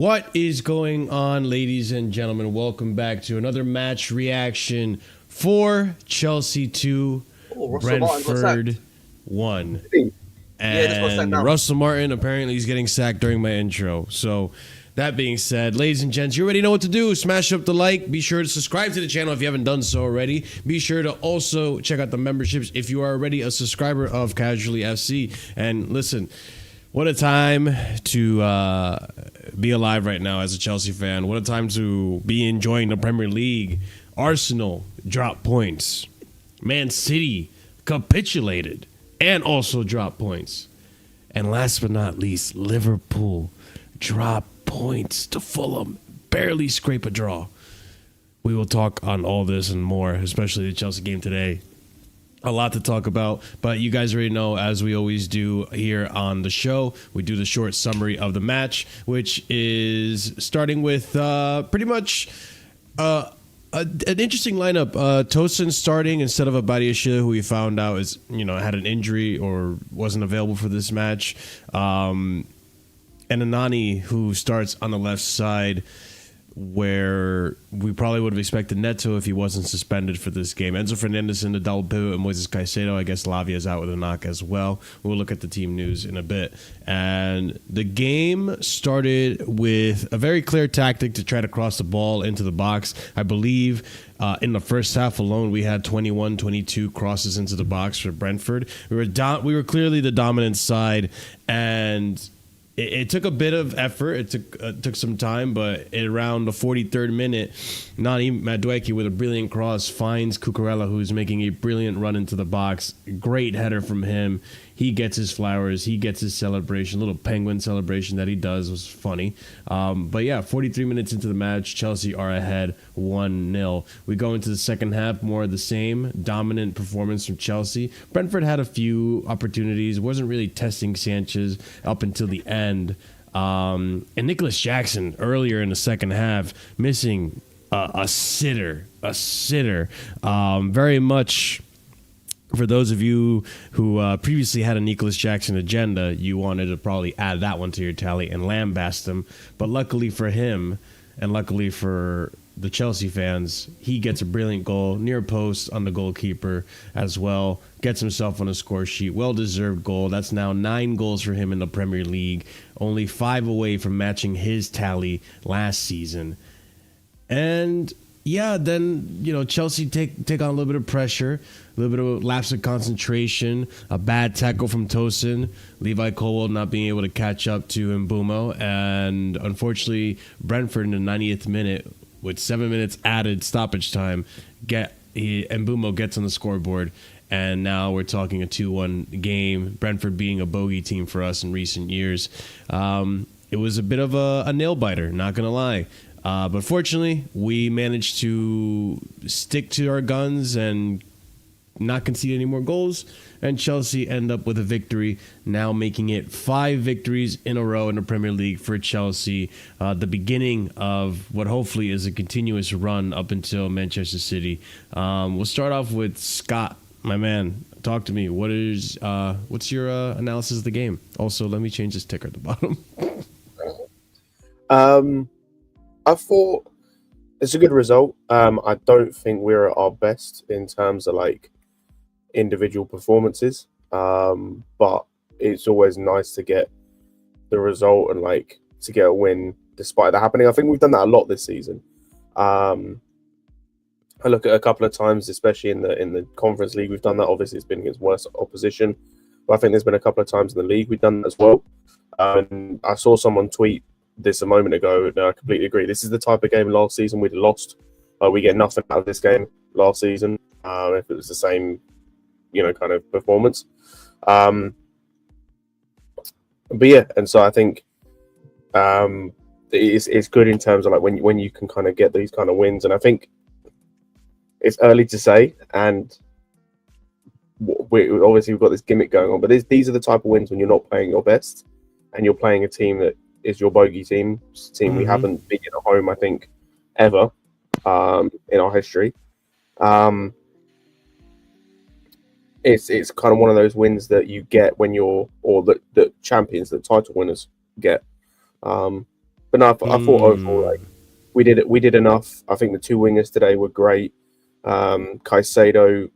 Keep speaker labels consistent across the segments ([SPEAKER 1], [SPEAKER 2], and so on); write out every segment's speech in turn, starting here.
[SPEAKER 1] What is going on, ladies and gentlemen? Welcome back to another match reaction for Chelsea 2,
[SPEAKER 2] Russell Martin got
[SPEAKER 1] Brentford
[SPEAKER 2] sacked.
[SPEAKER 1] 1.
[SPEAKER 2] Yeah, just got sacked
[SPEAKER 1] And
[SPEAKER 2] now.
[SPEAKER 1] Russell Martin apparently is getting sacked during my intro. So that being said, ladies and gents, you already know what to do. Smash up the like. Be sure to subscribe to the channel if you haven't done so already. Be sure to also check out the memberships if you are already a subscriber of Casually FC. And listen, what a time to be alive right now as a Chelsea fan. What a time to be enjoying the Premier League. Arsenal dropped points. Man City capitulated and also dropped points. And last but not least, Liverpool dropped points to Fulham. Barely scrape a draw. We will talk on all this and more, especially the Chelsea game today. A lot to talk about, but you guys already know, as we always do here on the show, we do the short summary of the match, which is starting with pretty much an interesting lineup. Tosin starting instead of Abadiashile, who we found out is had an injury or wasn't available for this match, and Anani, who starts on the left side, where we probably would have expected Neto if he wasn't suspended for this game. Enzo Fernandez in the double pivot and Moises Caicedo. I guess Lavia is out with a knock as well. We'll look at the team news in a bit. And the game started with a very clear tactic to try to cross the ball into the box. I believe in the first half alone, we had 21, 22 crosses into the box for Brentford. We were clearly the dominant side, and it took a bit of effort. It took some time, but around the 43rd minute, Nani Madueke with a brilliant cross finds CUCURELLA, who's making a brilliant run into the box. Great header from him. He gets his flowers. He gets his celebration. Little penguin celebration that he does was funny. But yeah, 43 minutes into the match, Chelsea are ahead 1-0. We go into the second half, more of the same. Dominant performance from Chelsea. Brentford had a few opportunities. Wasn't really testing Sanchez up until the end. And Nicholas Jackson earlier in the second half missing a sitter. Very much. For those of you who previously had a Nicholas Jackson agenda, you wanted to probably add that one to your tally and lambast him. But luckily for him, and luckily for the Chelsea fans, he gets a brilliant goal, near post on the goalkeeper as well. Gets himself on a score sheet. Well-deserved goal. That's now 9 goals for him in the Premier League. Only 5 away from matching his tally last season. And yeah, then Chelsea take on a little bit of pressure, a little bit of a lapse of concentration, a bad tackle from Tosin, Levi Colwill not being able to catch up to Mbumo, and unfortunately Brentford in the 90th minute with 7 minutes added stoppage time, Mbumo gets on the scoreboard, and now we're talking a 2-1 game. Brentford being a bogey team for us in recent years. It was a bit of a nail biter, not gonna lie. But fortunately, we managed to stick to our guns and not concede any more goals. And Chelsea end up with a victory, now making it 5 victories in a row in the Premier League for Chelsea. The beginning of what hopefully is a continuous run up until Manchester City. We'll start off with Scott, my man. Talk to me. What's your analysis of the game? Also, let me change this ticker at the bottom.
[SPEAKER 3] I thought it's a good result. I don't think we're at our best in terms of individual performances, but it's always nice to get the result and to get a win despite that happening. I think we've done that a lot this season. I look at a couple of times, especially in the Conference League, we've done that. Obviously, it's been against worse opposition, but I think there's been a couple of times in the league we've done that as well. And I saw someone tweet this a moment ago, and I completely agree. This is the type of game last season we'd lost. We get nothing out of this game last season if it was the same, kind of performance. But yeah, and so I think it's good in terms of when you can kind of get these kind of wins. And I think it's early to say, and we've got this gimmick going on. But these are the type of wins when you're not playing your best, and you're playing a team that is your bogey team. We haven't beaten at home, I think, ever in our history. It's kind of one of those wins that you get when you're, or that champions, that title winners get. But no, I thought overall, like, we did enough. I think the two wingers today were great. Caicedo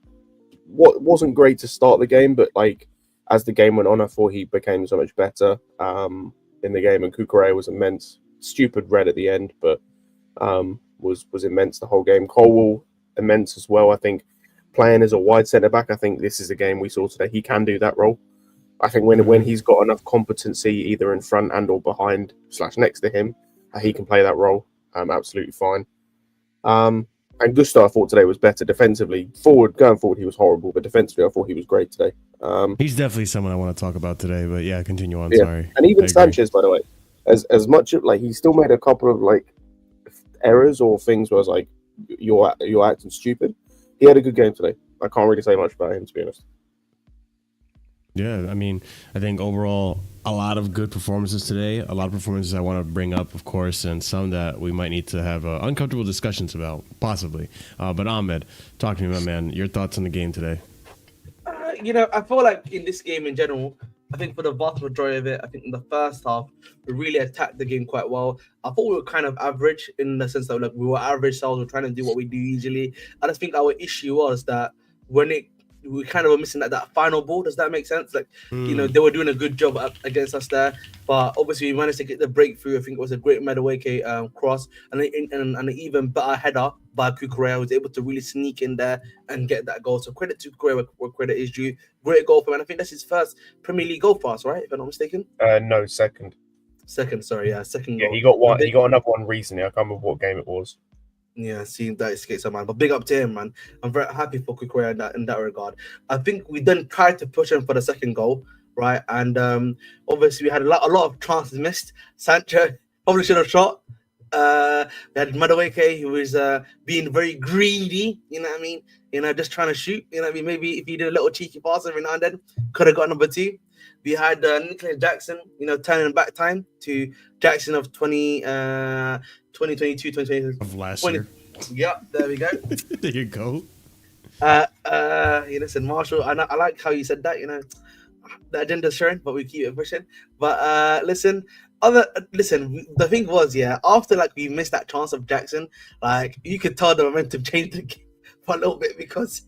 [SPEAKER 3] wasn't great to start the game, but like as the game went on, I thought he became so much better in the game. And CUCURELLA was immense. Stupid red at the end, but was immense the whole game. Colwell immense as well. I think playing as a wide centre back, I think this is a game we saw today. He can do that role. I think when he's got enough competency either in front and or behind / next to him, he can play that role absolutely fine. And Gusto, I thought today was better defensively. Going forward, he was horrible, but defensively, I thought he was great today.
[SPEAKER 1] He's definitely someone I want to talk about today, but yeah, continue on.
[SPEAKER 3] Yeah.
[SPEAKER 1] Sorry.
[SPEAKER 3] And even Sanchez, by the way, as much like he still made a couple of like errors or things where I was like, you're acting stupid. He had a good game today. I can't really say much about him, to be honest.
[SPEAKER 1] Yeah, I mean, I think overall a lot of good performances today. A lot of performances I want to bring up, of course, and some that we might need to have uncomfortable discussions about, possibly. But Ahmed, talk to me, my man. Your thoughts on the game today?
[SPEAKER 2] I feel like in this game in general, I think for the vast majority of it, I think in the first half, we really attacked the game quite well. I thought we were kind of average in the sense that like we were average selves, we're trying to do what we do usually. I just think our issue was that we kind of were missing that final ball. Does that make sense? Like, they were doing a good job against us there, but obviously we managed to get the breakthrough. I think it was a great Madueke cross and an even better header by CUCURELLA. Was able to really sneak in there and get that goal. So credit to CUCURELLA where credit is due. Great goal for him. And I think that's his first Premier League goal for us, right? If I'm not mistaken.
[SPEAKER 3] No, second.
[SPEAKER 2] Second, sorry, yeah, second.
[SPEAKER 3] Yeah,
[SPEAKER 2] goal.
[SPEAKER 3] he got one. He got another one recently. I can't remember what game it was.
[SPEAKER 2] Yeah, seeing that escapes our mind. But big up to him, man. I'm very happy for CUCURELLA in that regard. I think we then tried to push him for the second goal, right? And obviously we had a lot of chances missed. Sancho probably should have shot. We had Madueke, who was being very greedy, you know what I mean? Just trying to shoot, you know what I mean? Maybe if he did a little cheeky pass every now and then, could have got number 2. We had Nicholas Jackson, turning back time to Jackson of 2022, 2023.
[SPEAKER 1] Of last year.
[SPEAKER 2] Yeah, there we go.
[SPEAKER 1] There you go.
[SPEAKER 2] Listen, Marshall, I like how you said that, the agenda's sharing, but we keep it pushing. But listen, the thing was, after like we missed that chance of Jackson, like you could tell the momentum changed the game for a little bit because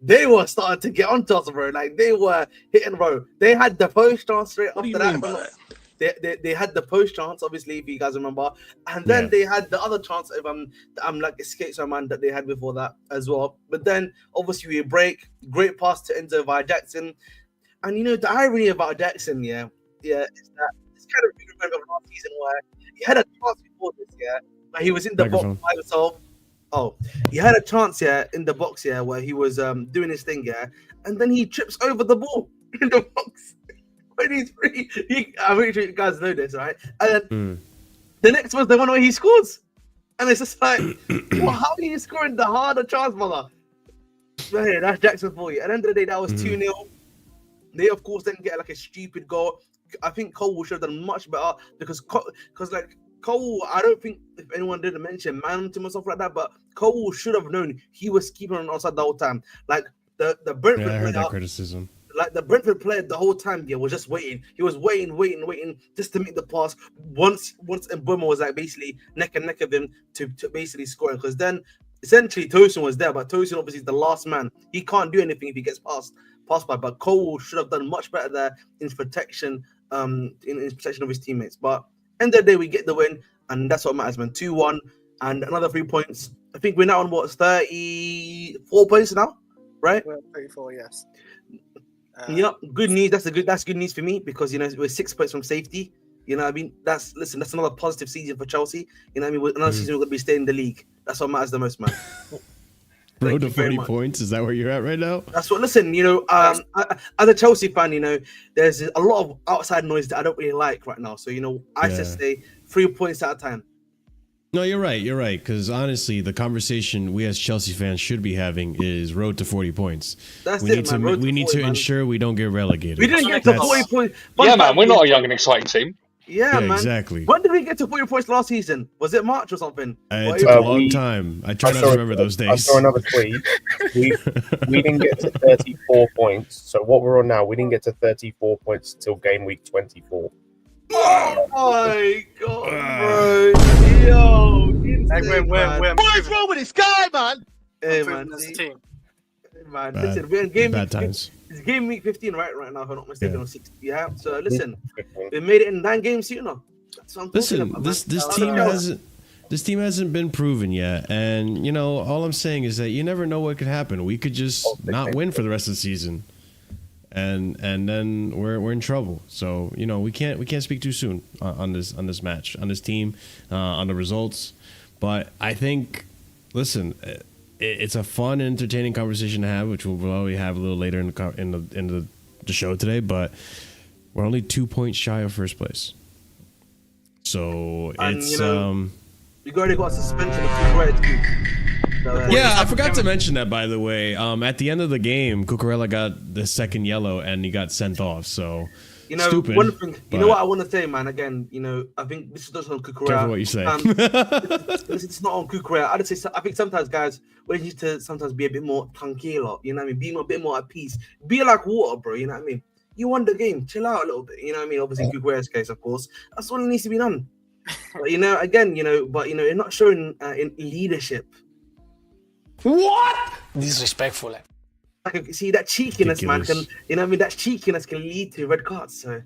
[SPEAKER 2] they were starting to get onto us, bro. Like they were hitting, bro. They had the post chance straight after that. They had the post chance, obviously, if you guys remember, and then they had the other chance. If I'm like escapes my mind that they had before that as well. But then obviously we break, great pass to Enzo via Jackson, and the irony about Jackson, is that it's kind of remember of last season where he had a chance before this, where he was in the box by himself. Oh, he had a chance in the box where he was doing his thing and then he trips over the ball in the box. When he's free, I'm pretty sure you guys know this, right? And then the next one's the one where he scores, and it's just like, well, how are you scoring the harder chance, brother? But hey, that's Jackson for you. At the end of the day, that was 2-0. They of course then get like a stupid goal. I think Cole should have done much better because like Cole, I don't think if anyone didn't mention man to him or something like that, but Cole should have known he was keeping on outside the whole time. Like the Brentford.
[SPEAKER 1] Yeah, I heard that criticism.
[SPEAKER 2] Like the Brentford player the whole time, was just waiting. He was waiting just to make the pass. Once Mbeumo was like basically neck and neck of him to basically score. Because then essentially Tosin was there, but Tosin obviously is the last man. He can't do anything if he gets passed by. But Cole should have done much better there in his protection, in his protection of his teammates. But end of the day, we get the win, and that's what matters, man. 2-1 and another 3 points. I think we're now on 34 points now, right?
[SPEAKER 4] We're 34, yes.
[SPEAKER 2] Yep, good news. That's good news for me because we're 6 points from safety. I mean, that's another positive season for Chelsea. I mean, another season we're gonna be staying in the league. That's what matters the most, man.
[SPEAKER 1] Road to 40 points. Is that where you're at right now?
[SPEAKER 2] That's what. Listen, as a Chelsea fan, there's a lot of outside noise that I don't really like right now. So I just stay 3 points at a time.
[SPEAKER 1] No, you're right. You're right. Because honestly, the conversation we as Chelsea fans should be having is road to 40 points. We need to ensure we don't get relegated.
[SPEAKER 2] We didn't get to 40 points.
[SPEAKER 5] Yeah, man, we're not a young and exciting team.
[SPEAKER 2] Yeah, man.
[SPEAKER 1] Exactly.
[SPEAKER 2] When did we get to 40 points last season? Was it March or something?
[SPEAKER 1] It took a long time. I try not to remember those days.
[SPEAKER 3] I saw another tweet. We didn't get to 34 points. So what we're on now, we didn't get to 34 points till game week 24.
[SPEAKER 2] Oh my god, bro. Yo, insane, man.
[SPEAKER 4] What is wrong with this guy, man?
[SPEAKER 2] Hey, man.
[SPEAKER 4] As a
[SPEAKER 2] See?
[SPEAKER 4] team.
[SPEAKER 2] Man,
[SPEAKER 1] Bad-
[SPEAKER 2] listen, we're in game
[SPEAKER 1] bad
[SPEAKER 2] week.
[SPEAKER 1] times.
[SPEAKER 2] It's game week 15 right now, if I'm not mistaken,
[SPEAKER 1] Yeah.
[SPEAKER 2] or 60. Yeah. So listen, we made it in 9 games sooner. That's what I'm talking
[SPEAKER 1] Listen,
[SPEAKER 2] about,
[SPEAKER 1] this
[SPEAKER 2] man.
[SPEAKER 1] team hasn't been proven yet, and you know all I'm saying is that you never know what could happen. We could just not win for the rest of the season, and then we're in trouble. So you know we can't speak too soon on this match, on this team, on the results. But I think, listen, it's a fun, entertaining conversation to have, which we'll probably have a little later in the show today. But we're only 2 points shy of first place. So
[SPEAKER 2] And,
[SPEAKER 1] it's
[SPEAKER 2] you know, we already got a suspension of CUCURELLA too. So,
[SPEAKER 1] yeah, I forgot to mention that, by the way. At the end of the game, CUCURELLA got the second yellow and he got sent off. So
[SPEAKER 2] you know,
[SPEAKER 1] stupid,
[SPEAKER 2] one thing, you know
[SPEAKER 1] but-
[SPEAKER 2] what I want to say, man. Again, you know, I think this is not on CUCURELLA.
[SPEAKER 1] Careful what you say.
[SPEAKER 2] It's not on CUCURELLA. I'd say I think sometimes guys, we need to sometimes be a bit more tranquilo. You know what I mean? Be a bit more at peace. Be like water, bro. You know what I mean? You won the game. Chill out a little bit. You know what I mean? Obviously, CUCURELLA's case, of course, that's what needs to be done. But, you know, again, you know, but you know, you're not showing in leadership.
[SPEAKER 4] What? Disrespectful.
[SPEAKER 2] Like, see that cheekiness, man. Can
[SPEAKER 1] Ridiculous.
[SPEAKER 2] you know what I mean? That cheekiness can lead to red cards. So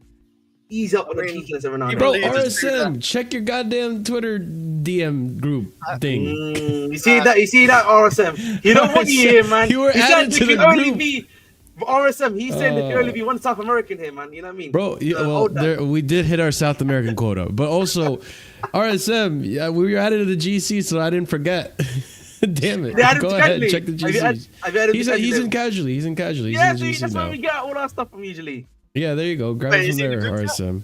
[SPEAKER 2] ease up on the
[SPEAKER 4] mean,
[SPEAKER 2] cheekiness every now and
[SPEAKER 4] you
[SPEAKER 2] then.
[SPEAKER 1] Bro,
[SPEAKER 4] Believe it's
[SPEAKER 1] RSM, check your goddamn Twitter DM group thing.
[SPEAKER 2] You see that? You see that, RSM? You don't want you here, man.
[SPEAKER 1] You were
[SPEAKER 2] He
[SPEAKER 1] added
[SPEAKER 2] said
[SPEAKER 1] to
[SPEAKER 2] there
[SPEAKER 1] the
[SPEAKER 2] can only
[SPEAKER 1] group.
[SPEAKER 2] be RSM. He's saying there can only be one South American here, man. You know what I mean?
[SPEAKER 1] Bro, yeah,
[SPEAKER 2] So
[SPEAKER 1] well,
[SPEAKER 2] hold that.
[SPEAKER 1] we did hit our South American quota, but also RSM, yeah, we were added to the GC, so I didn't forget. Damn it!
[SPEAKER 2] They added
[SPEAKER 1] Go
[SPEAKER 2] to
[SPEAKER 1] ahead,
[SPEAKER 2] Casually.
[SPEAKER 1] check the
[SPEAKER 2] Have you added-
[SPEAKER 1] GC.
[SPEAKER 2] have you added
[SPEAKER 1] He's
[SPEAKER 2] to
[SPEAKER 1] he's
[SPEAKER 2] Casually?
[SPEAKER 1] in casually. He's in casually. He's
[SPEAKER 2] Yeah,
[SPEAKER 1] in the
[SPEAKER 2] see,
[SPEAKER 1] GC
[SPEAKER 2] that's where
[SPEAKER 1] now.
[SPEAKER 2] we get all our stuff from usually.
[SPEAKER 1] Yeah, there you go. Grab
[SPEAKER 4] Wait,
[SPEAKER 1] it
[SPEAKER 4] is
[SPEAKER 1] from
[SPEAKER 4] he in
[SPEAKER 1] there,
[SPEAKER 4] the group chat?
[SPEAKER 1] RSM.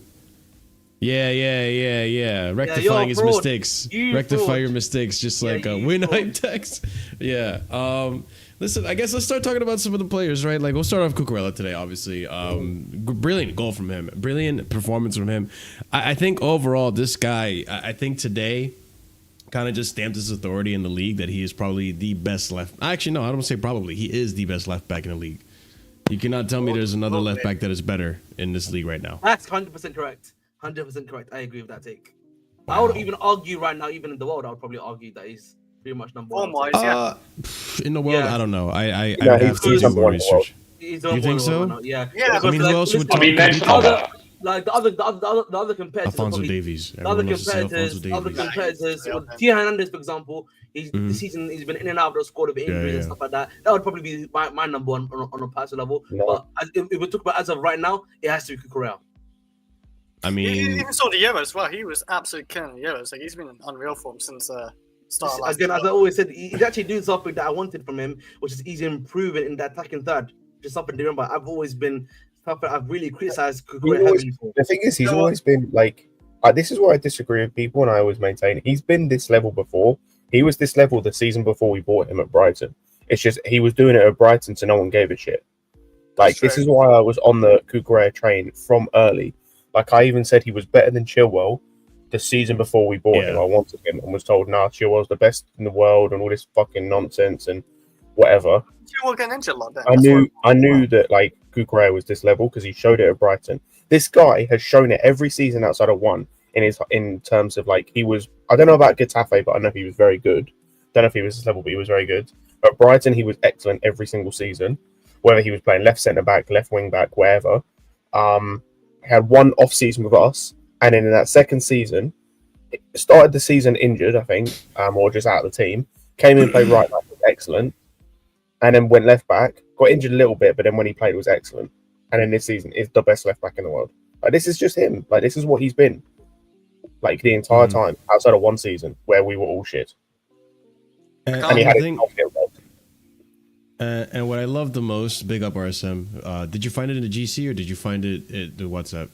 [SPEAKER 1] Yeah. Rectifying
[SPEAKER 2] you're a
[SPEAKER 1] his
[SPEAKER 2] fraud.
[SPEAKER 1] mistakes.
[SPEAKER 2] You
[SPEAKER 1] Rectify
[SPEAKER 2] fraud.
[SPEAKER 1] your mistakes, just
[SPEAKER 2] Yeah,
[SPEAKER 1] like
[SPEAKER 2] you
[SPEAKER 1] win
[SPEAKER 2] fraud.
[SPEAKER 1] hype text. Yeah. Listen, I guess let's start talking about some of the players, right? Like we'll start off CUCURELLA today, obviously. Brilliant goal from him. Brilliant performance from him. I think overall, this guy, I think today kind of just stamped his authority in the league that he is probably the best left. Actually, no, I don't say probably. He is the best left back in the league. You cannot tell me there's another left back that is better in this league right now.
[SPEAKER 2] That's 100% correct. 100% correct. I agree with that take. I would even argue right now, even in the world, I would probably argue that he's pretty much number one.
[SPEAKER 4] Form-wise, yeah.
[SPEAKER 1] In the world,
[SPEAKER 2] Yeah.
[SPEAKER 1] I don't know. I
[SPEAKER 3] No,
[SPEAKER 1] would
[SPEAKER 3] he's-
[SPEAKER 1] have to
[SPEAKER 3] he's
[SPEAKER 1] do
[SPEAKER 3] number
[SPEAKER 1] more
[SPEAKER 3] one in the world.
[SPEAKER 1] research.
[SPEAKER 2] He's
[SPEAKER 1] You think so?
[SPEAKER 2] Right now. Yeah.
[SPEAKER 4] Yeah,
[SPEAKER 2] Because,
[SPEAKER 1] I mean, who else would
[SPEAKER 2] listen,
[SPEAKER 5] I mean,
[SPEAKER 1] talk
[SPEAKER 5] next
[SPEAKER 1] about
[SPEAKER 5] number.
[SPEAKER 2] like the other competitors, are
[SPEAKER 1] Alfonso
[SPEAKER 2] probably-
[SPEAKER 1] Davies?
[SPEAKER 2] the other
[SPEAKER 1] Everyone loves to say Alfonso
[SPEAKER 2] competitors,
[SPEAKER 1] Davies.
[SPEAKER 2] Tia Hernandez, for example, he's
[SPEAKER 1] Mhm.
[SPEAKER 2] the season he's been in and out of the squad of injuries
[SPEAKER 1] yeah.
[SPEAKER 2] and stuff like that. That would probably be my number one on a personal level.
[SPEAKER 3] No.
[SPEAKER 2] But if we talk about as of right now, it has to be CUCURELLA.
[SPEAKER 1] I
[SPEAKER 4] You
[SPEAKER 1] mean,
[SPEAKER 4] even saw the Euros as well. He was absolutely killing the Euros. Like he's been in unreal form since start of last
[SPEAKER 2] Again,
[SPEAKER 4] year.
[SPEAKER 2] as I always said, he's actually doing something that I wanted from him, which is he's improving in the attacking third. Just something different, but I've always been something I've really criticized CUCURELLA
[SPEAKER 3] always-
[SPEAKER 2] heavily for.
[SPEAKER 3] The thing is, he's
[SPEAKER 4] You know
[SPEAKER 3] always been like, this is where I disagree with people, and I always maintain he's been this level before. He was this level the season before we bought him at Brighton. It's just he was doing it at Brighton, so no one gave a shit. Like,
[SPEAKER 4] That's
[SPEAKER 3] this
[SPEAKER 4] true.
[SPEAKER 3] is why I was on the CUCURELLA train from early. Like, I even said he was better than Chilwell the season before we bought him.
[SPEAKER 1] Yeah.
[SPEAKER 3] I wanted him and was told, nah, Chilwell's the best in the world and all this fucking nonsense and whatever.
[SPEAKER 4] You were getting injured like that.
[SPEAKER 3] I knew that like CUCURELLA was this level because he showed it at Brighton. This guy has shown it every season outside of one in terms of like he was. I don't know about Getafe, but I know he was very good. Don't know if he was this level, but he was very good. At Brighton, he was excellent every single season, whether he was playing left centre back, left wing back, wherever. Had one off season with us, and then in that second season, started the season injured, I think, or just out of the team. Came in, played right back, was excellent, and then went left back. Got injured a little bit, but then when he played, was excellent. And then this season is the best left back in the world. Like this is just him. Like this is what he's been. Like the entire time, outside of one season where we were all shit, and he had
[SPEAKER 1] I
[SPEAKER 3] his
[SPEAKER 1] think,
[SPEAKER 3] outfit wrong.
[SPEAKER 1] and what I love the most, big up RSM. Did you find it in the GC or did you find it at the WhatsApp?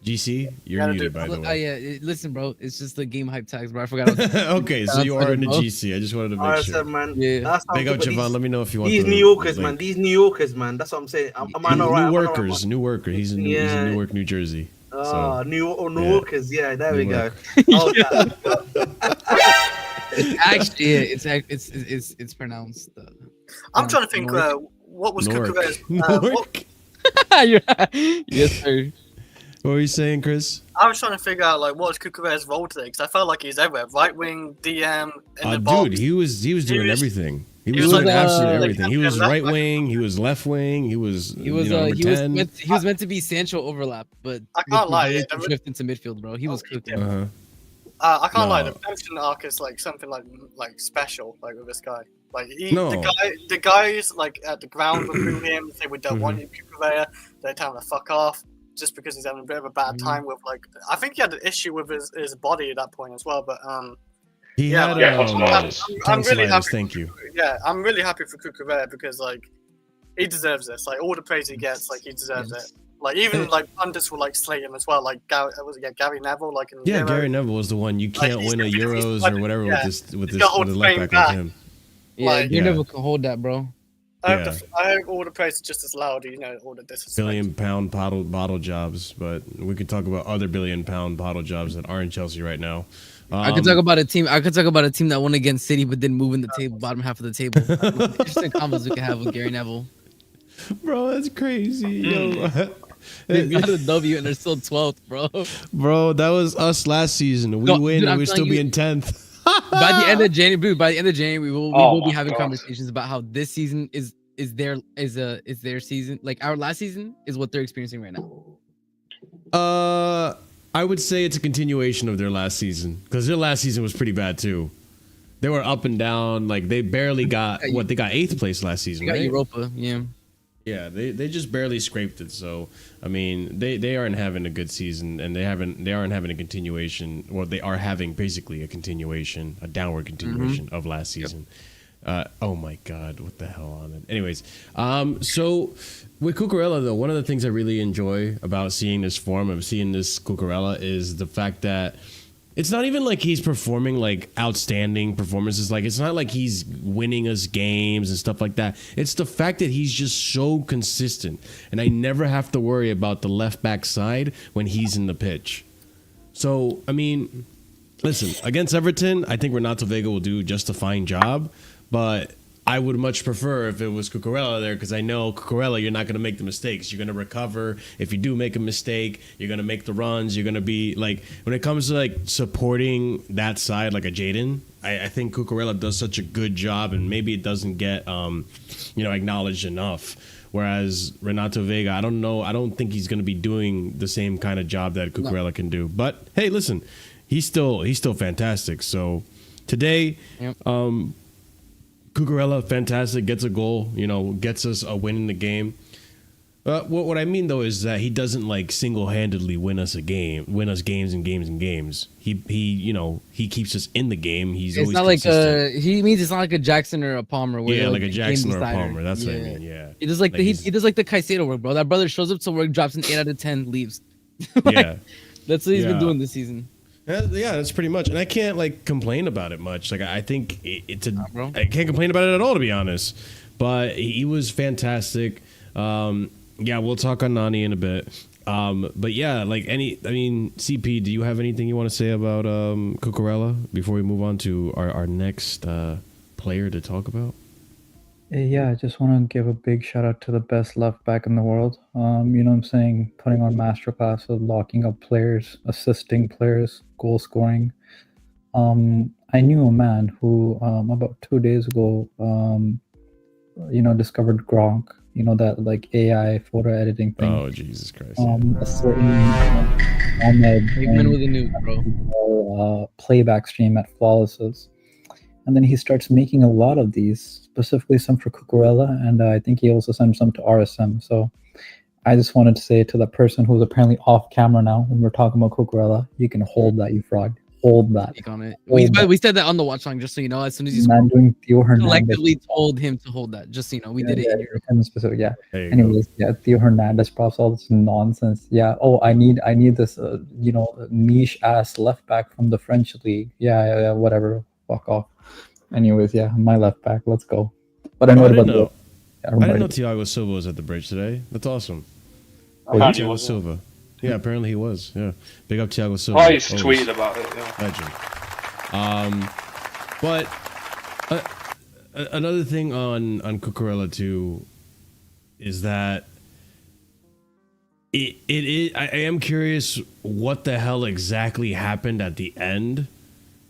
[SPEAKER 1] GC, you're
[SPEAKER 4] Gotta
[SPEAKER 1] muted
[SPEAKER 4] do-
[SPEAKER 1] by the
[SPEAKER 6] Oh
[SPEAKER 1] way.
[SPEAKER 6] yeah, listen, bro. It's just the game hype tags, bro. I forgot.
[SPEAKER 1] Okay, so you are in the
[SPEAKER 6] Bro.
[SPEAKER 1] GC. I just wanted to make
[SPEAKER 2] RSM,
[SPEAKER 1] sure.
[SPEAKER 2] man.
[SPEAKER 6] Yeah.
[SPEAKER 2] That's how
[SPEAKER 1] Big up,
[SPEAKER 2] I'm talking about
[SPEAKER 1] Javon. Let me know if you want
[SPEAKER 2] these
[SPEAKER 1] the
[SPEAKER 2] New Yorkers,
[SPEAKER 1] link.
[SPEAKER 2] man. These New Yorkers, man. That's what I'm saying. Am I not right?
[SPEAKER 1] New
[SPEAKER 2] Am I not right?
[SPEAKER 1] workers, new worker. He's in
[SPEAKER 2] Yeah.
[SPEAKER 1] Newark, New Jersey.
[SPEAKER 2] Ah,
[SPEAKER 1] So,
[SPEAKER 2] New
[SPEAKER 1] yeah.
[SPEAKER 2] Yorkers. Yeah, there we go.
[SPEAKER 1] Newark.
[SPEAKER 2] Oh, that.
[SPEAKER 6] It's actually it's pronounced.
[SPEAKER 4] I'm trying to think.
[SPEAKER 6] Norwich.
[SPEAKER 4] What was
[SPEAKER 1] Newark.
[SPEAKER 4] CUCURELLA's?
[SPEAKER 1] Newark.
[SPEAKER 6] Yes, sir.
[SPEAKER 1] What were you saying, Chris?
[SPEAKER 4] I was trying to figure out like what's Cucurella's role today because I felt like he's everywhere. Right wing, DM, in the box.
[SPEAKER 1] Dude, he was doing
[SPEAKER 4] was-
[SPEAKER 1] everything. He
[SPEAKER 4] he
[SPEAKER 1] was
[SPEAKER 4] was
[SPEAKER 1] doing
[SPEAKER 6] like,
[SPEAKER 1] absolutely
[SPEAKER 4] like,
[SPEAKER 1] everything. He was
[SPEAKER 4] left
[SPEAKER 1] right
[SPEAKER 4] back.
[SPEAKER 1] wing. He was left wing. He was
[SPEAKER 6] He was
[SPEAKER 1] number
[SPEAKER 6] he was
[SPEAKER 1] 10.
[SPEAKER 6] meant to be Sancho overlap, but
[SPEAKER 4] I can't lie,
[SPEAKER 6] reverted
[SPEAKER 4] yeah,
[SPEAKER 6] to shift into midfield, bro. He was
[SPEAKER 4] he
[SPEAKER 6] cooking.
[SPEAKER 4] did.
[SPEAKER 1] Uh-huh.
[SPEAKER 4] I can't lie.
[SPEAKER 1] No.
[SPEAKER 4] The redemption arc is like something like special, like with this guy. Like
[SPEAKER 1] No.
[SPEAKER 4] the guys like at the ground recruit him, say we don't want you, Cucurella. They tell him to fuck off just because he's having a bit of a bad time with like. I think he had an issue with his body at that point as well. But
[SPEAKER 1] He
[SPEAKER 4] yeah,
[SPEAKER 1] had
[SPEAKER 5] Yeah, tonsillitis.
[SPEAKER 4] I'm really
[SPEAKER 1] tonsillitis,
[SPEAKER 4] happy.
[SPEAKER 1] thank you.
[SPEAKER 4] Yeah, I'm really happy for Cucurella because like he deserves this. Like all the praise he gets, like he deserves
[SPEAKER 6] Yes.
[SPEAKER 4] it. Like even like pundits will like slate him as well. Like Gary Neville, like in
[SPEAKER 1] Yeah,
[SPEAKER 4] Euros.
[SPEAKER 1] Gary Neville was the one. You can't
[SPEAKER 4] he's
[SPEAKER 1] win a
[SPEAKER 4] gonna be-
[SPEAKER 1] Euros
[SPEAKER 4] he's
[SPEAKER 1] or whatever
[SPEAKER 4] yeah.
[SPEAKER 1] with
[SPEAKER 4] He's got
[SPEAKER 1] the
[SPEAKER 4] whole
[SPEAKER 1] left
[SPEAKER 4] frame
[SPEAKER 1] back
[SPEAKER 4] back.
[SPEAKER 1] like him.
[SPEAKER 6] Yeah,
[SPEAKER 4] Like-
[SPEAKER 6] you
[SPEAKER 1] Yeah.
[SPEAKER 6] never can hold that, bro.
[SPEAKER 4] I
[SPEAKER 1] Yeah.
[SPEAKER 4] hope all the praise is just as loud, you know, all the disrespect.
[SPEAKER 1] Billion-pound bottle jobs, but we could talk about other billion-pound bottle jobs that are in Chelsea right now.
[SPEAKER 6] I could talk about a team. I could talk about a team that won against City, but didn't move in the table, bottom half of the table. Interesting combos we could have with Gary Neville.
[SPEAKER 1] bro, that's crazy. Yo.
[SPEAKER 6] They got a W and they're still 12th, bro.
[SPEAKER 1] Bro, that was us last season. We
[SPEAKER 6] No,
[SPEAKER 1] win
[SPEAKER 6] dude,
[SPEAKER 1] and
[SPEAKER 6] I'm
[SPEAKER 1] we're still
[SPEAKER 6] telling you-
[SPEAKER 1] being 10th.
[SPEAKER 6] By the end of January, we will
[SPEAKER 5] Oh
[SPEAKER 6] be
[SPEAKER 5] my
[SPEAKER 6] having
[SPEAKER 5] God.
[SPEAKER 6] conversations about how this season is their season. Like our last season is what they're experiencing right now.
[SPEAKER 1] I would say it's a continuation of their last season because their last season was pretty bad too. They were up and down. Like they barely got they got 8th place last season,
[SPEAKER 6] We got
[SPEAKER 1] right?
[SPEAKER 6] Europa, yeah.
[SPEAKER 1] Yeah, they just barely scraped it. So I mean, they aren't having a good season, and they aren't having a continuation. Well, they are having basically a continuation, a downward continuation of last season. Oh my God, what the hell on it? Anyways, so with Cucurella though, one of the things I really enjoy about seeing this form of seeing this Cucurella is the fact that it's not even like he's performing like outstanding performances. Like it's not like he's winning us games and stuff like that. It's the fact that he's just so consistent, and I never have to worry about the left back side when he's in the pitch. So I mean, listen, against Everton, I think Renato Vega will do just a fine job, but I would much prefer if it was Cucurella there because I know Cucurella, you're not going to make the mistakes. You're going to recover. If you do make a mistake, you're going to make the runs. You're going to be like, when it comes to like supporting that side, like a Jaden, I think Cucurella does such a good job, and maybe it doesn't get, acknowledged enough. Whereas Renato Vega, I don't know. I don't think he's going to be doing the same kind of job that Cucurella can do. But hey, listen, he's still fantastic. So today,
[SPEAKER 6] Yep.
[SPEAKER 1] Cucurella, fantastic, gets a goal, gets us a win in the game. What I mean though is that he doesn't like single-handedly win us games and games. He keeps us in the game. He's
[SPEAKER 6] It's
[SPEAKER 1] always
[SPEAKER 6] not like
[SPEAKER 1] consistent.
[SPEAKER 6] he means it's not like a Jackson or a Palmer. Where
[SPEAKER 1] Yeah,
[SPEAKER 6] they're,
[SPEAKER 1] like a
[SPEAKER 6] the
[SPEAKER 1] Jackson
[SPEAKER 6] game
[SPEAKER 1] or a
[SPEAKER 6] decider.
[SPEAKER 1] Palmer. That's what I mean. Yeah,
[SPEAKER 6] He does like,
[SPEAKER 1] Like he's-
[SPEAKER 6] he does like the Caicedo work, bro. That brother shows up to work, drops an 8 out of 10, leaves. Like,
[SPEAKER 1] yeah.
[SPEAKER 6] that's what he's been
[SPEAKER 1] Yeah.
[SPEAKER 6] doing this season.
[SPEAKER 1] Yeah, that's pretty much, and I can't like complain about it much. Like I think it's a,
[SPEAKER 6] bro.
[SPEAKER 1] I can't complain about it at all, to be honest. But he was fantastic. Yeah, we'll talk on Nani in a bit. But yeah, CP, do you have anything you want to say about Cucurella before we move on to our next player to talk about?
[SPEAKER 7] Yeah, I just want to give a big shout out to the best left back in the world. You know what I'm saying? Putting on masterclass of locking up players, assisting players, goal scoring. I knew a man who about 2 days ago, discovered Gronk. That like AI photo editing thing.
[SPEAKER 1] Oh, Jesus Christ!
[SPEAKER 7] A certain Ahmed
[SPEAKER 6] Big man with a nuke, bro.
[SPEAKER 7] playback stream at Flawlesses. And then he starts making a lot of these, specifically some for Cucurella, and I think he also sent some to RSM. So I just wanted to say to the person who's apparently off camera now, when we're talking about Cucurella, you can hold that, you fraud. Hold that.
[SPEAKER 6] Take on it.
[SPEAKER 7] Hold that.
[SPEAKER 6] We said that on the watch line, just so you know. As soon as you
[SPEAKER 7] Man doing Theo Hernandez.
[SPEAKER 6] collectively told him to hold that, just so you know, we did it. In your
[SPEAKER 7] kind of specific, yeah.
[SPEAKER 1] There you
[SPEAKER 7] Anyways, yeah, Theo Hernandez props, all this nonsense. Yeah. Oh, I need this, niche ass left back from the French league. Yeah, whatever. Fuck off. Anyways, yeah, my left back. Let's go. But I know
[SPEAKER 1] I
[SPEAKER 7] about
[SPEAKER 1] didn't know.
[SPEAKER 7] Yeah,
[SPEAKER 1] I didn't know Thiago Silva was at the bridge today. That's awesome.
[SPEAKER 5] Apparently he
[SPEAKER 1] Thiago
[SPEAKER 5] was.
[SPEAKER 1] Silva. Yeah, apparently he was. Yeah, big up Thiago Silva.
[SPEAKER 5] Oh, he's
[SPEAKER 1] Always.
[SPEAKER 5] tweeted about it. Yeah.
[SPEAKER 1] Legend. But another thing on Cucurella too is that It is. I am curious what the hell exactly happened at the end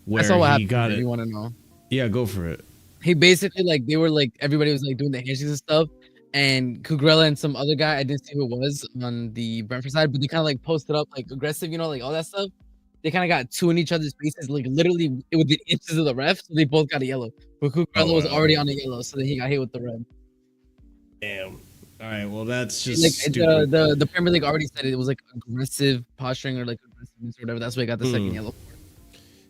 [SPEAKER 1] where
[SPEAKER 6] That's all what
[SPEAKER 1] he
[SPEAKER 6] happened.
[SPEAKER 1] got
[SPEAKER 6] If
[SPEAKER 1] it.
[SPEAKER 6] you want to know,
[SPEAKER 1] Yeah, go for it.
[SPEAKER 6] he basically like they were like everybody was like doing the handshakes and stuff, and CUCURELLA and some other guy I didn't see who it was on the Brentford side, but they kind of like posted up like aggressive, like all that stuff. They kind of got two in each other's faces, like literally within inches of the ref, so they both got a yellow. But CUCURELLA was
[SPEAKER 1] wow.
[SPEAKER 6] already on a yellow, so then he got hit with the red.
[SPEAKER 1] Damn. All right. Well, that's just
[SPEAKER 6] Like
[SPEAKER 1] stupid.
[SPEAKER 6] the Premier League already said it was like aggressive posturing or like aggressiveness or whatever. That's why he got the second yellow.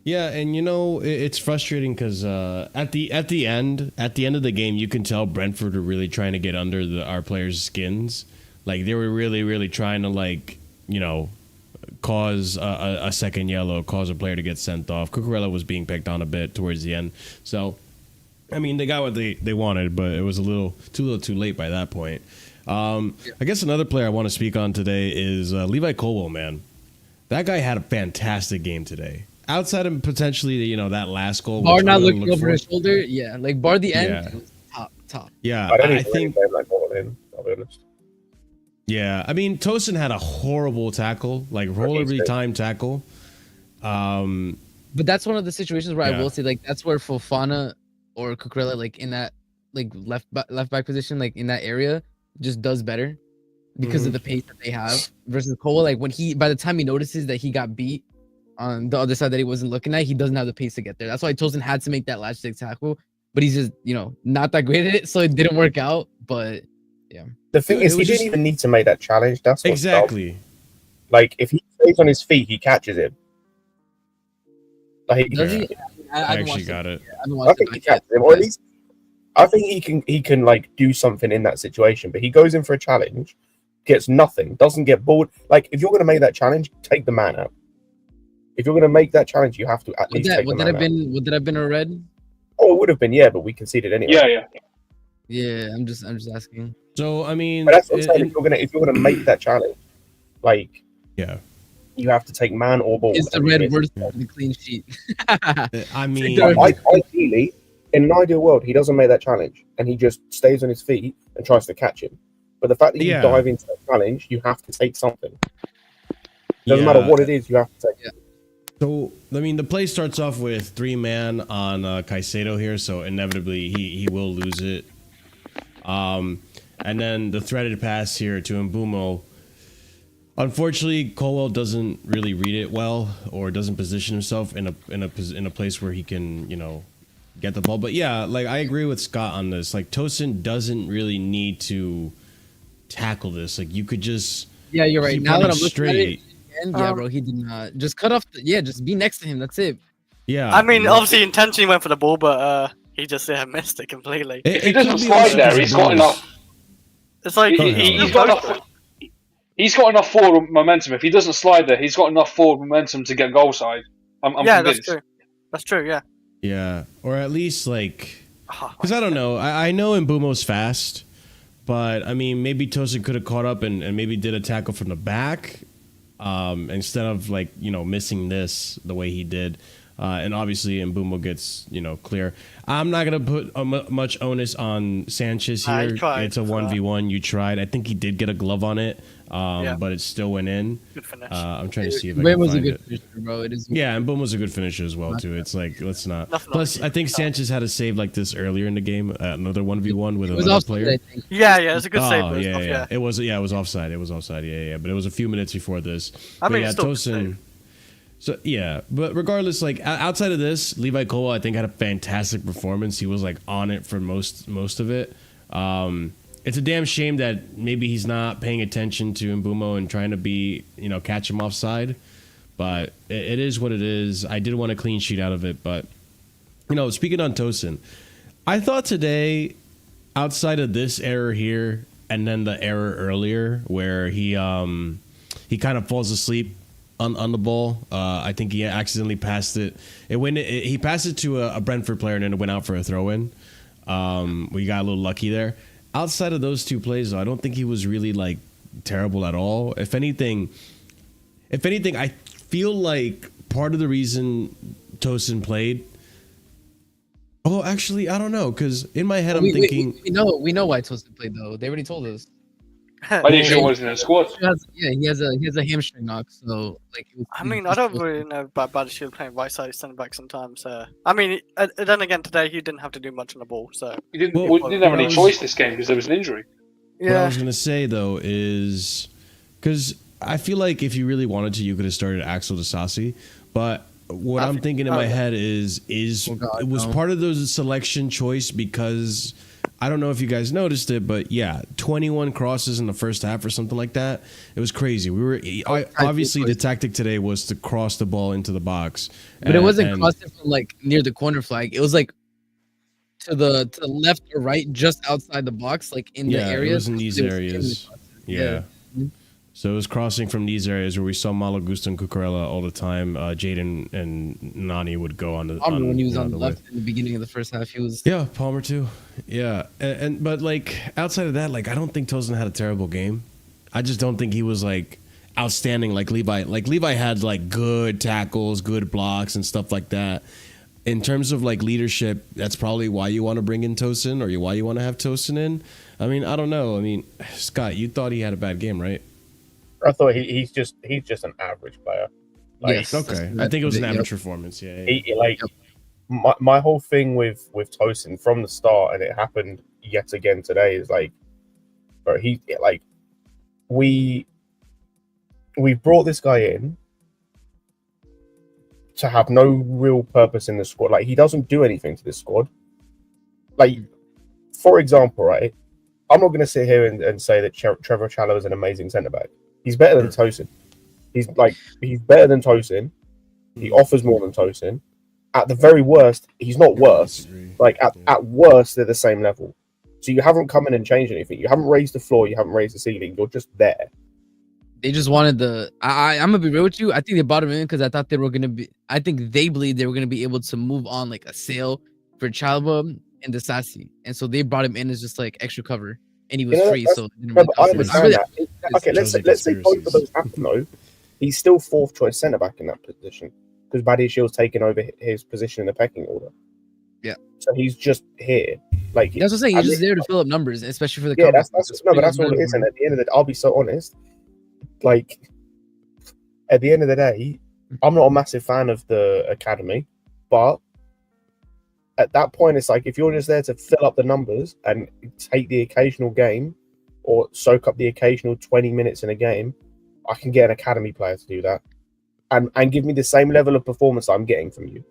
[SPEAKER 1] Yeah, and it's frustrating because at the end of the game, you can tell Brentford are really trying to get under our players' skins. Like they were really trying to cause a second yellow, cause a player to get sent off. Cucurella was being picked on a bit towards the end, so I mean they got what they wanted, but it was a little too late by that point. I guess another player I want to speak on today is Levi Colwell. Man, that guy had a fantastic game today. Outside of potentially, that last goal,
[SPEAKER 6] Bar
[SPEAKER 1] which
[SPEAKER 6] not
[SPEAKER 1] I'm gonna
[SPEAKER 6] looking
[SPEAKER 1] look
[SPEAKER 6] over
[SPEAKER 1] for.
[SPEAKER 6] his shoulder, yeah. Like bar the end,
[SPEAKER 1] Yeah.
[SPEAKER 6] it was top.
[SPEAKER 1] Yeah,
[SPEAKER 3] I don't
[SPEAKER 1] I
[SPEAKER 3] even
[SPEAKER 1] think.
[SPEAKER 3] blame that goal on him, I'll be honest.
[SPEAKER 1] Yeah, I mean, Tosin had a horrible tackle, like roll every time tackle.
[SPEAKER 6] But that's one of the situations where
[SPEAKER 1] Yeah.
[SPEAKER 6] I will say like that's where Fofana or Cucurella like in that like left back position, like in that area, just does better because of the pace that they have versus Cole. Like when by the time he notices that he got beat on the other side that he wasn't looking at, he doesn't have the pace to get there. That's why Tosin had to make that last stick tackle, but he's just not that great at it, so it didn't work out. But yeah,
[SPEAKER 3] The thing
[SPEAKER 1] It
[SPEAKER 3] is, he
[SPEAKER 1] was
[SPEAKER 3] didn't
[SPEAKER 1] just-
[SPEAKER 3] even need to make that challenge. That's what's dumb.
[SPEAKER 1] Exactly.
[SPEAKER 3] Like, if he stays on his feet, he catches him. Like,
[SPEAKER 6] does
[SPEAKER 1] Yeah.
[SPEAKER 6] he?
[SPEAKER 1] I
[SPEAKER 6] haven't
[SPEAKER 1] actually
[SPEAKER 6] watched
[SPEAKER 1] got it.
[SPEAKER 6] I haven't
[SPEAKER 3] I
[SPEAKER 6] watched
[SPEAKER 3] think
[SPEAKER 6] it
[SPEAKER 3] he
[SPEAKER 6] back yet.
[SPEAKER 3] catches him, or at least I think he can like do something in that situation. But he goes in for a challenge, gets nothing, doesn't get bored. Like, if you're going to make that challenge, take the man out. If you're going to make that challenge, you have to at least take the
[SPEAKER 6] Would
[SPEAKER 3] man
[SPEAKER 6] that have
[SPEAKER 3] out.
[SPEAKER 6] been? Would that have been a red?
[SPEAKER 3] Oh, it would have been, yeah, but we conceded anyway.
[SPEAKER 5] Yeah.
[SPEAKER 6] Yeah, I'm just asking.
[SPEAKER 1] So I mean,
[SPEAKER 3] But that's what I'm saying.
[SPEAKER 1] it-
[SPEAKER 3] If you're gonna make that challenge, like,
[SPEAKER 1] yeah.
[SPEAKER 3] you have to take man or ball.
[SPEAKER 6] Is the
[SPEAKER 3] and you
[SPEAKER 6] red
[SPEAKER 3] miss.
[SPEAKER 6] worse than the clean sheet?
[SPEAKER 1] I mean,
[SPEAKER 3] Ideally, in an ideal world, he doesn't make that challenge and he just stays on his feet and tries to catch him. But the fact that you
[SPEAKER 1] Yeah.
[SPEAKER 3] dive into that challenge, you have to take something. Doesn't matter what it is, you have to take.
[SPEAKER 1] So I mean, the play starts off with 3-man on Caicedo here, so inevitably he will lose it. And then the threaded pass here to Mbumo. Unfortunately, Colwell doesn't really read it well, or doesn't position himself in a place where he can get the ball. But yeah, like I agree with Scott on this. Like Tosin doesn't really need to tackle this. Like you could just
[SPEAKER 6] Yeah, you're right.
[SPEAKER 1] keep
[SPEAKER 6] Now that
[SPEAKER 1] running
[SPEAKER 6] I'm looking at it, and yeah, bro, he did not just cut off. Just be next to him. That's it.
[SPEAKER 1] Yeah,
[SPEAKER 4] I mean, obviously, he intentionally went for the ball, but he just missed it completely.
[SPEAKER 5] If he doesn't slide there, he's got enough.
[SPEAKER 4] It's like
[SPEAKER 1] Go ahead.
[SPEAKER 5] He's got enough forward momentum. If he doesn't slide there, he's got enough forward momentum to get goal side. I'm
[SPEAKER 4] yeah,
[SPEAKER 5] convinced.
[SPEAKER 4] that's true. That's true. Yeah.
[SPEAKER 1] Yeah, or at least like,
[SPEAKER 4] Oh,
[SPEAKER 1] because I don't know. I know Mbumo's fast, but I mean maybe Tosin could have caught up and maybe did a tackle from the back, instead of missing this the way he did. And obviously Mbumo gets clear. I'm not gonna put much onus on Sanchez
[SPEAKER 4] I
[SPEAKER 1] here.
[SPEAKER 4] tried
[SPEAKER 1] It's a
[SPEAKER 4] for that.
[SPEAKER 1] 1v1. You tried. I think he did get a glove on it, but it still went in.
[SPEAKER 4] good finish.
[SPEAKER 1] I'm trying to see if I
[SPEAKER 6] Red
[SPEAKER 1] can
[SPEAKER 6] was a
[SPEAKER 1] find
[SPEAKER 6] good
[SPEAKER 1] it.
[SPEAKER 6] finisher, bro. It is.
[SPEAKER 1] Yeah, and Boom was a good finisher as well too. It's like let's not.
[SPEAKER 4] Nothing
[SPEAKER 1] Plus,
[SPEAKER 4] like
[SPEAKER 1] I think Sanchez had a save like this earlier in the game, another 1v1 with
[SPEAKER 6] It was
[SPEAKER 1] another
[SPEAKER 6] offside,
[SPEAKER 1] player.
[SPEAKER 6] I think.
[SPEAKER 4] yeah, it's a good save.
[SPEAKER 1] Oh
[SPEAKER 4] but it's
[SPEAKER 1] yeah,
[SPEAKER 4] not-
[SPEAKER 1] yeah, it was offside. It was offside. Yeah. But it was a few minutes before this.
[SPEAKER 4] I
[SPEAKER 1] But
[SPEAKER 4] mean,
[SPEAKER 1] yeah,
[SPEAKER 4] it's still a good
[SPEAKER 1] Tosin.
[SPEAKER 4] save.
[SPEAKER 1] So yeah, but regardless, like outside of this, Levi Colwell I think had a fantastic performance. He was like on it for most of it. It's a damn shame that maybe he's not paying attention to Mbumo and trying to be catch him offside. But it is what it is. I did want a clean sheet out of it, but speaking on Tosin, I thought today, outside of this error here and then the error earlier where he kind of falls asleep on the ball. I think he accidentally passed it. He passed it to a Brentford player and then it went out for a throw in. We got a little lucky there. Outside of those two plays, though, I don't think he was really like terrible at all. If anything, I feel like part of the reason Tosin played. Oh, actually, I don't know, because in my head I'm thinking
[SPEAKER 6] we know why Tosin played though. They already told us.
[SPEAKER 5] Badiashile wasn't in the squad.
[SPEAKER 6] He has a hamstring knock, so like.
[SPEAKER 4] I mean, I don't really know about Badiashile playing right side centre back sometimes. I mean, then again, today he didn't have to do much on the ball, so
[SPEAKER 5] He didn't,
[SPEAKER 1] Well,
[SPEAKER 5] we didn't have any
[SPEAKER 1] well,
[SPEAKER 5] choice this game because there was an injury.
[SPEAKER 1] What I
[SPEAKER 4] yeah.
[SPEAKER 1] was gonna say though is because I feel like if you really wanted to, you could have started Axel Disasi. But what I'm thinking in my head is
[SPEAKER 6] Oh God,
[SPEAKER 1] it was
[SPEAKER 6] no.
[SPEAKER 1] part of those selection choice because I don't know if you guys noticed it, but yeah, 21 crosses in the first half or something like that. It was crazy. Obviously the tactic today was to cross the ball into the box,
[SPEAKER 6] But it wasn't
[SPEAKER 1] and-
[SPEAKER 6] crossing from like near the corner flag. It was like to the left or right, just outside the box, like in the
[SPEAKER 1] Yeah,
[SPEAKER 6] area.
[SPEAKER 1] it was in these
[SPEAKER 6] It was
[SPEAKER 1] areas.
[SPEAKER 6] Yeah.
[SPEAKER 1] Yeah. So it was crossing from these areas where we saw Malo Gusto and Cucurella all the time. Jaden and Nani would go on the.
[SPEAKER 6] Palmer, when he was on the
[SPEAKER 1] way.
[SPEAKER 6] left in the beginning of the first half, he was.
[SPEAKER 1] Yeah, Palmer too. Yeah, and but like outside of that, like I don't think Tosin had a terrible game. I just don't think he was like outstanding like Levi. Like Levi had like good tackles, good blocks, and stuff like that. In terms of like leadership, that's probably why you want to bring in Tosin or why you want to have Tosin in. I mean, I don't know. I mean, Scott, you thought he had a bad game, right?
[SPEAKER 3] I thought he's just an average player. Like,
[SPEAKER 6] Yes.
[SPEAKER 1] Okay, I think it was an average performance. Yeah.
[SPEAKER 3] he like my whole thing with Tosin from the start, and it happened yet again today, is like, bro, we brought this guy in to have no real purpose in the squad. Like, he doesn't do anything to this squad. Like, for example, right, I'm not going to sit here and say that Trevor Challow is an amazing centre back. He's better than Tosin. He's better than Tosin. He offers more than Tosin. At the very worst, he's not worse. Like, at worst, they're the same level. So you haven't come in and changed anything. You haven't raised the floor. You haven't raised the ceiling. You're just there.
[SPEAKER 6] They just wanted the. I'm gonna be real with you. I think they brought him in because I thought they were gonna be. I think they believed they were gonna be able to move on like a sale for Chalba and Disasi, and so they brought him in as just like extra cover, and he was free. So it didn't
[SPEAKER 3] No,
[SPEAKER 6] really
[SPEAKER 3] but I
[SPEAKER 6] cost much.
[SPEAKER 3] understand that. Okay, let's
[SPEAKER 1] Chelsea
[SPEAKER 3] say both of those happen though. He's still fourth choice centre back in that position because Badiashile's taken over his position in the pecking order.
[SPEAKER 6] Yeah.
[SPEAKER 3] So he's just here. Like,
[SPEAKER 6] That's what I'm saying. He's just there to fill up numbers, especially for the.
[SPEAKER 3] yeah,
[SPEAKER 6] cover.
[SPEAKER 3] that's all it is. And at the end of the day, I'll be so honest. Like, at the end of the day, I'm not a massive fan of the academy, but at that point, it's like if you're just there to fill up the numbers and take the occasional game or soak up the occasional 20 minutes in a game, I can get an academy player to do that and give me the same level of performance I'm getting from you.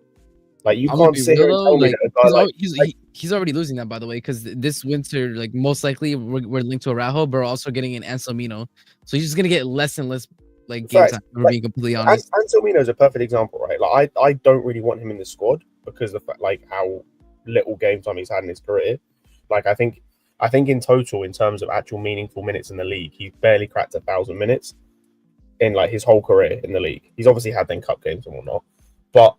[SPEAKER 3] Like, you can't sit here and tell me that a guy
[SPEAKER 6] he's already losing that, by the way, because this winter, like most likely, we're linked to Araujo, but we're also getting an Anselmino, so he's just gonna get less and less like game time. If we're being completely honest.
[SPEAKER 3] Anselmino's a perfect example, right? Like, I don't really want him in the squad because of the fact, like, how little game time he's had in his career. Like, I think in total, in terms of actual meaningful minutes in the league, he's barely cracked 1,000 minutes in like his whole career in the league. He's obviously had then cup games and whatnot, but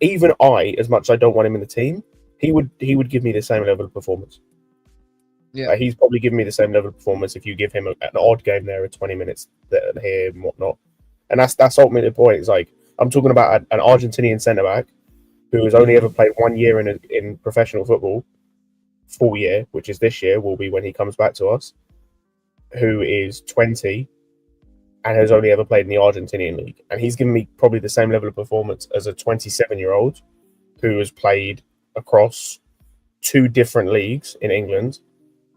[SPEAKER 3] even as much as I don't want him in the team, he would give me the same level of performance.
[SPEAKER 6] Yeah,
[SPEAKER 3] he's probably giving me the same level of performance if you give him an odd game there, 20 minutes there and here and whatnot. And that's ultimately the point. It's like, I'm talking about an Argentinian centre back who has only ever played 1 year in professional football, full year, which is this year, will be when he comes back to us, who is 20 and has only ever played in the Argentinian league. And he's given me probably the same level of performance as a 27-year-old who has played across 2 different leagues in England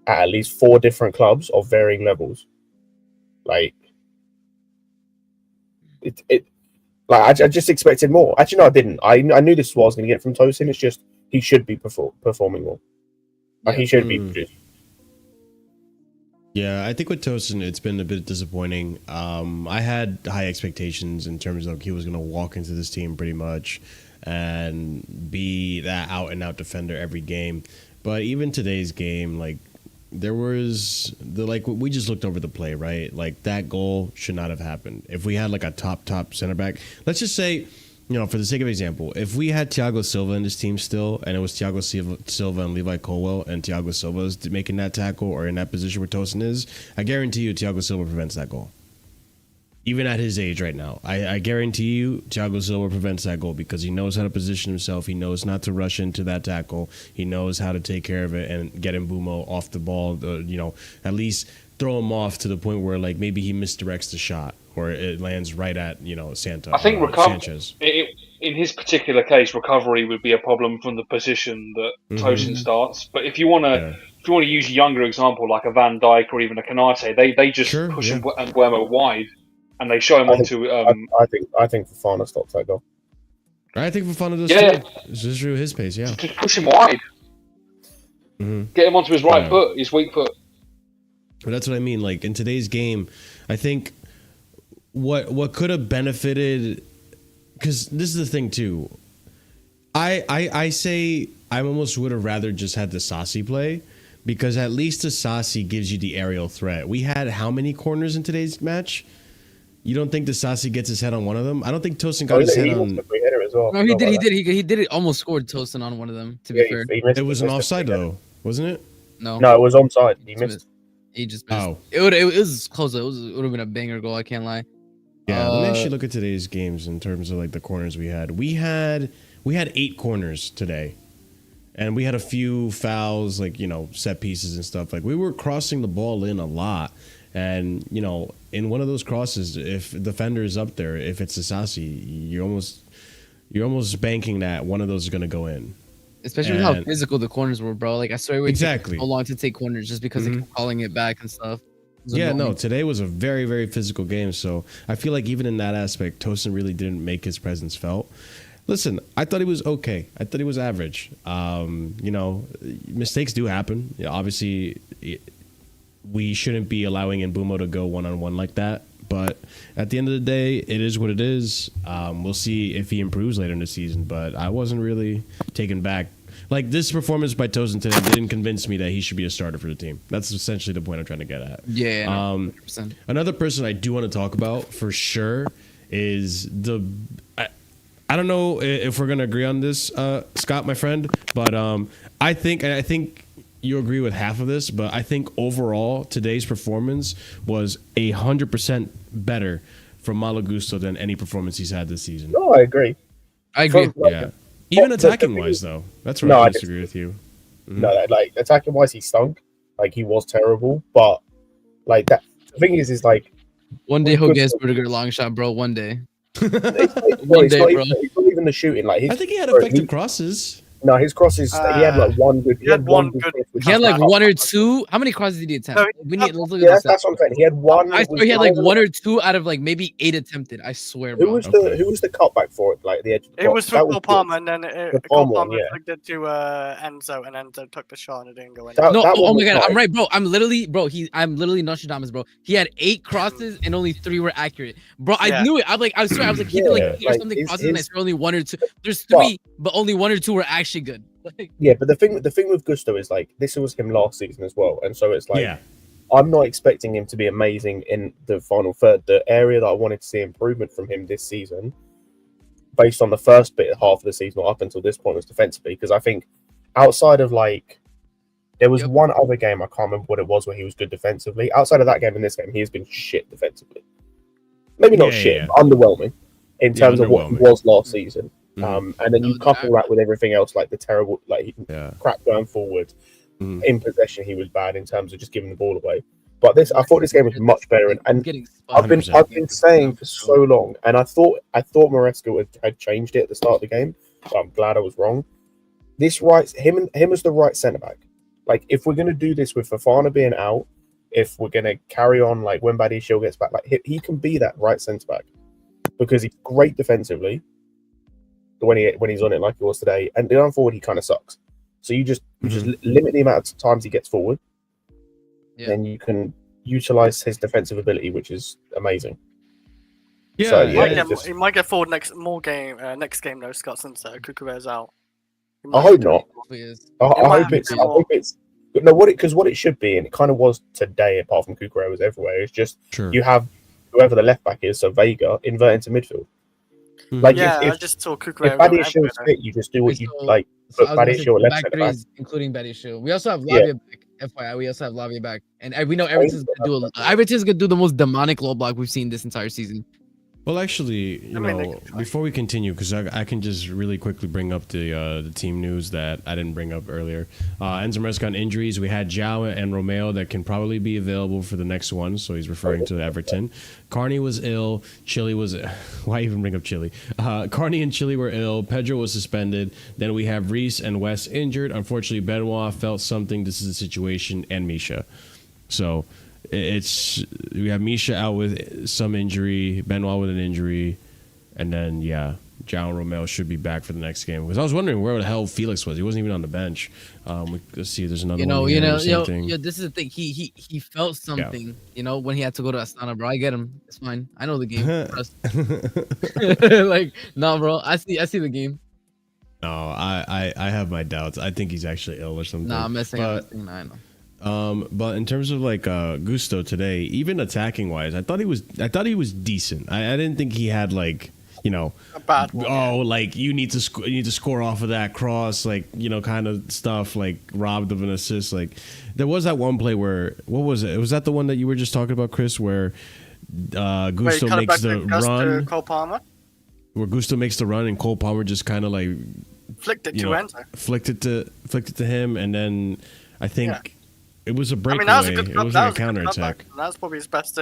[SPEAKER 3] at least 4 different clubs of varying levels. Like, I just expected more. Actually, no, I didn't. I knew this was going to get from Tosin. It's just he should be performing more. Like, he should be producing.
[SPEAKER 1] Yeah, I think with Tosin, it's been a bit disappointing. I had high expectations in terms of he was going to walk into this team pretty much and be that out-and-out defender every game. But even today's game, like, there was we just looked over the play, right? Like, that goal should not have happened. If we had like a top center back, let's just say, you know, for the sake of example, if we had Thiago Silva in this team still, and it was Thiago Silva and Levi Colwell, and Thiago Silva is making that tackle or in that position where Tosin is, I guarantee you Thiago Silva prevents that goal. Even at his age right now, I guarantee you Thiago Silva prevents that goal because he knows how to position himself. He knows not to rush into that tackle. He knows how to take care of it and get Mbumo off the ball, at least throw him off to the point where like maybe he misdirects the shot or it lands right at Santa.
[SPEAKER 5] I think
[SPEAKER 1] Sanchez.
[SPEAKER 5] In his particular case, recovery would be a problem from the position that Tosin starts. But if you want to use a younger example like a Van Dijk or even a Canate, they just push Mbeumo wide and they show him onto.
[SPEAKER 3] I think Fofana stops that goal.
[SPEAKER 1] I think Fofana does too. It's just through his pace, yeah.
[SPEAKER 5] Just push him wide. Get him onto his right foot, his weak foot.
[SPEAKER 1] But that's what I mean. Like in today's game, I think what could have benefited, because this is the thing too. I say I almost would have rather just had the Sassi play, because at least the Sassi gives you the aerial threat. We had how many corners in today's match? You don't think the Sassi gets his head on one of them? I don't think Tosin got his head on.
[SPEAKER 3] As well.
[SPEAKER 6] No, he did it. Almost scored Tosin on one of them. To be fair,
[SPEAKER 1] it was an offside though, wasn't it?
[SPEAKER 3] No, it was onside. He missed.
[SPEAKER 6] He just missed. Oh, it was close. It would have been a banger goal. I can't lie.
[SPEAKER 1] Yeah, let me actually look at today's games in terms of like the corners we had. We had 8 corners today, and we had a few fouls, like set pieces and stuff. Like we were crossing the ball in a lot, and in one of those crosses, if the defender is up there, if it's a Sassi, you're almost banking that one of those is going to go in.
[SPEAKER 6] Especially with how physical the corners were, bro. Like I swear, it
[SPEAKER 1] exactly
[SPEAKER 6] took so long to take corners just because they kept calling it back and stuff.
[SPEAKER 1] Yeah, no, today was a very, very physical game. So I feel like even in that aspect, Tosin really didn't make his presence felt. Listen, I thought he was okay. I thought he was average. Mistakes do happen. Obviously, we shouldn't be allowing Mbeumo to go one-on-one like that. But at the end of the day, it is what it is. We'll see if he improves later in the season. But I wasn't really taken back. Like, this performance by Tosin today didn't convince me that he should be a starter for the team. That's essentially the point I'm trying to get at.
[SPEAKER 6] Yeah, 100%.
[SPEAKER 1] Another person I do want to talk about for sure is I don't know if we're going to agree on this, Scott, my friend. But I think you agree with half of this, but I think overall today's performance was 100% better from Malo Gusto than any performance he's had this season.
[SPEAKER 3] No, I agree.
[SPEAKER 1] Yeah. Even attacking wise, though, that's where I disagree with you.
[SPEAKER 3] No, like attacking wise, he stunk. Like he was terrible, but like that. The thing is like
[SPEAKER 6] one day he'll get Rudiger long shot, bro. One day.
[SPEAKER 3] One day, bro. It's not even the shooting. Like
[SPEAKER 1] I think he had effective crosses.
[SPEAKER 3] No, his crosses. He had like one good.
[SPEAKER 4] He had one good.
[SPEAKER 6] He had like one or two. How many crosses did he attempt?
[SPEAKER 3] Let's look at that's what I'm saying. He had one.
[SPEAKER 6] I swear he had like one or two out of like maybe 8 attempted. I swear.
[SPEAKER 3] Who was the cutback for it? Like the edge.
[SPEAKER 4] It was for Cole Palmer, and then Cole Palmer flicked it to Enzo, and Enzo took the shot and it didn't go in.
[SPEAKER 6] Oh my god, I'm right, bro. I'm literally Nostradamus, bro. He had 8 crosses and only 3 were accurate, bro. I knew it. I swear he did like 8 or something crosses, and I swear only 1 or 2. There's 3, but only 1 or 2 were actually good.
[SPEAKER 3] Yeah, but the thing with Gusto is like this was him last season as well, and so it's like I'm not expecting him to be amazing in the final third. The area that I wanted to see improvement from him this season, based on the first half of the season or up until this point, was defensively, because I think outside of like there was one other game I can't remember what it was where he was good defensively. Outside of that game and this game, he has been shit defensively. Maybe not but underwhelming in terms of what he was last season. And then you couple that with everything else, like the terrible, like crap going forward. In possession, he was bad in terms of just giving the ball away. But I thought this game was much better, and I've been saying for so long, and I thought Maresca had changed it at the start of the game, so I'm glad I was wrong. Him as the right centre back. Like if we're gonna do this with Fofana being out, if we're gonna carry on like when Badiashile gets back, like he can be that right centre back because he's great defensively. When he's on it like he was today, and going forward he kind of sucks. So you just limit the amount of times he gets forward, then you can utilize his defensive ability, which is amazing.
[SPEAKER 1] Yeah,
[SPEAKER 3] so,
[SPEAKER 4] he might get forward next game though. Scott, since Cucurella's out.
[SPEAKER 3] I hope not. I hope it's. No, what it should be, and it kind of was today, apart from Cucurella was everywhere. It's just you have whoever the left back is, so Vega invert into midfield. Like
[SPEAKER 4] I just saw Cucurella.
[SPEAKER 3] If Badiashile's fit, you just do what you like. Put Badiashile left centre back,
[SPEAKER 6] including Badiashile. We also have Lavia back. FYI, we also have Lavia back, and we know Everton's gonna do the most demonic low block we've seen this entire season.
[SPEAKER 1] Well, actually, you
[SPEAKER 4] I mean, they
[SPEAKER 1] know,
[SPEAKER 4] can try.
[SPEAKER 1] before we continue, because I can just really quickly bring up the team news that I didn't bring up earlier. Enzo Maresca on injuries. We had João and Romeo that can probably be available for the next one, so he's referring to Everton. Carney was ill. Chile was... Why even bring up Chile? Carney and Chile were ill. Pedro was suspended. Then we have Reese and Wes injured. Unfortunately, Benoit felt something. This is the situation. And Misha. So... we have Misha out with some injury, Benoit with an injury, and then João Romeo should be back for the next game. Because I was wondering where the hell Felix was. He wasn't even on the bench. Let's see. There's another one.
[SPEAKER 6] This is the thing. He felt something. You know, when he had to go to Astana, bro. I get him. It's fine. I know the game. Like, no, bro. I see the game.
[SPEAKER 1] No, I have my doubts. I think he's actually ill or something.
[SPEAKER 6] Nah, I'm messing. I know.
[SPEAKER 1] But in terms of like Gusto today, even attacking wise, I thought he was decent. I didn't think he had like, you know,
[SPEAKER 4] A bad one.
[SPEAKER 1] like you need to score off of that cross, like, you know, kind of stuff, like robbed of an assist. Like there was that one play where, what was it? Was that the one that you were just talking about, Chris, where Gusto makes the run?
[SPEAKER 4] Cole Palmer.
[SPEAKER 1] Where Gusto makes the run and Cole Palmer just kind of like
[SPEAKER 4] Flicked it to Enzo.
[SPEAKER 1] flicked it to him, and then I think it was a breakaway.
[SPEAKER 4] that was a good
[SPEAKER 1] it wasn't a counter attack.
[SPEAKER 4] That's probably his best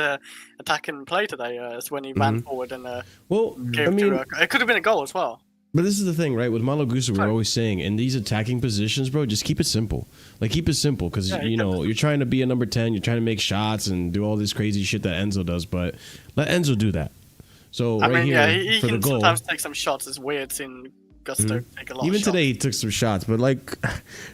[SPEAKER 4] attacking play today. Is when he ran forward and gave it could have been a goal as well.
[SPEAKER 1] But this is the thing, right? With Malo Gusto, we're always saying in these attacking positions, bro, just keep it simple. Like keep it simple, because you know you're trying to be a number 10, you're trying to make shots and do all this crazy shit that Enzo does, but let Enzo do that. So
[SPEAKER 4] he
[SPEAKER 1] for the
[SPEAKER 4] can
[SPEAKER 1] goal,
[SPEAKER 4] sometimes take some shots. It's weird seeing Gusto take a lot.
[SPEAKER 1] Even
[SPEAKER 4] of shots.
[SPEAKER 1] today, he took some shots, but like,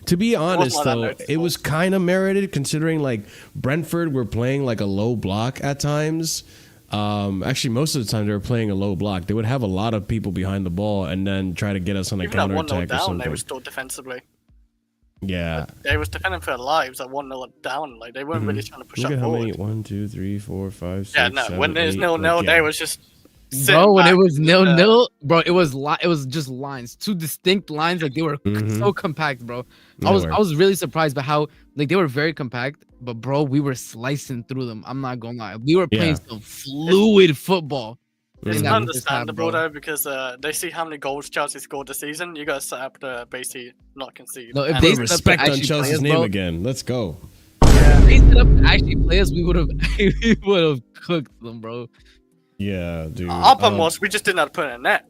[SPEAKER 1] to be honest, though, it was kind of merited considering like Brentford were playing like a low block at times. Actually, most of the time they were playing a low block. They would have a lot of people behind the ball and then try to get us on a counter attack or something.
[SPEAKER 4] They were still defensively.
[SPEAKER 1] Yeah,
[SPEAKER 4] they was defending for their lives at 1-0 down. Like they weren't really trying to push
[SPEAKER 1] Look
[SPEAKER 4] up
[SPEAKER 1] at how
[SPEAKER 4] forward.
[SPEAKER 1] many 1, 2, 3, 4, 5, 6,
[SPEAKER 4] Yeah, no.
[SPEAKER 1] 7,
[SPEAKER 4] When there's
[SPEAKER 1] 8,
[SPEAKER 4] 0-0, they was just.
[SPEAKER 6] Bro, when it was 0-0, bro, it was just lines, two distinct lines, like they were so compact, bro. I was really surprised by how like they were very compact, but bro, we were slicing through them. I'm not gonna lie, we were playing some fluid football.
[SPEAKER 4] It's understandable though, because they see how many goals Chelsea scored this season. You guys set up to basically not concede.
[SPEAKER 1] No, if they respect on Chelsea's name again, let's go.
[SPEAKER 6] If they set up to actually play us, we would have cooked them, bro.
[SPEAKER 1] Yeah, dude.
[SPEAKER 4] Our problem was we just didn't have to put it in net.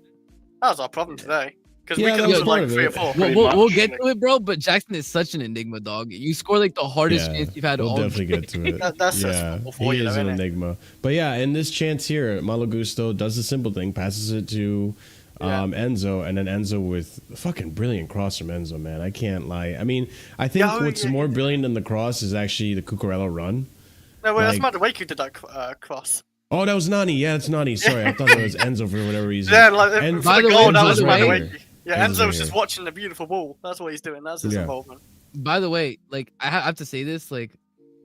[SPEAKER 4] That was our problem today. Because we could have like 3 or 4.
[SPEAKER 6] We'll get to it, bro. But Jackson is such an enigma, dog. You score like the hardest chance you've had all
[SPEAKER 1] We'll definitely get to it.
[SPEAKER 4] That's
[SPEAKER 1] he is an enigma. But yeah, in this chance here, Malo Gusto does the simple thing, passes it to Enzo, and then Enzo with fucking brilliant cross from Enzo, man. I can't lie. I mean, I think what's more brilliant than the cross is actually the Cucurella run.
[SPEAKER 4] No, well, that's not the way you did that cross.
[SPEAKER 1] Oh, that was Nani. Yeah, it's Nani. Sorry, I thought it was Enzo for whatever reason.
[SPEAKER 4] Yeah, like by the goal, that was
[SPEAKER 1] right.
[SPEAKER 4] Yeah, Enzo was just watching the beautiful ball. That's what he's doing. That's his involvement.
[SPEAKER 6] By the way, like I have to say this, like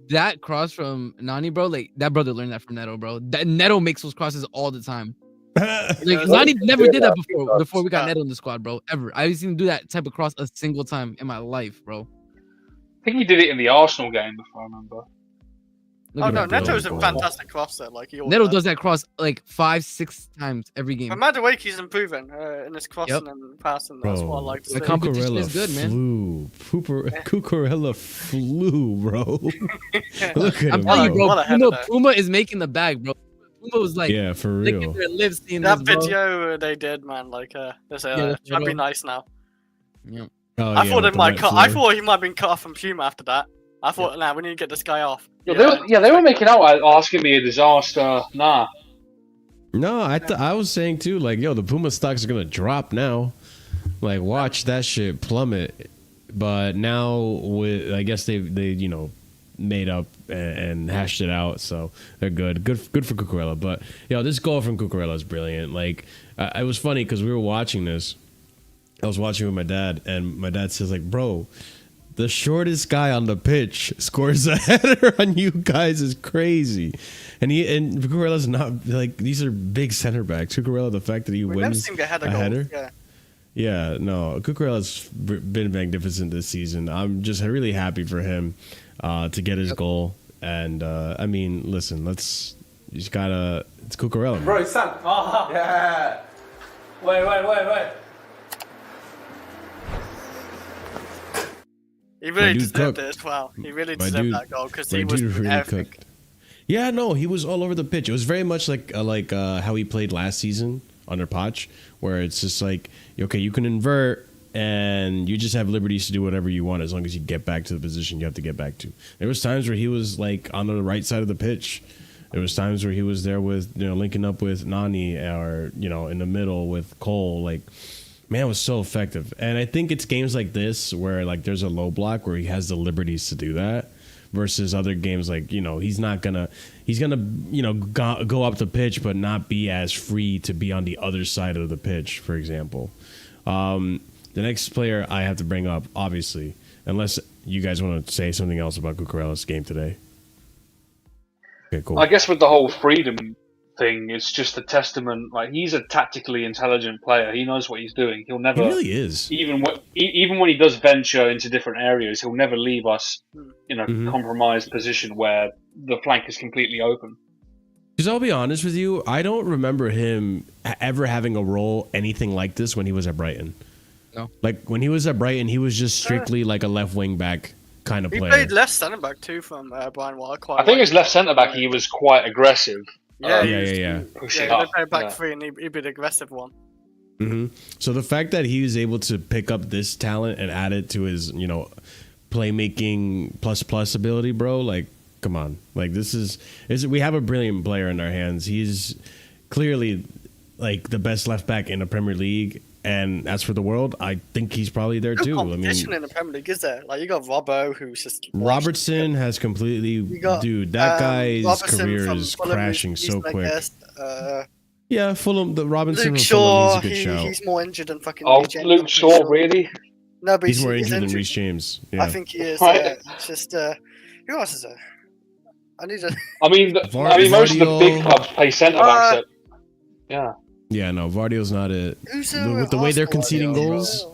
[SPEAKER 6] that cross from Nani, bro, like that brother learned that from Neto, bro. That Neto makes those crosses all the time. Like Nani never did that before we got Neto in the squad, bro. Ever. I haven't seen him do that type of cross a single time in my life, bro.
[SPEAKER 5] I think he did it in the Arsenal game, if I remember.
[SPEAKER 4] Oh no, Neto's a fantastic crosser. Like
[SPEAKER 6] Neto does that cross like 5-6 times every game.
[SPEAKER 4] But Madueke's improving in his crossing and passing. That's what I like to see.
[SPEAKER 6] The competition is good, man.
[SPEAKER 1] Cucurella flew, bro. Look at him,
[SPEAKER 6] bro. Puma is making the bag, bro. Puma was like,
[SPEAKER 1] yeah, for real.
[SPEAKER 6] Their lips seeing
[SPEAKER 4] that
[SPEAKER 6] this,
[SPEAKER 4] video they did, man. Like, they say, try to be nice now.
[SPEAKER 6] Yeah.
[SPEAKER 4] I thought I thought he might have been cut off from Puma after that. I thought, we need to get this guy off.
[SPEAKER 5] Yeah, they were making out asking me a disaster. Nah.
[SPEAKER 1] No, I was saying too, like, yo, the Puma stocks are gonna drop now. Like, watch that shit plummet. But now with, I guess they made up and hashed it out, so they're good. Good for Cucurella. But this goal from Cucurella is brilliant. Like, it was funny because we were watching this. I was watching with my dad, and my dad says, like, bro, the shortest guy on the pitch scores a header on you guys is crazy. And Cucurella's not, like, these are big center backs. Cucurella, the fact that he wins a header. Yeah, no, Cucurella's been magnificent this season. I'm just really happy for him to get his goal. And I mean, listen, let's You just gotta. It's Cucurella.
[SPEAKER 8] Bro, it's Sam. Yeah. Wait.
[SPEAKER 4] He really
[SPEAKER 1] dude
[SPEAKER 4] deserved
[SPEAKER 1] cooked.
[SPEAKER 4] it as well. He really
[SPEAKER 1] My
[SPEAKER 4] deserved
[SPEAKER 1] dude-
[SPEAKER 4] that goal because
[SPEAKER 1] My
[SPEAKER 4] he was
[SPEAKER 1] dude really
[SPEAKER 4] everything.
[SPEAKER 1] cooked. Yeah, no, he was all over the pitch. It was very much like how he played last season under Poch, where it's just like, okay, you can invert and you just have liberties to do whatever you want as long as you get back to the position you have to get back to. There was times where he was like on the right side of the pitch. There was times where he was there with, linking up with Nani or, in the middle with Cole. Like, man, it was so effective. And I think it's games like this where like there's a low block where he has the liberties to do that versus other games like, he's gonna go up the pitch but not be as free to be on the other side of the pitch, for example. The next player I have to bring up, obviously, unless you guys want to say something else about Cucurella's game today. Okay, cool.
[SPEAKER 5] I guess with the whole freedom thing, it's just a testament. Like, he's a tactically intelligent player. He knows what he's doing. He'll never.
[SPEAKER 1] He really is.
[SPEAKER 5] Even when he does venture into different areas, he'll never leave us in a compromised position where the flank is completely open.
[SPEAKER 1] Because I'll be honest with you, I don't remember him ever having a role anything like this when he was at Brighton.
[SPEAKER 6] No.
[SPEAKER 1] Like, when he was at Brighton, he was just strictly like a left wing back kind of
[SPEAKER 4] He
[SPEAKER 1] player.
[SPEAKER 4] played left centre back too from Brian Wilder.
[SPEAKER 5] I think as left centre back, he was quite aggressive.
[SPEAKER 4] Yeah,
[SPEAKER 1] Yeah.
[SPEAKER 5] Pushing
[SPEAKER 4] they
[SPEAKER 5] up.
[SPEAKER 4] played back
[SPEAKER 5] Yeah.
[SPEAKER 4] three, and he'd be the aggressive one.
[SPEAKER 1] So the fact that he was able to pick up this talent and add it to his, playmaking plus ability, bro, like, come on. Like, we have a brilliant player in our hands. He's clearly like the best left back in the Premier League. And as for the world, I think he's probably there too.
[SPEAKER 4] Competition in the Premier League, is there? Like, you got Robbo, who's just
[SPEAKER 1] Robertson has completely, that guy's
[SPEAKER 4] Robertson
[SPEAKER 1] career
[SPEAKER 4] from
[SPEAKER 1] is
[SPEAKER 4] Fulham,
[SPEAKER 1] crashing
[SPEAKER 4] he's
[SPEAKER 1] so
[SPEAKER 4] my
[SPEAKER 1] quick.
[SPEAKER 4] guest.
[SPEAKER 1] Yeah, Fulham, the Robinson
[SPEAKER 4] Luke
[SPEAKER 1] from
[SPEAKER 4] Shaw,
[SPEAKER 1] Fulham, he's a good shout.
[SPEAKER 4] he's more injured than fucking.
[SPEAKER 5] Oh,
[SPEAKER 4] James,
[SPEAKER 5] Luke Shaw, really?
[SPEAKER 4] No, but
[SPEAKER 1] He's more injured than Reece James. Yeah.
[SPEAKER 4] I think he is.
[SPEAKER 5] Right.
[SPEAKER 4] It's just who else is there? I need to.
[SPEAKER 5] I mean, most of the big clubs play centre backs. Yeah.
[SPEAKER 1] Yeah, no, Vardio's not it.
[SPEAKER 4] Who's
[SPEAKER 1] With the way they're
[SPEAKER 4] Arsenal
[SPEAKER 1] conceding
[SPEAKER 4] right now?
[SPEAKER 1] goals,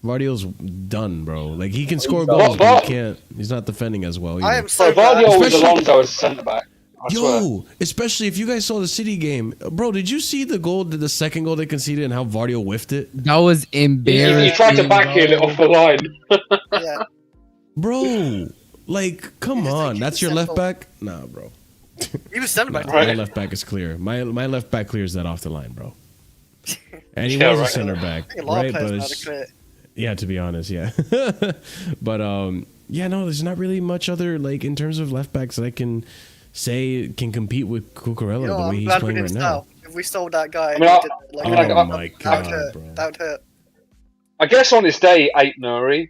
[SPEAKER 1] Vardio's done, bro. Like, he can score goals, but he can't. He's not defending as well either.
[SPEAKER 4] I am
[SPEAKER 5] So
[SPEAKER 4] so glad.
[SPEAKER 5] Vardio was
[SPEAKER 1] Especially-
[SPEAKER 5] Alonso as centre back. I swear.
[SPEAKER 1] Yo, especially if you guys saw the City game, bro. Did you see the second goal they conceded and how Vardio whiffed it,
[SPEAKER 6] That was embarrassing.
[SPEAKER 5] He tried to backheel it off the line.
[SPEAKER 4] Yeah.
[SPEAKER 1] bro? Like, come
[SPEAKER 4] just, like,
[SPEAKER 1] on,
[SPEAKER 4] keep
[SPEAKER 1] that's
[SPEAKER 4] it
[SPEAKER 1] your left
[SPEAKER 4] simple.
[SPEAKER 1] back? Nah, bro.
[SPEAKER 4] He was centre back.
[SPEAKER 1] Nah,
[SPEAKER 5] Right.
[SPEAKER 1] My left back is clear. My left back clears that off the line, bro. And he
[SPEAKER 5] Yeah,
[SPEAKER 1] was a
[SPEAKER 5] right.
[SPEAKER 1] center back,
[SPEAKER 4] I think a lot
[SPEAKER 1] right?
[SPEAKER 4] of players
[SPEAKER 1] But
[SPEAKER 4] know how
[SPEAKER 1] it's-
[SPEAKER 4] to clear it.
[SPEAKER 1] yeah, to be honest, yeah. But yeah, no, there's not really much other like in terms of left backs that I can say can compete with Cucurella
[SPEAKER 4] You know,
[SPEAKER 1] the way
[SPEAKER 4] I'm
[SPEAKER 1] he's
[SPEAKER 4] glad we
[SPEAKER 1] playing right
[SPEAKER 4] didn't
[SPEAKER 1] now.
[SPEAKER 4] sell. If we sold that guy,
[SPEAKER 5] I mean,
[SPEAKER 4] and he did, like,
[SPEAKER 5] I mean,
[SPEAKER 1] Oh my
[SPEAKER 4] that would
[SPEAKER 1] god,
[SPEAKER 4] hurt.
[SPEAKER 1] bro.
[SPEAKER 4] That would hurt.
[SPEAKER 5] I guess on his day, 8 Nuri,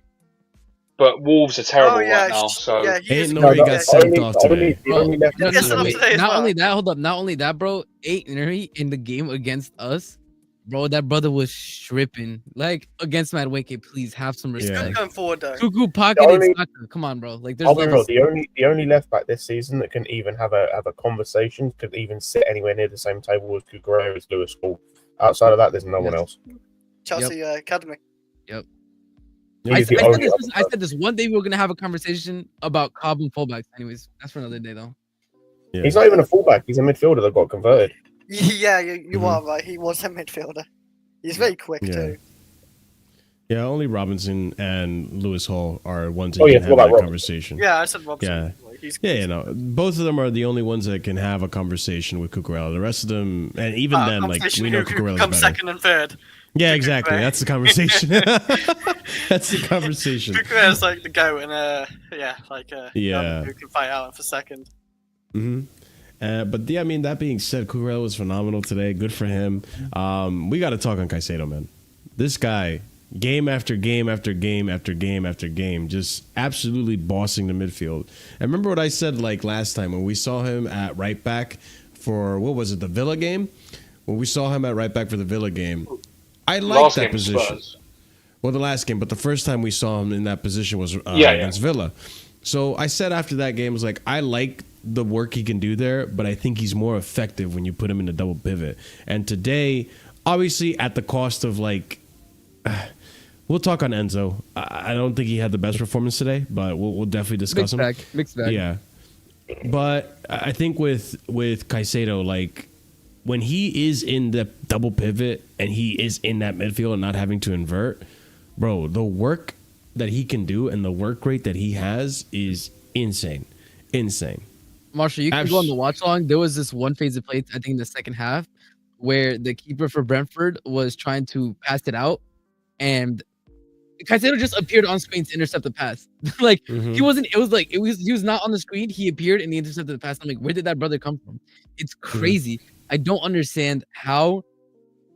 [SPEAKER 5] but Wolves are terrible
[SPEAKER 4] Oh yeah,
[SPEAKER 5] right now. So
[SPEAKER 4] yeah, he
[SPEAKER 1] Ain't
[SPEAKER 4] is
[SPEAKER 1] no
[SPEAKER 4] good.
[SPEAKER 1] way he got sent off today.
[SPEAKER 3] The only left
[SPEAKER 4] Yeah,
[SPEAKER 3] back
[SPEAKER 4] yes,
[SPEAKER 3] in the
[SPEAKER 4] I'm
[SPEAKER 3] league-
[SPEAKER 4] saying-
[SPEAKER 6] Not
[SPEAKER 4] well.
[SPEAKER 6] only that, hold up. Not only that, bro. 8 in the game against us, bro. That brother was stripping. Like, against Madueke, please have some
[SPEAKER 4] He's
[SPEAKER 6] respect.
[SPEAKER 4] good going forward though.
[SPEAKER 6] Cuckoo pocketed
[SPEAKER 3] only-
[SPEAKER 6] soccer. Come on, bro. Like, there's
[SPEAKER 3] I'll be real.
[SPEAKER 6] levels.
[SPEAKER 3] The only left back this season that can even have a conversation, could even sit anywhere near the same table as Cucurella is Lewis Hall. Outside of that, there's no one
[SPEAKER 6] Yes.
[SPEAKER 3] else.
[SPEAKER 4] Chelsea Academy.
[SPEAKER 6] I
[SPEAKER 3] He's the
[SPEAKER 6] said
[SPEAKER 3] only
[SPEAKER 6] this,
[SPEAKER 3] other
[SPEAKER 6] I said this one day we were gonna have a conversation about Cobb and fullbacks. Anyways, that's for another day though.
[SPEAKER 1] Yeah.
[SPEAKER 3] He's not even a fullback. He's a midfielder that got converted.
[SPEAKER 4] Yeah, you
[SPEAKER 1] Mhm.
[SPEAKER 4] are right. He was a midfielder. He's very quick
[SPEAKER 1] Yeah.
[SPEAKER 4] too.
[SPEAKER 1] Yeah, only Robinson and Lewis Hall are ones that
[SPEAKER 3] Oh, yeah,
[SPEAKER 1] can have
[SPEAKER 3] what about
[SPEAKER 1] that
[SPEAKER 3] Robinson?
[SPEAKER 1] conversation.
[SPEAKER 4] Yeah, I said Robson.
[SPEAKER 1] Yeah.
[SPEAKER 4] Like, he's
[SPEAKER 1] Yeah, you know, both of them are the only ones that can have a conversation with Cucurella. The rest of them, and even then, like,
[SPEAKER 4] conversation
[SPEAKER 1] we know
[SPEAKER 4] who
[SPEAKER 1] Cucurella's
[SPEAKER 4] comes
[SPEAKER 1] better.
[SPEAKER 4] second and third.
[SPEAKER 1] Yeah, exactly.
[SPEAKER 4] Cucurella.
[SPEAKER 1] That's the conversation. That's the conversation.
[SPEAKER 4] Cucurella's like the goat, and
[SPEAKER 1] Yeah.
[SPEAKER 4] who can fight out for second.
[SPEAKER 1] hmm But yeah, I mean, that being said, Cucurella was phenomenal today. Good for him. We got to talk on Caicedo, man. This guy, game after game after game after game after game, just absolutely bossing the midfield. And remember what I said like last time when we saw him at right back for, what was it, the Villa game? When we saw him at right back for the Villa game, I liked
[SPEAKER 5] last
[SPEAKER 1] that
[SPEAKER 5] game
[SPEAKER 1] position.
[SPEAKER 5] Spurs.
[SPEAKER 1] Well, the last game, but the first time we saw him in that position was
[SPEAKER 5] Yeah.
[SPEAKER 1] against Villa. So I said after that game, I was like, I like the work he can do there, but I think he's more effective when you put him in a double pivot. And today, obviously at the cost of like, we'll talk on Enzo. I don't think he had the best performance today, but we'll definitely discuss
[SPEAKER 6] Mixed
[SPEAKER 1] him.
[SPEAKER 6] bag. Mixed bag.
[SPEAKER 1] Yeah. But I think with Caicedo, like when he is in the double pivot and he is in that midfield and not having to invert, bro, the work that he can do and the work rate that he has is insane.
[SPEAKER 6] Marshall, you can go on the watch long. There was this one phase of play, I think in the second half, where the keeper for Brentford was trying to pass it out, and Caicedo just appeared on screen to intercept the pass. Like he wasn't. It was like he was not on the screen. He appeared and he intercepted the pass. I'm like, where did that brother come from? It's crazy. I don't understand how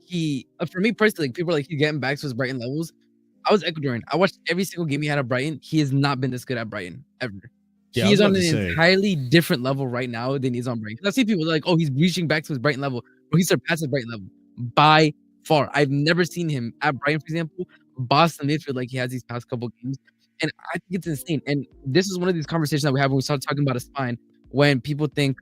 [SPEAKER 6] he. For me personally, like, people are like he's getting back to his Brighton levels. I was Ecuadorian. I watched every single game he had at Brighton. He has not been this good at Brighton ever.
[SPEAKER 1] Yeah,
[SPEAKER 6] He's on an entirely different level right now than he's on Brighton. I see people like, oh, he's reaching back to his Brighton level, or he surpasses Brighton level by far. I've never seen him at Brighton, for example, boss the midfield like he has these past couple games, and I think it's insane. And this is one of these conversations that we have when we start talking about a spine. When people think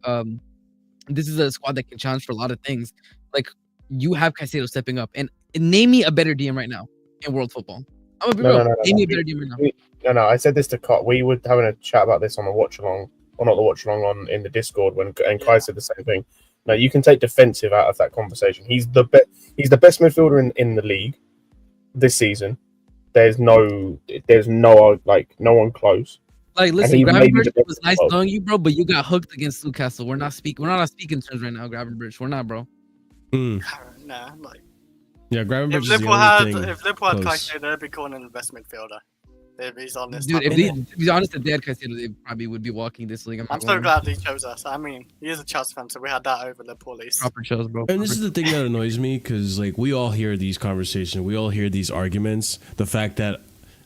[SPEAKER 6] this is a squad that can challenge for a lot of things, like you have Caicedo stepping up, and name me a better DM right now in world football. I'm gonna be real. Name me a better DM right now.
[SPEAKER 3] No, I said this to Cot. We were having a chat about this on the watch along, or not the watch along, on in the Discord and Kai said the same thing. No, you can take defensive out of that conversation. He's the best midfielder in the league this season. There's no like no one close.
[SPEAKER 6] Like, listen, Gravenberch was nice knowing you, bro, but you got hooked against Newcastle. We're not on speaking terms right now, Gravenberch. We're not, bro.
[SPEAKER 4] Nah, like.
[SPEAKER 1] Yeah, Gravenberch is
[SPEAKER 4] if Liverpool had Caicedo, they'd be calling him the best midfielder. If he's on this,
[SPEAKER 6] dude. To be honest, if they had Caicedo, they probably would be walking this league.
[SPEAKER 4] I'm so glad he chose us. I mean, he is a Chelsea fan, so we had that over Liverpool at least.
[SPEAKER 6] Proper chose, bro.
[SPEAKER 1] And this is the thing that annoys me, because like we all hear these conversations, we all hear these arguments. The fact that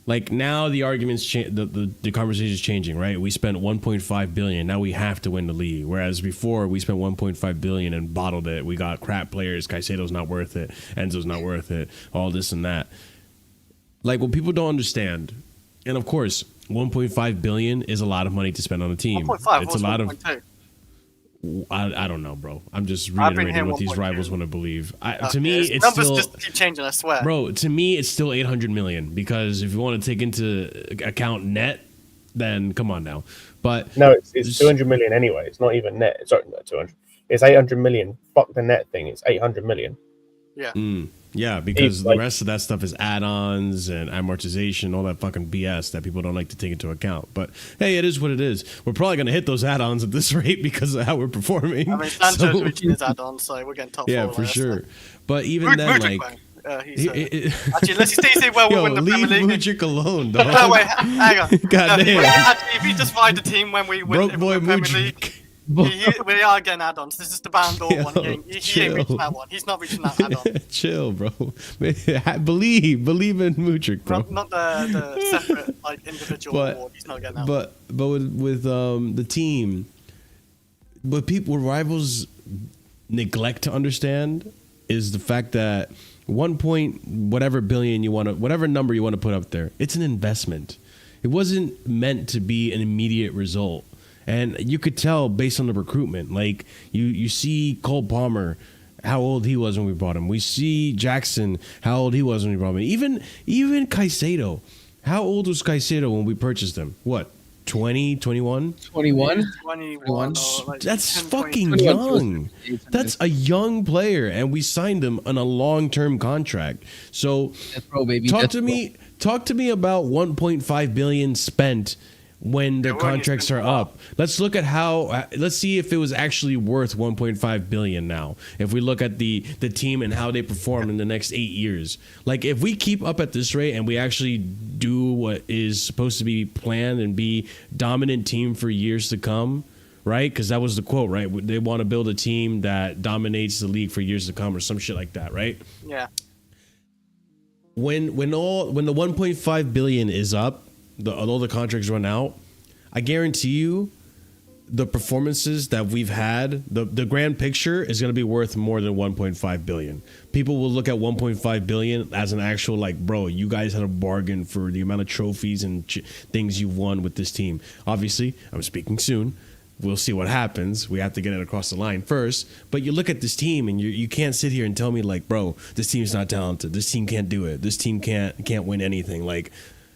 [SPEAKER 1] like now the arguments the conversation is changing, right? We spent 1.5 billion, now we have to win the league. Whereas before we spent 1.5 billion and bottled it. We got crap players. Caicedo's not worth it. Enzo's not worth it. All this and that. Like what people don't understand. And of course, 1.5 billion is a lot of money to spend on a team.
[SPEAKER 4] 1.5.
[SPEAKER 1] It's a lot of. I don't know, bro. I'm just reiterating what these rivals want to believe. To me, it's
[SPEAKER 4] numbers
[SPEAKER 1] still
[SPEAKER 4] just keep changing. I swear,
[SPEAKER 1] bro. To me, it's still 800 million, because if you want to take into account net, then come on now. But
[SPEAKER 3] no, it's 200 million anyway. It's not even net. Sorry, not 200. It's 800 million. Fuck the net thing. It's 800 million.
[SPEAKER 4] Yeah.
[SPEAKER 1] Yeah, because the rest of that stuff is add-ons and amortization, all that fucking BS that people don't like to take into account. But hey, it is what it is. We're probably going to hit those add-ons at this rate because of how we're performing.
[SPEAKER 4] I mean, Sancho's reaching his add-ons, so we're getting top 4.
[SPEAKER 1] Yeah, for sure. But even then, like...
[SPEAKER 4] actually, unless he stays here, well, we'll win the Premier League.
[SPEAKER 1] Leave Mudryk alone, dog.
[SPEAKER 4] No, wait, hang on.
[SPEAKER 1] Goddamn.
[SPEAKER 4] Actually, if he just ride the team when we win the Premier League... we are getting add-ons. This is the Ballon d'Or one. He ain't reaching that one. He's not reaching that add-on.
[SPEAKER 1] Chill, bro. Believe in Mudryk, bro.
[SPEAKER 4] Not the separate like individual award. He's not getting that.
[SPEAKER 1] But with the team, what rivals neglect to understand is the fact that whatever number you want to put up there, it's an investment. It wasn't meant to be an immediate result. And you could tell based on the recruitment. Like, you see Cole Palmer, how old he was when we bought him. We see Jackson, how old he was when we brought him. Even Caicedo. How old was Caicedo when we purchased him? What, 20, 21?
[SPEAKER 6] 21.
[SPEAKER 1] That's fucking young. That's a young player, and we signed him on a long-term contract. So talk to me about 1.5 billion spent when the contracts are up. Let's look at let's see if it was actually worth 1.5 billion now. If we look at the team and how they perform in the next 8 years. Like, if we keep up at this rate and we actually do what is supposed to be planned and be dominant team for years to come, right? Because that was the quote, right? They want to build a team that dominates the league for years to come, or some shit like that, right?
[SPEAKER 4] Yeah.
[SPEAKER 1] When the 1.5 billion is up, although the contracts run out, I guarantee you the performances that we've had, the grand picture is going to be worth more than 1.5 billion. People will look at 1.5 billion as an actual, like, bro, you guys had a bargain for the amount of trophies and things you've won with this team. Obviously, I'm speaking soon. We'll see what happens. We have to get it across the line first. But you look at this team and you can't sit here and tell me, like, bro, this team's not talented. This team can't do it. This team can't win anything. Like,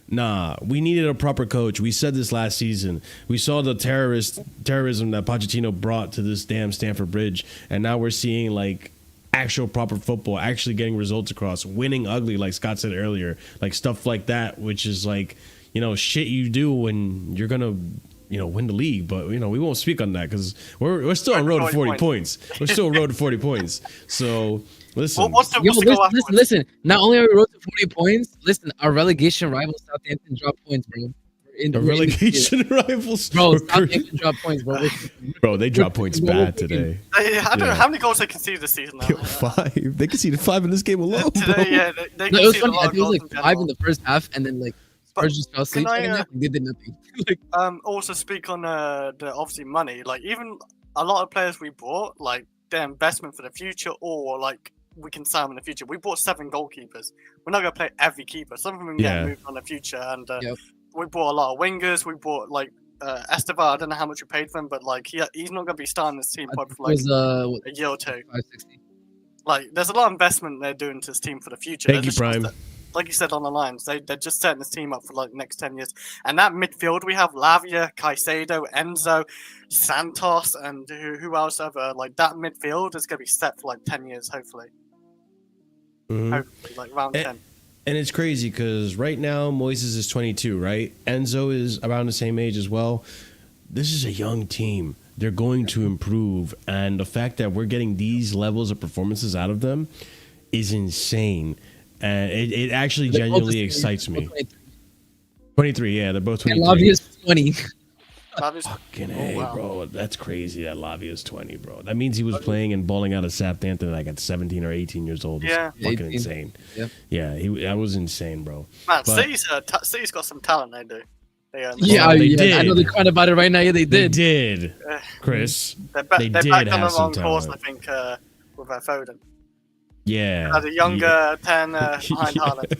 [SPEAKER 1] Nah, we needed a proper coach. We said this last season. We saw the terrorism that Pochettino brought to this damn Stamford Bridge, and now we're seeing like actual proper football, actually getting results across, winning ugly, like Scott said earlier, like stuff like that, which is like, you know, shit you do when you're gonna, you know, win the league. But you know, we won't speak on that because we're still on road to 40 points. We're still on road to 40 points. So listen,
[SPEAKER 6] listen. Not only are we road to 40 points, listen, our relegation rival Southampton dropped points, bro.
[SPEAKER 1] The relegation rivals,
[SPEAKER 6] bro. Southampton dropped points, bro.
[SPEAKER 1] Bro, they dropped points bad today.
[SPEAKER 4] I don't know how many goals they conceded this season. Now.
[SPEAKER 1] 5. They conceded 5 in this game alone, bro.
[SPEAKER 4] Yeah, they
[SPEAKER 6] no, it was funny.
[SPEAKER 4] a lot
[SPEAKER 6] I
[SPEAKER 4] of
[SPEAKER 6] think it was
[SPEAKER 4] goals
[SPEAKER 6] like 5 in the first half, and then like Spurs just fell asleep. They did nothing.
[SPEAKER 4] Also speak on the obviously money. Like even a lot of players we bought, like their investment for the future, or like we can sign in the future. We bought 7 goalkeepers. We're not gonna play every keeper. Some of them get moved on the future, and we bought a lot of wingers. We bought like Estevar. I don't know how much we paid for him, but like he's not gonna be starting this team probably for like a year or two.
[SPEAKER 6] 560.
[SPEAKER 4] Like there's a lot of investment they're doing to this team for the future.
[SPEAKER 1] Thank you, Prime.
[SPEAKER 4] Like you said on the lines, they're just setting this team up for like the next 10 years. And that midfield, we have Lavia, Caicedo, Enzo, Santos, and who else ever. Like that midfield is going to be set for like 10 years, hopefully. Hopefully, like round 10.
[SPEAKER 1] And it's crazy because right now Moises is 22, right? Enzo is around the same age as well. This is a young team. They're going to improve. And the fact that we're getting these levels of performances out of them is insane. And it actually genuinely excites me. 23, yeah, they're both 23.
[SPEAKER 6] And Lavia's 20.
[SPEAKER 1] Fucking A, bro. That's crazy that Lavia's 20, bro. That means he was playing and balling out of Southampton like at 17 or 18 years old.
[SPEAKER 4] Yeah.
[SPEAKER 1] It's fucking insane.
[SPEAKER 6] Yep.
[SPEAKER 1] Yeah, that was insane, bro.
[SPEAKER 4] Man, City's got some talent, they do.
[SPEAKER 1] They did.
[SPEAKER 6] I know they're crying about it right now. Yeah, they did.
[SPEAKER 1] They did, Chris.
[SPEAKER 4] They're
[SPEAKER 1] they
[SPEAKER 4] back
[SPEAKER 1] did
[SPEAKER 4] on
[SPEAKER 1] have
[SPEAKER 4] the
[SPEAKER 1] some
[SPEAKER 4] wrong course, I
[SPEAKER 1] talent.
[SPEAKER 4] think, with Foden.
[SPEAKER 1] Yeah.
[SPEAKER 4] As a younger 10 behind Haaland.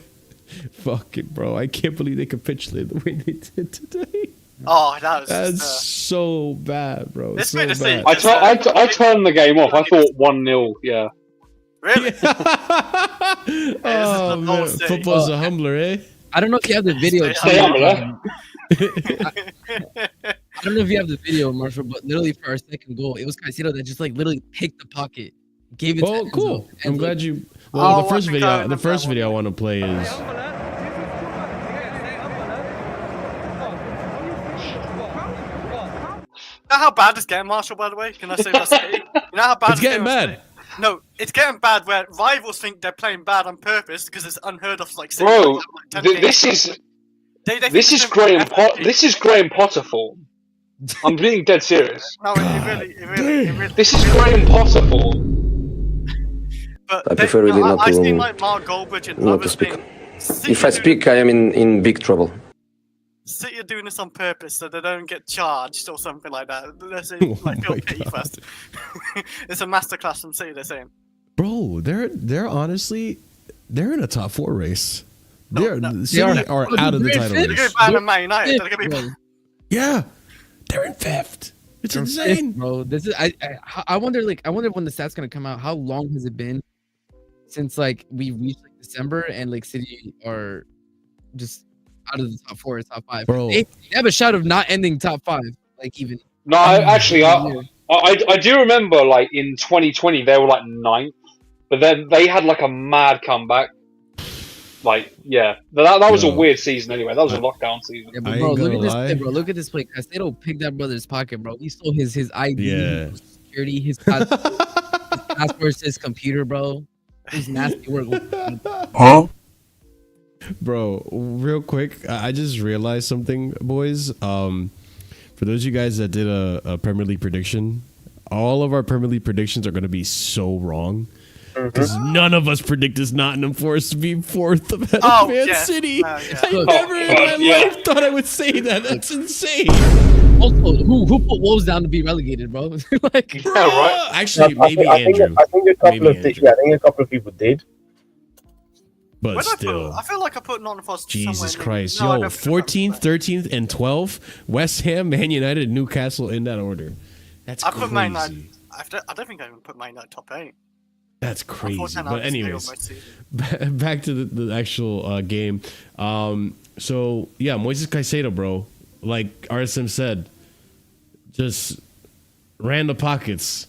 [SPEAKER 1] Fuck it, bro. I can't believe they capitulated the way they did today.
[SPEAKER 4] Oh,
[SPEAKER 1] that's so bad, bro.
[SPEAKER 4] It's
[SPEAKER 1] so
[SPEAKER 4] made a
[SPEAKER 1] bad.
[SPEAKER 5] I turned the game off. I thought 1-0, yeah.
[SPEAKER 4] Really?
[SPEAKER 1] Oh, man. Football's a humbler, eh?
[SPEAKER 6] I don't know if you have the video.
[SPEAKER 5] Stay humble,
[SPEAKER 6] I don't know if you have the video, Marshall, but literally for our second goal, it was Caicedo that just like literally picked the pocket, gave it to Enzo.
[SPEAKER 1] Cool.
[SPEAKER 6] And
[SPEAKER 1] I'm glad you. Well, the first video I want to play is.
[SPEAKER 4] You know how bad this getting, Marshall, by the way? Can I say that's You know how bad
[SPEAKER 1] it's getting bad.
[SPEAKER 4] No, it's getting bad where rivals think they're playing bad on purpose because it's unheard of. Like,
[SPEAKER 5] bro, this is Graham Potter form. I'm being dead serious.
[SPEAKER 4] No, it really.
[SPEAKER 5] This is Graham Potter form.
[SPEAKER 4] But
[SPEAKER 9] I prefer really not
[SPEAKER 4] I've
[SPEAKER 9] to,
[SPEAKER 4] seen like Mark Goldbridge and
[SPEAKER 9] not to
[SPEAKER 4] others
[SPEAKER 9] speak.
[SPEAKER 4] being,
[SPEAKER 9] If I speak, I am in big trouble.
[SPEAKER 4] City are doing this on purpose so they don't get charged or something like that. They're saying, like, feel pity first. It's a masterclass from City, they're saying.
[SPEAKER 1] Bro, they're honestly, they're in a top 4 race. City are out of the title
[SPEAKER 4] They're
[SPEAKER 1] race.
[SPEAKER 4] going to ban Man United. They're going to be...
[SPEAKER 1] Yeah, they're in 5th. It's insane,
[SPEAKER 6] bro. This is I wonder when the stats gonna come out. How long has it been since like we reached like December and like City are just out of the top 4 or top 5?
[SPEAKER 1] Bro,
[SPEAKER 6] they have a shot of not ending top 5. Like even.
[SPEAKER 5] No, actually, I do remember like in 2020 they were like 9th, but then they had like a mad comeback. Like, yeah, that was a weird season anyway. That was a lockdown season.
[SPEAKER 6] Yeah, but bro, look at this play, bro. Look at this play. Caicedo picked that brother's pocket, bro. He stole his ID, his security, his passport, his computer, bro. His nasty work.
[SPEAKER 1] Huh? Bro, real quick, I just realized something, boys. For those of you guys that did a Premier League prediction, all of our Premier League predictions are going to be so wrong. Because none of us predicted Nottingham Forest to be 4th of Man City. I never in my life thought I would say that. That's insane.
[SPEAKER 6] Also, who put Wolves down to be relegated, bro? Like,
[SPEAKER 5] bro, right?
[SPEAKER 1] Actually, maybe Andrew.
[SPEAKER 3] I think a couple of people did.
[SPEAKER 1] But still,
[SPEAKER 4] I feel like I put Nottingham Forest.
[SPEAKER 1] Jesus Christ, yo, 14th, 13th, and 12th. West Ham, Man United, Newcastle in that order. That's crazy.
[SPEAKER 4] Put Man United. I don't think I even put Man United top 8.
[SPEAKER 1] That's crazy. But anyways, back to the actual game. So yeah, Moises Caicedo, bro. Like RSM said, just ran the pockets,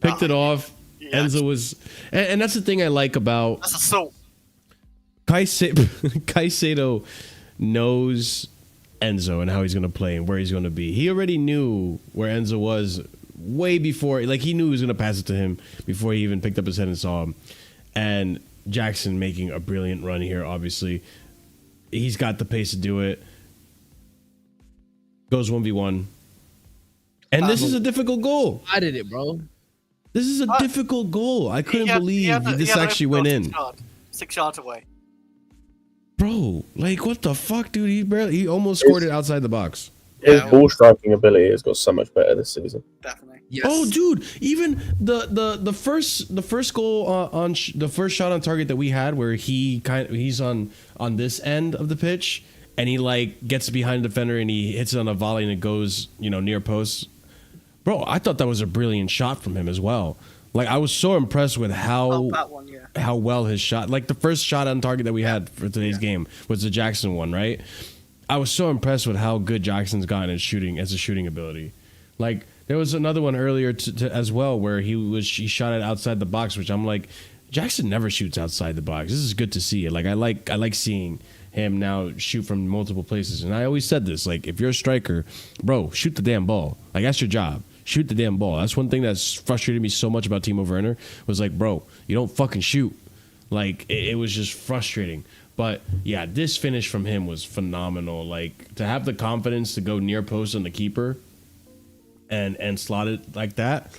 [SPEAKER 1] picked it off.
[SPEAKER 4] Yeah.
[SPEAKER 1] Enzo was, and that's the thing I like about
[SPEAKER 4] That's assault.
[SPEAKER 1] Caicedo knows Enzo and how he's going to play and where he's going to be. He already knew where Enzo was way before, like he knew he was going to pass it to him before he even picked up his head and saw him. And Jackson making a brilliant run here, obviously. He's got the pace to do it. Goes 1v1. And this is a difficult goal.
[SPEAKER 6] I did it, bro.
[SPEAKER 1] This is a difficult goal. I couldn't believe this actually went in.
[SPEAKER 4] 6 yards away.
[SPEAKER 1] Bro, like what the fuck, dude? He almost scored it outside the box.
[SPEAKER 3] His ball striking ability has got so much better this season.
[SPEAKER 4] Definitely.
[SPEAKER 6] Yes.
[SPEAKER 1] Oh, dude! Even the first goal on the first shot on target that we had, where he's on this end of the pitch, and he like gets behind the defender and he hits it on a volley and it goes near post. Bro, I thought that was a brilliant shot from him as well. Like I was so impressed with how well his shot, like the first shot on target that we had for today's game was the Jackson one, right? I was so impressed with how good Jackson's gotten at shooting as a shooting ability. Like there was another one earlier as well where he shot it outside the box, which I'm like, Jackson never shoots outside the box. This is good to see. Like I like seeing him now shoot from multiple places. And I always said this, like if you're a striker, bro, shoot the damn ball. Like that's your job. Shoot the damn ball. That's one thing that's frustrated me so much about Timo Werner was like, bro, you don't fucking shoot. Like it was just frustrating. But yeah, this finish from him was phenomenal. Like to have the confidence to go near post on the keeper and slot it like that.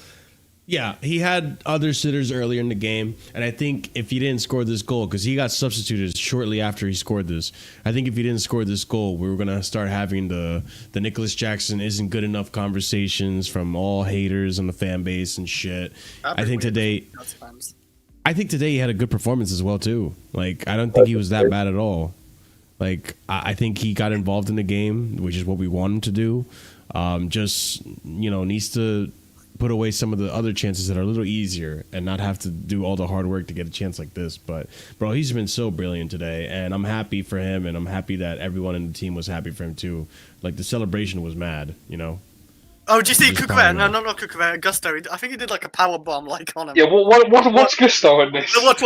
[SPEAKER 1] Yeah, he had other sitters earlier in the game, and I think if he didn't score this goal, because he got substituted shortly after he scored this, I think if he didn't score this goal, we were going to start having the Nicholas Jackson isn't good enough conversations from all haters on the fan base and shit. I think today he had a good performance as well, too. Like, I don't think he was that bad at all. Like, I think he got involved in the game, which is what we want him to do. Just, needs to put away some of the other chances that are a little easier and not have to do all the hard work to get a chance like this. But, bro, he's been so brilliant today, and I'm happy for him, and I'm happy that everyone in the team was happy for him, too. Like, the celebration was mad,
[SPEAKER 4] Oh, did you see CUCURELLA? No, not CUCURELLA. Gusto. I think he did like a power bomb, like on him.
[SPEAKER 5] Yeah, what's Gusto in this?
[SPEAKER 4] What?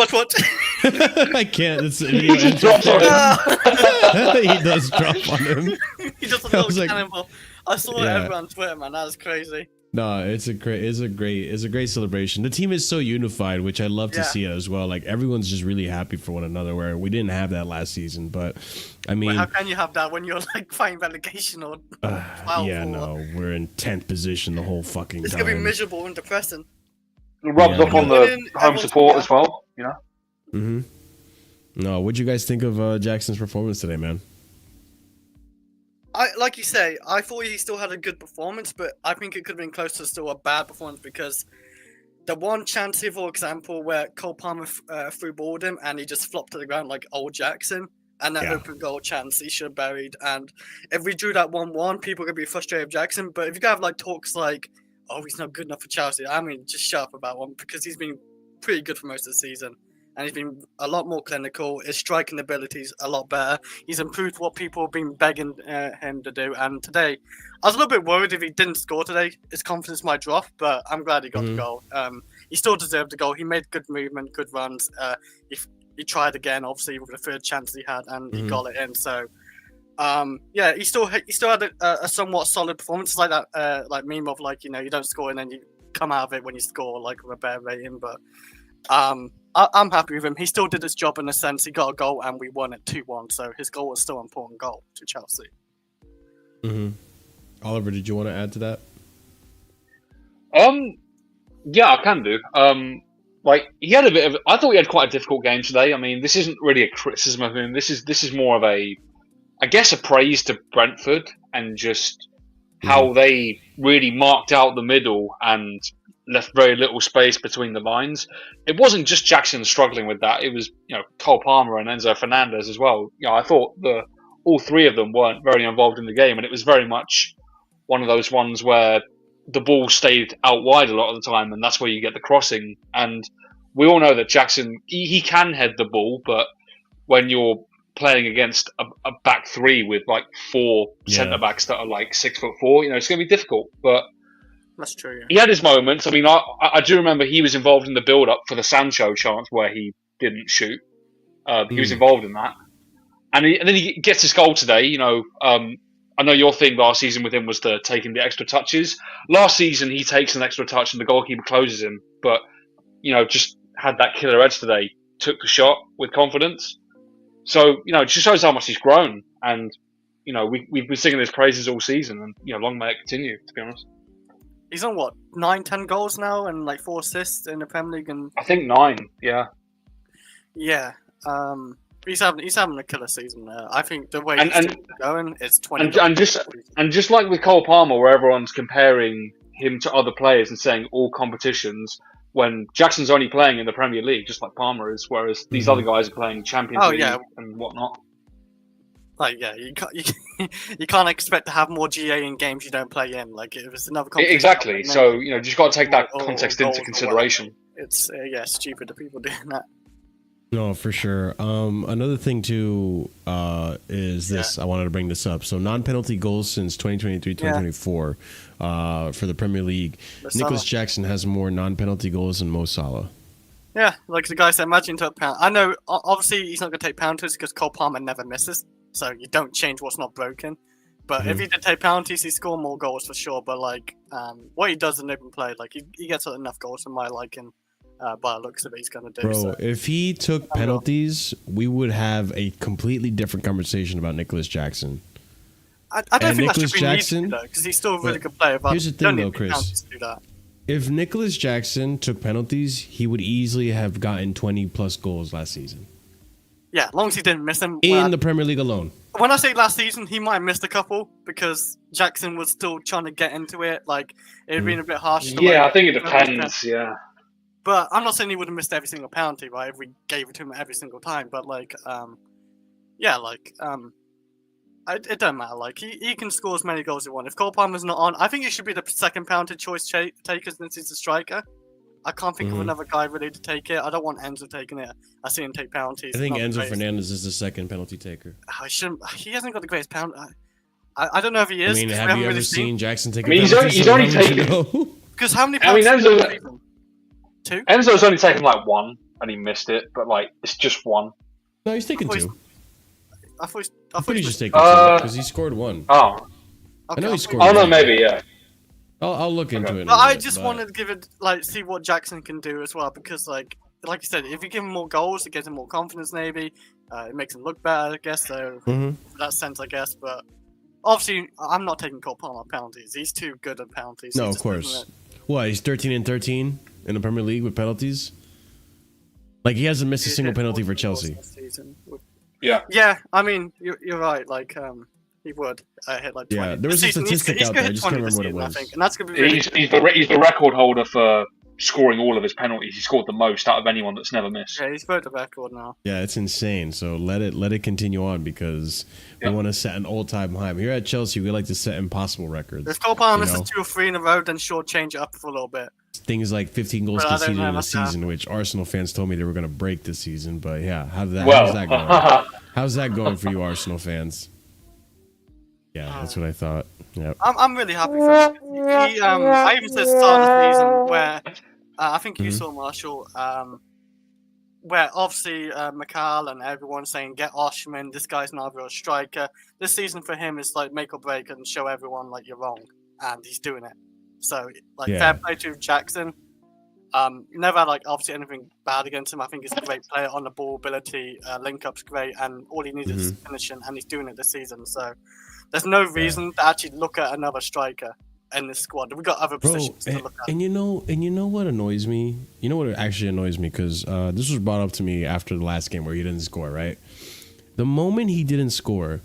[SPEAKER 1] I can't. It's
[SPEAKER 5] he just drops on him.
[SPEAKER 1] He does drop on him.
[SPEAKER 4] He does a little cannonball. I saw it everywhere on Twitter, man. That was crazy.
[SPEAKER 1] No, it's a great celebration. The team is so unified, which I love to see as well. Like everyone's just really happy for one another. Where we didn't have that last season, but I mean,
[SPEAKER 4] how can you have that when you're like fighting relegation or?
[SPEAKER 1] We're in 10th position the whole fucking time.
[SPEAKER 4] It's gonna be miserable and depressing.
[SPEAKER 5] It rubs off on the home support as well,
[SPEAKER 1] Mm-hmm. No, what'd you guys think of Jackson's performance today, man?
[SPEAKER 4] Like you say, I thought he still had a good performance, but I think it could have been close to still a bad performance because the one chance here, for example, where Cole Palmer threw balled him and he just flopped to the ground like old Jackson, and that open goal chance he should have buried. And if we drew that 1-1, people could be frustrated with Jackson. But if you have like talks like, oh, he's not good enough for Chelsea, I mean, just shut up about one because he's been pretty good for most of the season. And he's been a lot more clinical. His striking ability is a lot better. He's improved what people have been begging him to do. And today, I was a little bit worried if he didn't score today, his confidence might drop. But I'm glad he got the goal. He still deserved the goal. He made good movement, good runs. He tried again, obviously, with the third chance he had, and he got it in. So, he still had a somewhat solid performance. It's like that like meme of like, you don't score and then you come out of it when you score, like with a better rating. But I'm happy with him. He still did his job in a sense. He got a goal and we won it 2-1. So his goal was still an important goal to Chelsea.
[SPEAKER 1] Mm-hmm. Oliver, did you want to add to that?
[SPEAKER 5] Yeah, I can do. He had a bit of. I thought he had quite a difficult game today. I mean, this isn't really a criticism of him. This is more of a praise to Brentford and just how they really marked out the middle and left very little space between the lines. It wasn't just Jackson struggling with that. It was, Cole Palmer and Enzo Fernandez as well. I thought all three of them weren't very involved in the game, and it was very much one of those ones where the ball stayed out wide a lot of the time, and that's where you get the crossing. And we all know that Jackson, he can head the ball, but when you're playing against a back three with like 4 centre backs that are like 6'4". You know, it's going to be difficult, but
[SPEAKER 4] that's true. Yeah.
[SPEAKER 5] He had his moments. I mean, I do remember he was involved in the build up for the Sancho chance where he didn't shoot. He was involved in that, and then he gets his goal today. You know, I know your thing last season with him was taking the extra touches. Last season, he takes an extra touch and the goalkeeper closes him. But, you know, just had that killer edge today. Took the shot with confidence. So, you know, it just shows how much he's grown. And, you know, we've been singing his praises all season. And, you know, long may it continue, to be honest.
[SPEAKER 4] He's on, 9-10 goals now and, 4 assists in the Premier League? And
[SPEAKER 5] I think 9, yeah.
[SPEAKER 4] Yeah. He's having a killer season there. I think the way he's going is 20.
[SPEAKER 5] And just like with Cole Palmer, where everyone's comparing him to other players and saying all competitions, when Jackson's only playing in the Premier League, just like Palmer is, whereas these other guys are playing Champions League and whatnot.
[SPEAKER 4] You can't expect to have more GA in games you don't play in. Like if it's another competition.
[SPEAKER 5] Exactly. So you know, you just got to take that context into consideration.
[SPEAKER 4] It's stupid that people doing that.
[SPEAKER 1] No, for sure. Another thing too is this. I wanted to bring this up. So non-penalty goals since 2023-2024 for the Premier League. Nicholas Jackson has more non-penalty goals than Mo Salah.
[SPEAKER 4] Yeah, like the guy said, imagine he took penalty. I know, obviously, he's not going to take penalties because Cole Palmer never misses. So you don't change what's not broken. But if he did take penalties, he'd score more goals for sure. But what he does in open play, he gets enough goals for my liking. By the looks of it, he's going to do.
[SPEAKER 1] Bro, if he took penalties, we would have a completely different conversation about Nicholas Jackson.
[SPEAKER 4] I don't think Nicholas Jackson, because he's still a really good player. But
[SPEAKER 1] here's the thing, though, Chris. If Nicholas Jackson took penalties, he would easily have gotten 20-plus goals last season.
[SPEAKER 4] Yeah, as long as he didn't miss them.
[SPEAKER 1] In the Premier League alone.
[SPEAKER 4] When I say last season, he might have missed a couple because Jackson was still trying to get into it. Like, it had been a bit harsh.
[SPEAKER 5] Yeah, I think it depends, yeah.
[SPEAKER 4] But I'm not saying he would have missed every single penalty, right? If we gave it to him every single time. But, it doesn't matter. Like, he can score as many goals as he wants. If Cole Palmer's not on, I think he should be the second penalty choice taker since he's a striker. I can't think of another guy really to take it. I don't want Enzo taking it. I see him take penalties.
[SPEAKER 1] I think Enzo Fernandez is the second penalty taker.
[SPEAKER 4] He hasn't got the greatest penalty. I don't know if he is.
[SPEAKER 1] I mean, have you ever seen Jackson take a
[SPEAKER 5] penalty? He's only taken...
[SPEAKER 4] Because how many penalties
[SPEAKER 5] Enzo...
[SPEAKER 4] 2?
[SPEAKER 5] Enzo's only taken 1 and he missed it, but it's just 1.
[SPEAKER 1] No, he's taken 2.
[SPEAKER 4] I thought
[SPEAKER 1] he's just taken 2 because he scored 1.
[SPEAKER 5] Oh.
[SPEAKER 4] Okay,
[SPEAKER 1] I know he scored.
[SPEAKER 5] Oh no, maybe yeah.
[SPEAKER 1] I'll look into it.
[SPEAKER 4] But I just wanted to give it see what Jackson can do as well because like you said, if you give him more goals, it gives him more confidence. Maybe it makes him look better. I guess so. In that sense, I guess. But obviously, I'm not taking Cole Palmer penalties. He's too good at penalties.
[SPEAKER 1] No, of course. What? He's 13-13 in the Premier League with penalties. Like he hasn't missed a single penalty for Chelsea.
[SPEAKER 5] Yeah.
[SPEAKER 4] Yeah, I mean, you're right. Like he would hit 20.
[SPEAKER 1] Yeah, there was a statistic out there. I just can't remember what it was.
[SPEAKER 4] I think, and that's gonna be really
[SPEAKER 5] he's the record holder for scoring all of his penalties. He scored the most out of anyone that's never missed.
[SPEAKER 4] Yeah, he's broke the record now.
[SPEAKER 1] Yeah, it's insane. So let it continue on because we want to set an all-time high. Here at Chelsea, we like to set impossible records.
[SPEAKER 4] If Cole Palmer misses 2 or 3 in a row, then short-change it up for a little bit.
[SPEAKER 1] Things like 15 goals conceded in a season, which Arsenal fans told me they were going to break this season. But yeah, how's that going? How's that going for you, Arsenal fans? Yeah, that's what I thought. Yep.
[SPEAKER 4] I'm really happy for him. I even said start of the season where I think you saw Marshall, where obviously McCall and everyone's saying get Oshman, this guy's not a real striker. This season for him is like make or break and show everyone like you're wrong, and he's doing it. So fair play to Jackson. Never had obviously anything bad against him. I think he's a great player on the ball ability, link up's great, and all he needs is finishing, and he's doing it this season. So there's no reason to actually look at another striker in this squad. We've got other positions to look at.
[SPEAKER 1] And you know what annoys me? You know what actually annoys me? Because this was brought up to me after the last game where he didn't score, right? The moment he didn't score,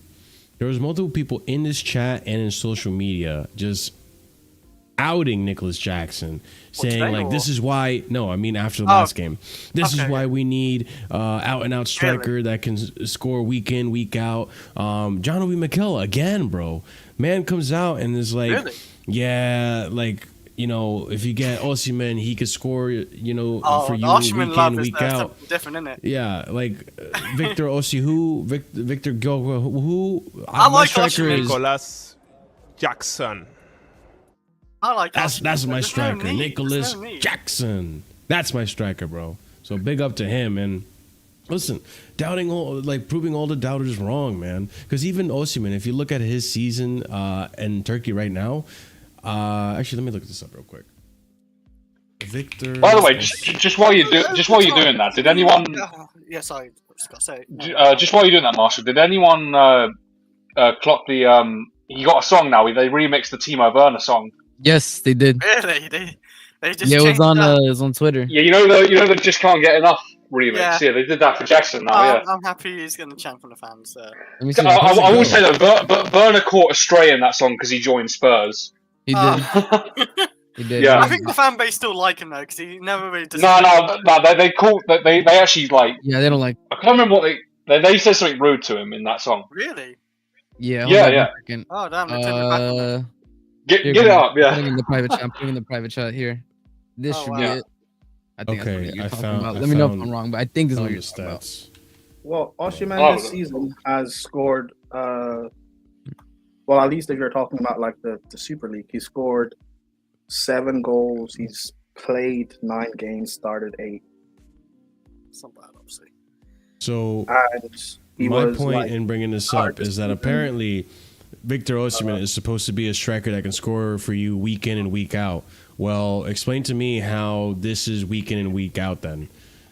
[SPEAKER 1] there was multiple people in this chat and in social media just outing Nicholas Jackson, saying this is why. No, I mean after the last game. This is why we need out and out striker that can score week in, week out. John Obi Mikel again, bro. Man comes out and is like, yeah, like you know, if you get Osimhen, he could score, you know, for
[SPEAKER 4] the
[SPEAKER 1] you
[SPEAKER 4] Osimhen
[SPEAKER 1] week
[SPEAKER 4] love
[SPEAKER 1] in,
[SPEAKER 4] is
[SPEAKER 1] week out.
[SPEAKER 4] something different, isn't it?
[SPEAKER 1] Yeah, like Victor Victor Gilgo, who
[SPEAKER 4] I
[SPEAKER 1] my
[SPEAKER 4] like
[SPEAKER 1] striker
[SPEAKER 4] Osimhen.
[SPEAKER 1] is
[SPEAKER 10] Nicholas Jackson.
[SPEAKER 4] I like
[SPEAKER 1] that's
[SPEAKER 4] Osimhen,
[SPEAKER 1] my
[SPEAKER 4] there's no
[SPEAKER 1] striker,
[SPEAKER 4] need,
[SPEAKER 1] Nicholas
[SPEAKER 4] there's no need.
[SPEAKER 1] Jackson. That's my striker, bro. So big up to him. And listen, proving all the doubters wrong, man. Because even Osimhen, if you look at his season in Turkey right now, actually, let me look this up real quick. Victor.
[SPEAKER 5] By the way, just while you're doing that, did anyone?
[SPEAKER 4] Yes, I was gonna say.
[SPEAKER 5] Just while you're doing that, Marshall, did anyone clock the? He got a song now. They remixed the Timo Werner song.
[SPEAKER 6] Yes, they did.
[SPEAKER 4] Really? They just
[SPEAKER 6] Yeah, it
[SPEAKER 4] changed
[SPEAKER 6] was on Twitter.
[SPEAKER 5] Yeah, you know the just can't get enough remix. Yeah, they did that for Jackson now. Yeah.
[SPEAKER 4] I'm happy he's getting a chant from the fans.
[SPEAKER 6] Let me see.
[SPEAKER 5] I will say though, Werner caught a stray in that song because he joined Spurs.
[SPEAKER 6] He did. He did.
[SPEAKER 5] Yeah.
[SPEAKER 4] I think the fan base still like him though because he never really.
[SPEAKER 5] No. They actually like.
[SPEAKER 6] Yeah, they don't like.
[SPEAKER 5] I can't remember what they said something rude to him in that song.
[SPEAKER 4] Really?
[SPEAKER 6] Yeah.
[SPEAKER 5] Yeah.
[SPEAKER 4] Oh damn! They turned it back.
[SPEAKER 5] Get it up, yeah.
[SPEAKER 6] I'm putting in the private chat here. This should be it. I think
[SPEAKER 1] Okay,
[SPEAKER 6] that's what you're talking
[SPEAKER 1] found-
[SPEAKER 6] about.
[SPEAKER 1] I
[SPEAKER 6] Let me know if
[SPEAKER 1] found-
[SPEAKER 6] I'm wrong, but I think this is what
[SPEAKER 1] found
[SPEAKER 6] you're
[SPEAKER 1] the
[SPEAKER 6] talking about.
[SPEAKER 1] stats.
[SPEAKER 11] Well, Osimhen this season has scored. Well, at least if you're talking about like the Super League, he scored 7 goals. He's played 9 games, started 8.
[SPEAKER 4] It's not bad, obviously.
[SPEAKER 1] So
[SPEAKER 11] And
[SPEAKER 1] my point in bringing this up is that apparently Victor Osimhen is supposed to be a striker that can score for you week in and week out. Well, explain to me how this is week in and week out then.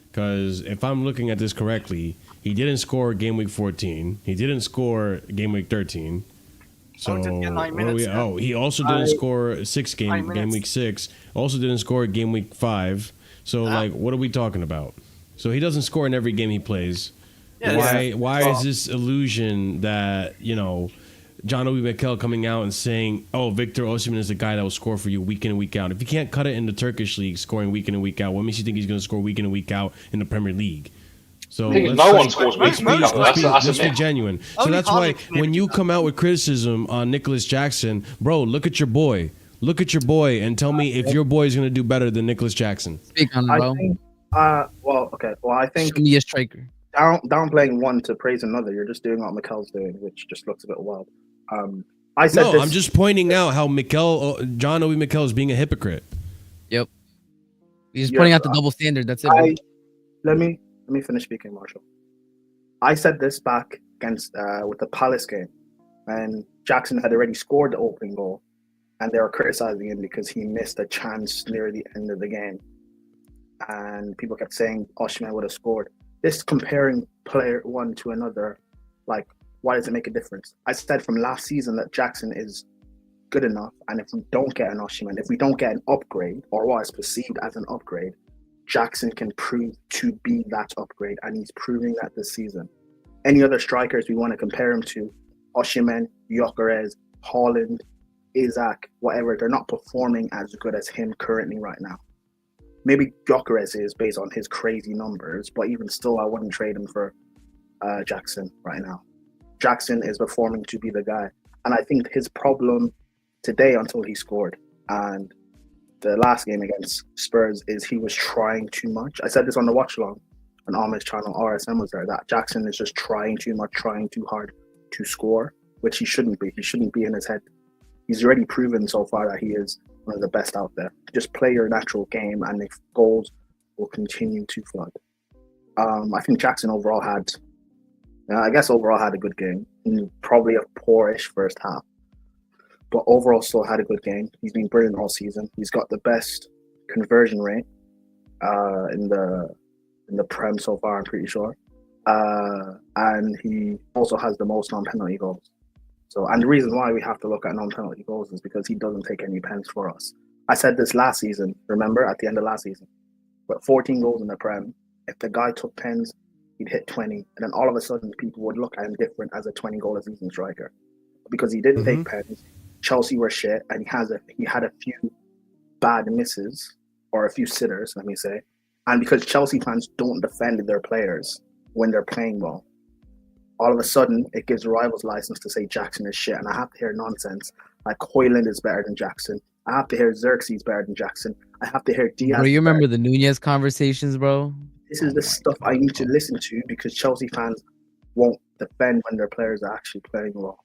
[SPEAKER 1] Because if I'm looking at this correctly, he didn't score game week 14. He didn't score game week 13. So he also didn't score game week 6. Also didn't score game week 5. So like, what are we talking about? So he doesn't score in every game he plays.
[SPEAKER 4] Yeah,
[SPEAKER 1] why is this illusion that, you know, John Obi Mikel coming out and saying, "Oh, Victor Osimhen is the guy that will score for you week in and week out"? If you can't cut it in the Turkish league, scoring week in and week out, what makes you think he's going to score week in and week out in the Premier League? So
[SPEAKER 5] no one scores week in and week out.
[SPEAKER 1] Let's be genuine. So that's why when you come out with criticism on Nicholas Jackson, bro, look at your boy. Look at your boy and tell me if your boy is going to do better than Nicholas Jackson.
[SPEAKER 6] Speak on it, bro.
[SPEAKER 11] I think
[SPEAKER 6] be a striker.
[SPEAKER 11] Downplaying one to praise another, you're just doing what Mikel's doing, which just looks a bit wild. I'm
[SPEAKER 1] just pointing out how John Obi Mikel is being a hypocrite.
[SPEAKER 6] Yep. He's pointing out the double standard. That's it. Bro.
[SPEAKER 11] Let me finish speaking, Marshall. I said this back against with the Palace game, and Jackson had already scored the opening goal, and they were criticizing him because he missed a chance near the end of the game, and people kept saying Osimhen would have scored. This comparing player one to another, like, why does it make a difference? I said from last season that Jackson is good enough, and if we don't get an Osimhen, if we don't get an upgrade, or what is perceived as an upgrade, Jackson can prove to be that upgrade, and he's proving that this season. Any other strikers we want to compare him to, Osimhen, Gyökeres, Haaland, Isaac, whatever, they're not performing as good as him currently right now. Maybe Gyökeres is based on his crazy numbers, but even still, I wouldn't trade him for Jackson right now. Jackson is performing to be the guy. And I think his problem today until he scored and the last game against Spurs is he was trying too much. I said this on the watch along on Ahmed's channel, RSM was there, that Jackson is just trying too much, trying too hard to score, which he shouldn't be. He shouldn't be in his head. He's already proven so far that he is one of the best out there. Just play your natural game and the goals will continue to flood. I think Jackson overall had a good game. Probably a poorish first half, but overall still had a good game. He's been brilliant all season. He's got the best conversion rate in the Prem so far, I'm pretty sure. And he also has the most non-penalty goals. So, and the reason why we have to look at non-penalty goals is because he doesn't take any pens for us. I said this last season, remember, at the end of last season. But 14 goals in the Prem, if the guy took pens, he'd hit 20. And then all of a sudden, people would look at him different as a 20-goal-a-season striker. Because he didn't take pens, Chelsea were shit, and he had a few bad misses, or a few sitters, let me say. And because Chelsea fans don't defend their players when they're playing well, all of a sudden, it gives rivals license to say Jackson is shit. And I have to hear nonsense like Højlund is better than Jackson, I have to hear Xerxes better than Jackson. I have to hear Diaz.
[SPEAKER 6] Bro, you remember the Nunez conversations, bro?
[SPEAKER 11] This is the stuff I need to listen to because Chelsea fans won't defend when their players are actually playing well.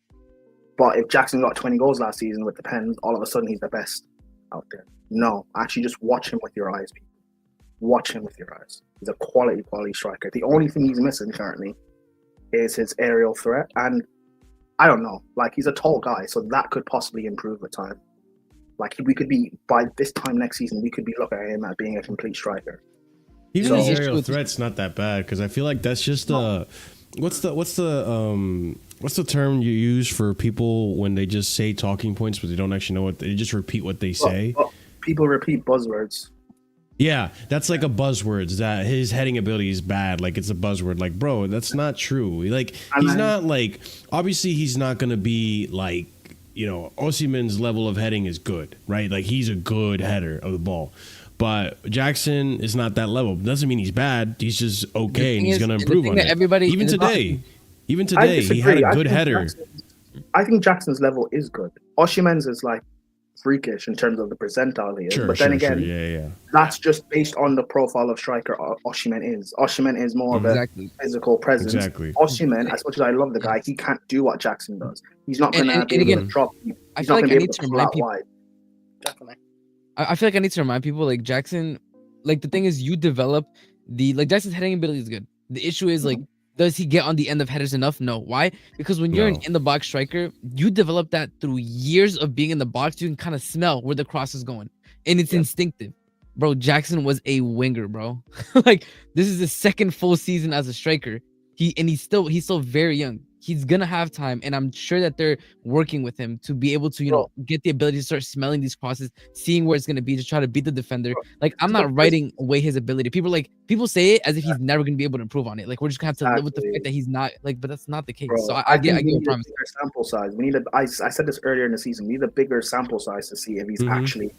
[SPEAKER 11] But if Jackson got 20 goals last season with the Pens, all of a sudden he's the best out there. No, actually just watch him with your eyes, people. Watch him with your eyes. He's a quality striker. The only thing he's missing currently is his aerial threat. And I don't know, like he's a tall guy, so that could possibly improve with time. Like we could be, by this time next season, we could be looking at him at being a complete striker.
[SPEAKER 1] Even his aerial threat's not that bad because I feel like that's just what's the term you use for people when they just say talking points but they don't actually know what they just repeat what they say.
[SPEAKER 11] Well, people repeat buzzwords.
[SPEAKER 1] Yeah, that's like a buzzword. That his heading ability is bad. Like it's a buzzword. Like, bro, that's not true. Like he's not like obviously he's not gonna be like, you know, Osimhen's level of heading is good, right? Like he's a good header of the ball. But Jackson is not that level. Doesn't mean he's bad. He's just okay, and he's going to improve on it. Even today, he had a good header.
[SPEAKER 11] I think Jackson's level is good. Osimhen's is like freakish in terms of the percentile he is. But then again, that's just based on the profile of striker Osimhen is. Osimhen is more of a physical presence. Osimhen, as much as I love the guy, he can't do what Jackson does. He's not going to be able to drop. He's not going to be able to pull out wide.
[SPEAKER 4] Definitely.
[SPEAKER 6] I feel like I need to remind people like Jackson, like the thing is you develop Jackson's heading ability is good. The issue is like, does he get on the end of headers enough? No. Why? Because when you're an in the box striker, you develop that through years of being in the box. You can kind of smell where the cross is going and it's instinctive. Bro, Jackson was a winger, bro. Like this is his second full season as a striker. He's still very young. He's gonna have time, and I'm sure that they're working with him to be able to, you know, get the ability to start smelling these crosses, seeing where it's gonna be to try to beat the defender. Like I'm not writing away his ability. People say it as if he's never gonna be able to improve on it. Like we're just gonna have to live with the fact that he's not. Like, but that's not the case. So I get a promise.
[SPEAKER 11] Sample size. We need I said this earlier in the season. We need a bigger sample size to see if he's actually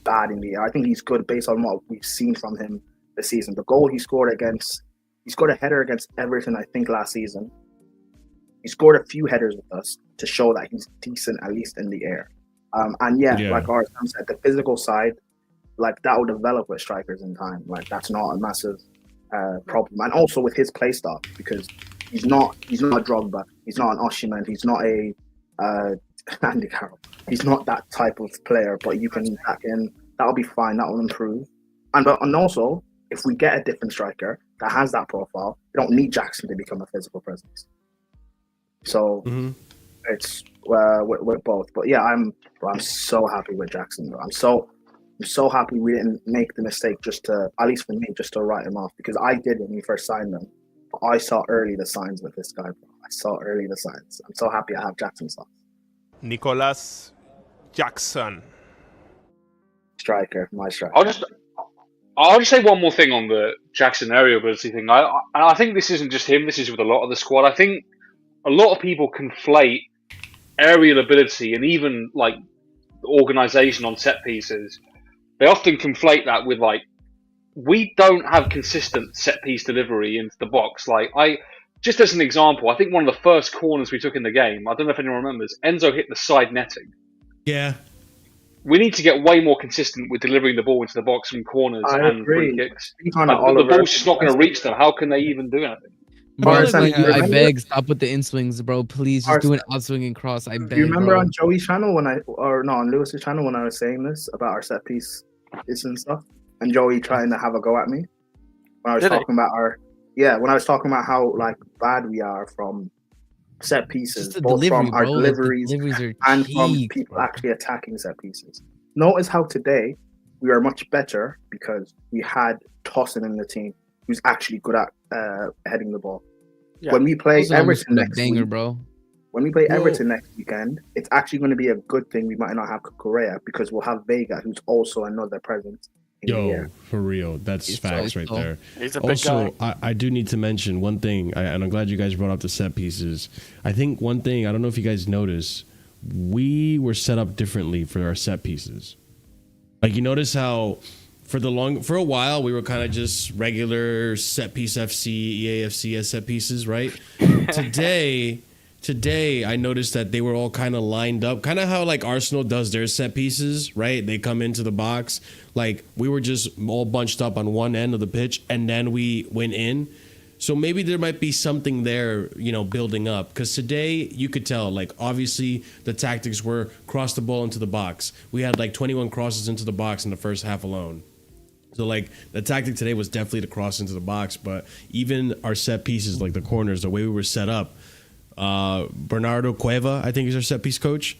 [SPEAKER 11] bad in the air. I think he's good based on what we've seen from him this season. The goal he scored a header against Everton, I think, last season. He scored a few headers with us to show that he's decent, at least in the air. Like Arsene said, the physical side, like that will develop with strikers in time. Like that's not a massive problem. And also with his play style, because he's not a Drogba, he's not an Osimhen, he's not a Andy Carroll. He's not that type of player. But you can back in, that'll be fine. That will improve. And also, if we get a different striker that has that profile, we don't need Jackson to become a physical presence. So it's with both. But yeah, I'm so happy with Jackson. Bro. I'm so happy we didn't make the mistake just to, at least for me, just to write him off, because I did when we first signed him. But I saw early the signs with this guy, bro. I saw early the signs. I'm so happy I have Jackson sauce.
[SPEAKER 10] Nicholas Jackson.
[SPEAKER 11] Striker, my striker.
[SPEAKER 5] I'll just say one more thing on the Jackson aerial ability thing. I think this isn't just him. This is with a lot of the squad. I think a lot of people conflate aerial ability and even like organisation on set pieces. They often conflate that with like, we don't have consistent set piece delivery into the box. Like just as an example, I think one of the first corners we took in the game, I don't know if anyone remembers, Enzo hit the side netting.
[SPEAKER 1] Yeah.
[SPEAKER 5] We need to get way more consistent with delivering the ball into the box from corners and free kicks. The ball's just not going to reach them. How can they even do anything?
[SPEAKER 6] Bro, I beg, stop with the in swings, bro. Please just do an out swinging cross. I beg.
[SPEAKER 11] Do you remember on Joey's channel on Lewis's channel when I was saying this about our set piece and stuff, and Joey trying to have a go at me when I was talking about how like bad we are from set pieces, both from our deliveries and from people actually attacking set pieces. Notice how today we are much better because we had Tosin in the team, who's actually good at heading the ball. Yeah. When we play Everton next weekend, it's actually going to be a good thing we might not have CUCURELLA because we'll have Vega, who's also another presence.
[SPEAKER 1] For real, that's facts right there.
[SPEAKER 4] He's a big guy.
[SPEAKER 1] I do need to mention one thing, and I'm glad you guys brought up the set pieces. I think one thing, I don't know if you guys noticed, we were set up differently for our set pieces. Like you notice how for a while we were kind of just regular set piece FC, EAFC as set pieces, right? Today today I noticed that they were all kind of lined up, kind of how like Arsenal does their set pieces, right? They come into the box. Like we were just all bunched up on one end of the pitch and then we went in. So maybe there might be something there, you know, building up. Because today you could tell, like, obviously the tactics were cross the ball into the box. We had like 21 crosses into the box in the first half alone. So, like, the tactic today was definitely to cross into the box. But even our set pieces, like the corners, the way we were set up, Bernardo Cueva, I think, is our set piece coach.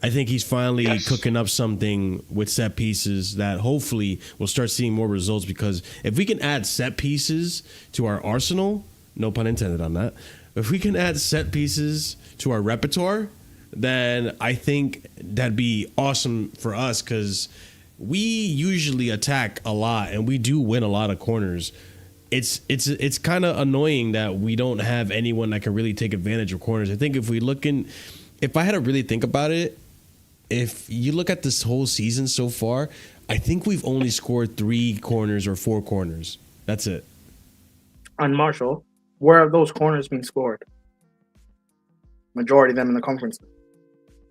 [SPEAKER 1] I think he's finally cooking up something with set pieces that hopefully we'll start seeing more results, because if we can add set pieces to our arsenal, no pun intended on that, if we can add set pieces to our repertoire, then I think that'd be awesome for us, because we usually attack a lot and we do win a lot of corners. It's kind of annoying that we don't have anyone that can really take advantage of corners. I think if I had to really think about it, if you look at this whole season so far, I think we've only scored 3 corners or 4 corners. That's it.
[SPEAKER 11] And Marshall, where have those corners been scored? Majority of them in the conference.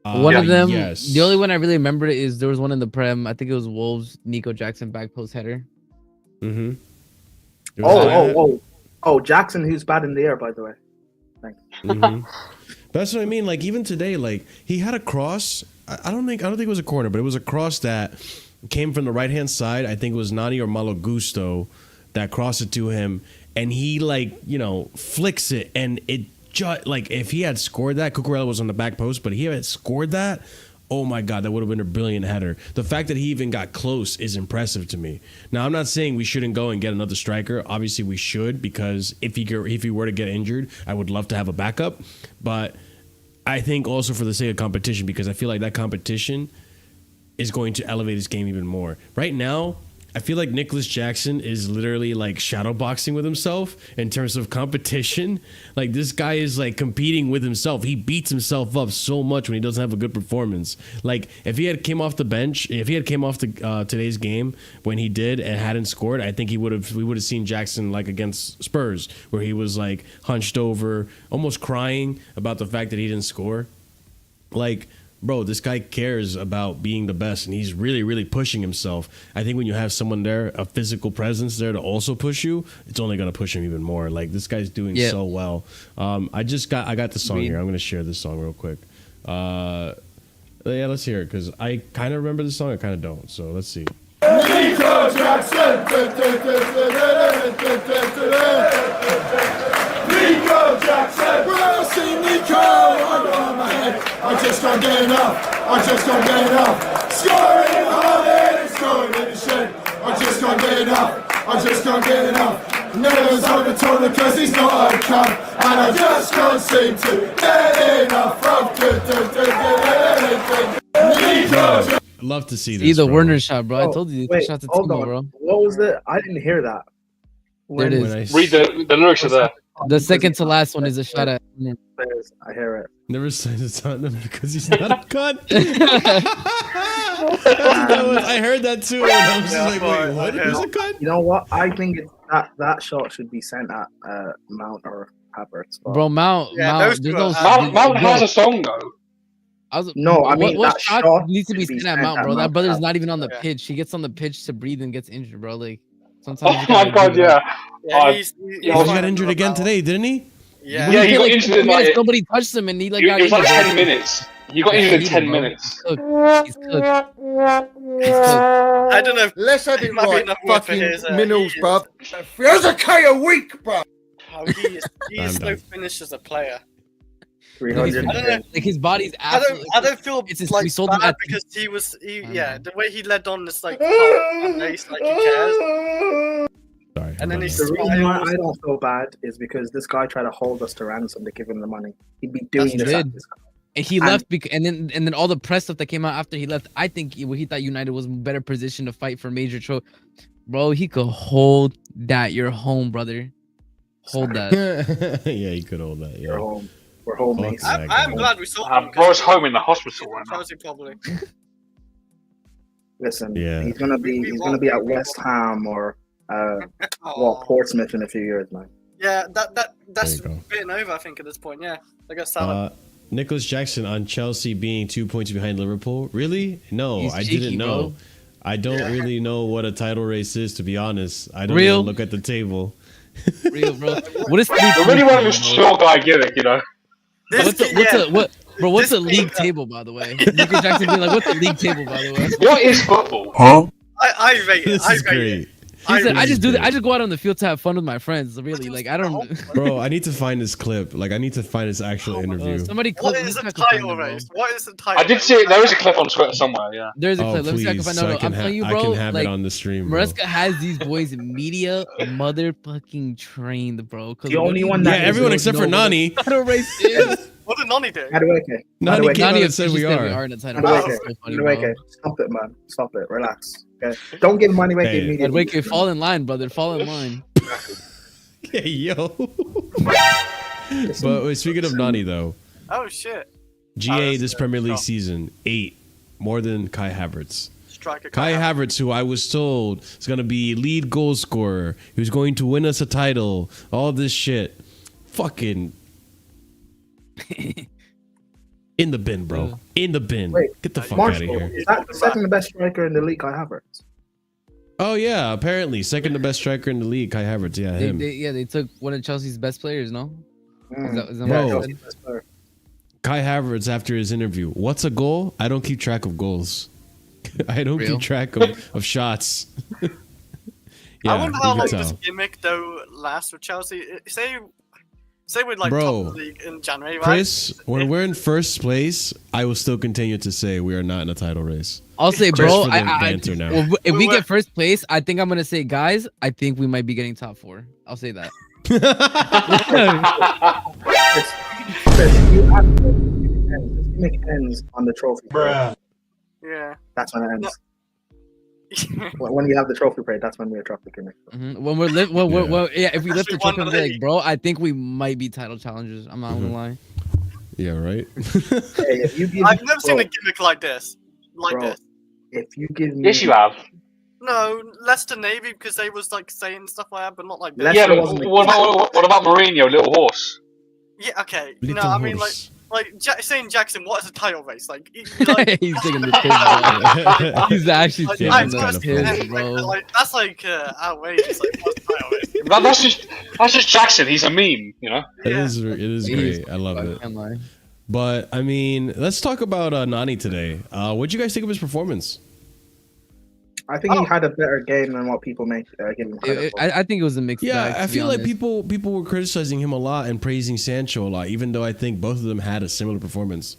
[SPEAKER 6] One of them,
[SPEAKER 1] yes.
[SPEAKER 6] the only one I really remember is there was one in the Prem. I think it was Wolves, Nico Jackson back post header.
[SPEAKER 1] Mm-hmm.
[SPEAKER 11] Oh, Jackson, who's bad in the air, by the way. Thanks.
[SPEAKER 1] Mm-hmm. That's what I mean. Like even today, like he had a cross. I don't think it was a corner, but it was a cross that came from the right hand side. I think it was Nani or Malo Gusto that crossed it to him, and he flicks it, and it just like if he had scored that, Cucurella was on the back post, but he had scored that. Oh my God, that would have been a brilliant header. The fact that he even got close is impressive to me. Now, I'm not saying we shouldn't go and get another striker. Obviously, we should, because if he were to get injured, I would love to have a backup. But I think also for the sake of competition, because I feel like that competition is going to elevate his game even more. Right now, I feel like Nicholas Jackson is literally like shadow boxing with himself in terms of competition. Like this guy is like competing with himself. He beats himself up so much when he doesn't have a good performance. Like if he had came off the bench, if he had came off the today's game when he did and hadn't scored, I think we would have seen Jackson like against Spurs, where he was like hunched over, almost crying about the fact that he didn't score. Like, bro, this guy cares about being the best, and he's really, really pushing himself. I think when you have someone there, a physical presence there to also push you, it's only going to push him even more. Like, this guy's doing so well. I got the song here. I'm going to share this song real quick. Yeah, let's hear it, because I kind of remember the song. I kind of don't, so let's see.
[SPEAKER 12] Nico Jackson! Nico Jackson! When I see Nico, I go on my head. I just can't get enough. Scoring hard and scoring in the shed. I just can't get enough. Never's over Tona because he's not a cunt. And I just can't seem to get enough from Nico.
[SPEAKER 1] Love to see this.
[SPEAKER 6] See the Werner shot, bro. I told you.
[SPEAKER 11] Wait,
[SPEAKER 6] shot to
[SPEAKER 11] hold
[SPEAKER 6] Timo,
[SPEAKER 11] on.
[SPEAKER 6] bro.
[SPEAKER 11] What was it? I didn't hear that.
[SPEAKER 6] There it is.
[SPEAKER 5] Read the lyrics of that.
[SPEAKER 6] The second to last one is a shot at.
[SPEAKER 11] I hear it.
[SPEAKER 1] Never signed a Tottenham because he's not a cunt. I heard that too, and I was just like, wait, what? He's a cunt?
[SPEAKER 11] You know what? I think that shot should be sent at Mount or Havertz.
[SPEAKER 6] Bro, Mount has
[SPEAKER 5] a song though.
[SPEAKER 6] What shot needs to be sent at Mount, bro? That brother's not even on the pitch. He gets on the pitch to breathe and gets injured, bro. Like sometimes.
[SPEAKER 5] Oh my God, yeah.
[SPEAKER 1] He got injured again today, didn't he?
[SPEAKER 5] Yeah, he got injured in like
[SPEAKER 6] nobody touched him, and he like
[SPEAKER 5] it
[SPEAKER 6] got
[SPEAKER 5] was like
[SPEAKER 6] injured.
[SPEAKER 5] 10 minutes. You got injured in 10 minutes.
[SPEAKER 6] He's cooked.
[SPEAKER 4] I don't know.
[SPEAKER 12] Let's have it right. Fucking minerals, bruv.
[SPEAKER 8] Feels a K a week, bro.
[SPEAKER 4] Oh, he is so finished as a player.
[SPEAKER 11] 300.
[SPEAKER 4] I don't know.
[SPEAKER 6] Like his body's absolutely.
[SPEAKER 4] I don't feel
[SPEAKER 6] we sold him
[SPEAKER 4] bad
[SPEAKER 6] at
[SPEAKER 4] because the way he led on this like race, like he cares.
[SPEAKER 1] Sorry.
[SPEAKER 4] And then
[SPEAKER 11] The reason why I don't feel bad is because this guy tried to hold us to ransom to give him the money. He'd be doing this.
[SPEAKER 6] And he left, and then all the press stuff that came out after he left. I think he thought United was in better position to fight for major trophy. Bro, he could hold that. You're home, brother. Hold that.
[SPEAKER 1] Yeah, he could hold that. Yeah.
[SPEAKER 11] We're home, mates.
[SPEAKER 4] I'm glad we saw him.
[SPEAKER 5] Bro's home in the hospital right now.
[SPEAKER 4] Chelsea probably.
[SPEAKER 11] Listen, he's gonna be at West Ham or Portsmouth in a few years, man.
[SPEAKER 4] Yeah, that's bitten over. I think at this point. Yeah, I got Salah.
[SPEAKER 1] Nicholas Jackson on Chelsea being 2 points behind Liverpool. Really? No,
[SPEAKER 6] He's
[SPEAKER 1] I
[SPEAKER 6] cheeky,
[SPEAKER 1] didn't know.
[SPEAKER 6] bro.
[SPEAKER 1] I don't really know what a title race is, to be honest. I don't
[SPEAKER 6] Real?
[SPEAKER 1] even look at the table.
[SPEAKER 6] Real, bro. What is
[SPEAKER 5] I really want this short guy gimmick, you know.
[SPEAKER 6] What's a league table, by the way? Nicholas Jackson being like, what's a league table, by the way?
[SPEAKER 5] What is football?
[SPEAKER 3] Huh?
[SPEAKER 4] I rate it.
[SPEAKER 1] This is great.
[SPEAKER 6] He said, I just go out on the field to have fun with my friends. Really, like I don't.
[SPEAKER 1] Bro, I need to find this clip. Like I need to find this actual interview.
[SPEAKER 6] Somebody.
[SPEAKER 4] What is the title race? What is the title?
[SPEAKER 5] I did see it. There is a clip on Twitter somewhere. Yeah.
[SPEAKER 6] There's a clip. Let me see if I can
[SPEAKER 1] Please,
[SPEAKER 6] find.
[SPEAKER 1] so
[SPEAKER 6] No,
[SPEAKER 1] I can
[SPEAKER 6] I'm telling you, bro.
[SPEAKER 1] I can have
[SPEAKER 6] like,
[SPEAKER 1] it on the stream. Bro.
[SPEAKER 6] Maresca has these boys media motherfucking trained, bro.
[SPEAKER 11] The only one that
[SPEAKER 1] everyone except for Nani.
[SPEAKER 6] Title race is.
[SPEAKER 4] What did Nani do?
[SPEAKER 1] Nani came out and said we are.
[SPEAKER 6] in a title race.
[SPEAKER 11] Stop it, man. Stop it. Relax. Okay. Don't give Madueke media.
[SPEAKER 6] Madueke, fall in line, brother. Fall in line.
[SPEAKER 1] Hey, yo. But wait, speaking of Nani, though.
[SPEAKER 4] Oh, shit.
[SPEAKER 1] GA this Premier League season, 8. More than Kai Havertz.
[SPEAKER 4] Striker
[SPEAKER 1] Kai Havertz, who I was told is going to be lead goal scorer, who's going to win us a title, all this shit. Fucking in the bin, bro. In the bin.
[SPEAKER 11] Wait,
[SPEAKER 1] get the fuck
[SPEAKER 11] Marshall,
[SPEAKER 1] out of here.
[SPEAKER 11] Is that the second best striker in the league, Kai Havertz?
[SPEAKER 1] Oh yeah, apparently second the best striker in the league, Kai Havertz. Yeah, him.
[SPEAKER 6] They took one of Chelsea's best players. No, is that
[SPEAKER 1] Bro,
[SPEAKER 6] what I said?
[SPEAKER 1] Kai Havertz after his interview. What's a goal? I don't keep track of goals. I don't keep track of shots. Yeah,
[SPEAKER 4] I wonder how
[SPEAKER 1] you
[SPEAKER 4] long
[SPEAKER 1] can
[SPEAKER 4] this
[SPEAKER 1] tell.
[SPEAKER 4] gimmick though lasts with Chelsea. Say we're like
[SPEAKER 1] Bro,
[SPEAKER 4] top of the league in January, right?
[SPEAKER 1] Chris, when we're in first place, I will still continue to say we are not in a title race.
[SPEAKER 6] I'll say,
[SPEAKER 1] Chris
[SPEAKER 6] bro.
[SPEAKER 1] for the banter now.
[SPEAKER 6] Well, if we get first place, I think I'm gonna say, guys, I think we might be getting top 4. I'll say that.
[SPEAKER 11] You have to make ends on the trophy.
[SPEAKER 8] Bruh.
[SPEAKER 4] Yeah.
[SPEAKER 11] That's when it ends. When you have the trophy parade, that's when we attract the connect.
[SPEAKER 6] When we're if we lift the trophy, I'm like, bro, I think we might be title challengers. I'm not gonna lie.
[SPEAKER 1] Yeah, right.
[SPEAKER 11] Hey, if you give
[SPEAKER 4] I've never seen a gimmick like this.
[SPEAKER 11] Bro, if you give me,
[SPEAKER 5] Yes, you have.
[SPEAKER 4] No, Leicester Navy because they was like saying stuff like that, but not like this.
[SPEAKER 5] Yeah, but what about Mourinho, little horse?
[SPEAKER 4] Yeah, okay. No,
[SPEAKER 1] Little
[SPEAKER 4] I mean
[SPEAKER 1] horse.
[SPEAKER 4] saying Jackson, what is a title race? Like,
[SPEAKER 6] He's taking the piss, bro. He's actually taking the piss, bro.
[SPEAKER 4] Like, that's like outrageous. Like, what's a title race?
[SPEAKER 5] That's just Jackson. He's a meme, you know.
[SPEAKER 1] It is great. I love it.
[SPEAKER 6] Can't lie.
[SPEAKER 1] But I mean, let's talk about Nani today. What'd you guys think of his performance?
[SPEAKER 11] I think he had a better game than what people make give him credit for.
[SPEAKER 6] I think it was a mixed bag.
[SPEAKER 1] Yeah, I feel like people were criticizing him a lot and praising Sancho a lot, even though I think both of them had a similar performance.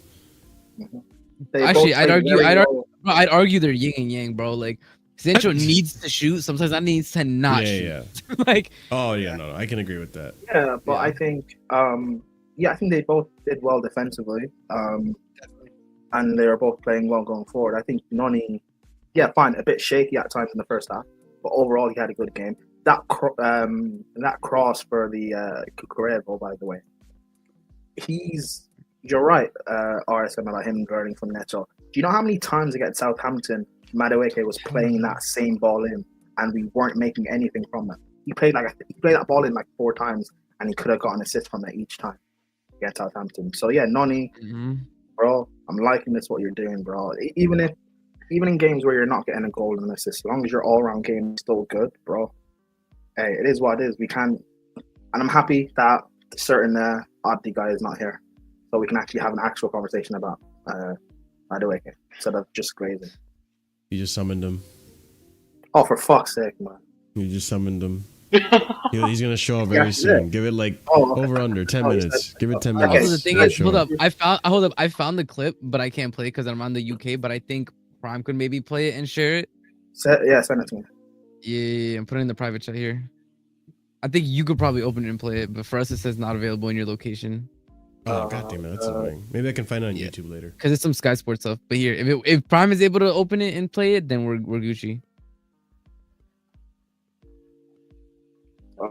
[SPEAKER 6] Actually, I'd argue they're yin and yang, bro. Like Sancho needs to shoot. Sometimes that needs to not shoot.
[SPEAKER 1] Yeah.
[SPEAKER 6] Like,
[SPEAKER 1] oh yeah, no, I can agree with that.
[SPEAKER 11] Yeah, but I think, I think they both did well defensively, and they were both playing well going forward. I think Nani, fine, a bit shaky at times in the first half, but overall he had a good game. That cross for the CUCURELLA goal, by the way, you're right, RSM, about him learning from Neto. Do you know how many times against Southampton, Madueke was playing that same ball in, and we weren't making anything from it? He played that ball in like 4 times, and he could have got an assist from it each time against Southampton. So yeah, Nani, bro, I'm liking this what you're doing, bro. Even in games where you're not getting a goal and an assist, as long as your all-round game is still good, bro. Hey, it is what it is. We can, and I'm happy that certain Abdi guy is not here, so we can actually have an actual conversation about Madueke instead of just grazing.
[SPEAKER 1] You just summoned him.
[SPEAKER 11] Oh, for fuck's sake, man!
[SPEAKER 1] You just summoned him. He's gonna show up very soon. Give it like over under 10 minutes. Give it 10 minutes.
[SPEAKER 6] Also, the thing is, hold up. I found the clip, but I can't play because I'm on the UK. But I think Prime could maybe play it and share it.
[SPEAKER 11] Send it to me.
[SPEAKER 6] Yeah, I'm putting it in the private chat here. I think you could probably open it and play it, but for us it says not available in your location.
[SPEAKER 1] Oh god damn it, that's annoying. Maybe I can find it on YouTube later.
[SPEAKER 6] Because it's some Sky Sports stuff. But here, if Prime is able to open it and play it, then we're Gucci.
[SPEAKER 11] I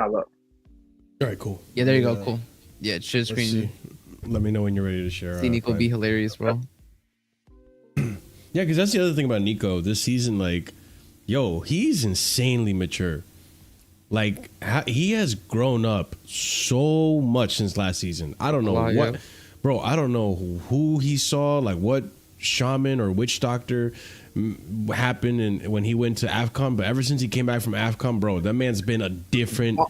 [SPEAKER 11] have it.
[SPEAKER 1] All right, cool.
[SPEAKER 6] Yeah, there you go. Cool. Yeah, share
[SPEAKER 1] Let's
[SPEAKER 6] screen.
[SPEAKER 1] see. Let me know when you're ready to share.
[SPEAKER 6] See Nico be hilarious, bro.
[SPEAKER 1] Yeah, because that's the other thing about Nico this season. Like, yo, he's insanely mature. Like he has grown up so much since last season. I don't know bro. I don't know who he saw, like what shaman or witch doctor happened and when he went to AFCON, but ever since he came back from AFCON, bro, that man's been a different